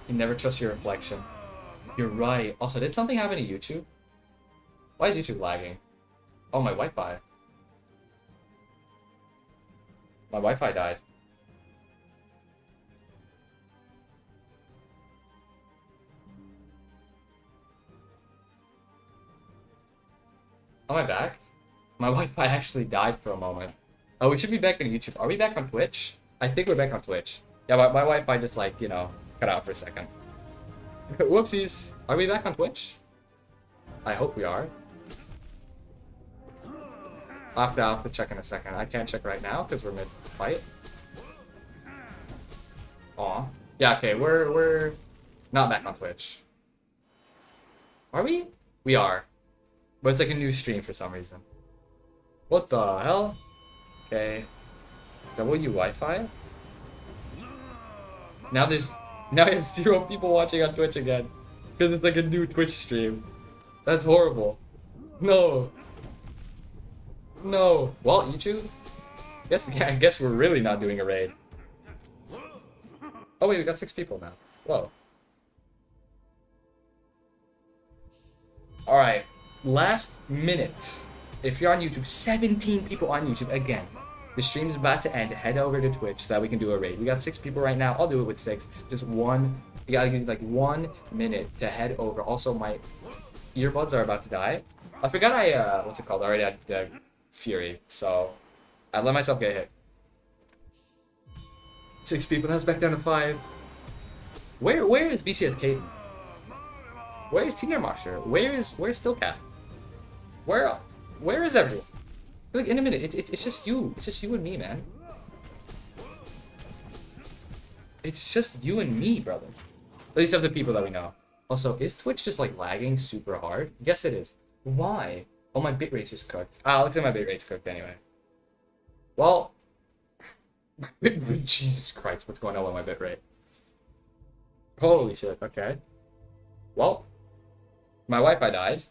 You never trust your reflection. You're right. Also, did something happen to YouTube? Why is YouTube lagging? Oh, my Wi-Fi. My Wi-Fi died. Am I back? My Wi-Fi actually died for a moment. Oh, we should be back on YouTube. Are we back on Twitch? I think we're back on Twitch. Yeah, my Wi-Fi just like, you know, cut out for a second. Whoopsies. Are we back on Twitch? I hope we are. I'll have to check in a second. I can't check right now because we're mid-fight. Aw. Yeah, okay, we're not back on Twitch. Are we? We are. But it's like a new stream for some reason. What the hell? Okay. W Wi-Fi? Now we have 0 people watching on Twitch again. Because it's like a new Twitch stream. That's horrible. No. No. Well, YouTube? I guess we're really not doing a raid. Oh wait, we got 6 people now. Whoa. Alright. Last minute. If you're on YouTube, 17 people on YouTube again. The stream's about to end. Head over to Twitch so that we can do a raid. We got 6 people right now. I'll do it with 6. Just one. You gotta give like 1 minute to head over. Also, my earbuds are about to die. I forgot what's it called? I already had Fury, so I let myself get hit. 6 people. That's back down to 5. Where is BCS Caden? Where is Tina Marsher? Where's Stillcat? Where is everyone? Like in a minute, it's just you. It's just you and me, man. It's just you and me, brother. At least of the people that we know. Also, is Twitch just like lagging super hard? Yes, it is. Why? Oh, my bitrate's just cooked. Ah, looks like my bitrate's cooked anyway. Well, my bitrate. Jesus Christ, what's going on with my bitrate? Holy shit. Okay. Well, my Wi-Fi died,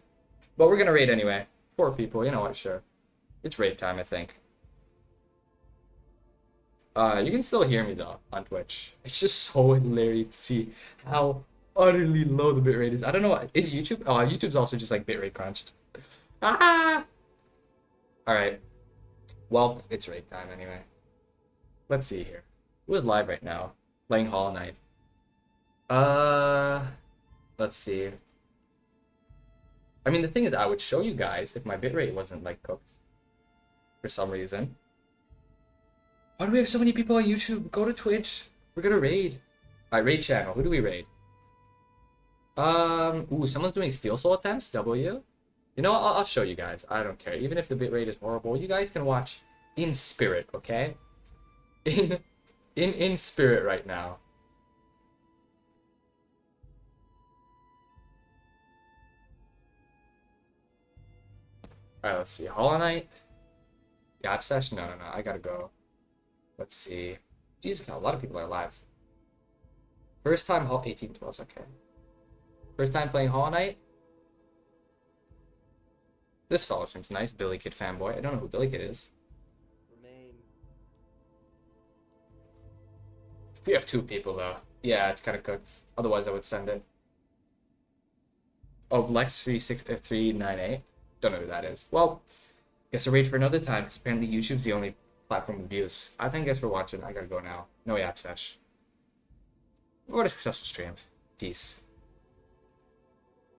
but we're gonna raid anyway. 4 people. You know what? Sure. It's raid time, I think. You can still hear me though on Twitch. It's just so hilarious to see how utterly low the bitrate is. I don't know what is YouTube. Oh, YouTube's also just like bitrate crunched. Ah. All right. Well, it's raid time anyway. Let's see here. Who is live right now? Playing Hollow Knight. Uh, let's see. I mean, the thing is, I would show you guys if my bitrate wasn't like cooked for some reason. Why do we have so many people on YouTube? Go to Twitch. We're gonna raid. Alright, raid channel. Who do we raid? Ooh, someone's doing Steel Soul attempts. W. You know, I'll show you guys. I don't care. Even if the bitrate is horrible, you guys can watch in spirit, okay? In spirit right now. Alright, let's see. Hollow Knight. Yap session? No. I gotta go. Let's see. Jesus, a lot of people are live. First time 18 12, okay. First time playing Hollow Knight. This fellow seems nice. Billy Kid fanboy. I don't know who Billy Kid is. Remain. We have 2 people though. Yeah, it's kind of cooked. Otherwise, I would send it. Oh, Lex398. Don't know who that is. Well, guess I'll wait for another time because apparently YouTube's the only platform with views. I thank you guys for watching. I gotta go now. No Yap Sesh. What a successful stream. Peace.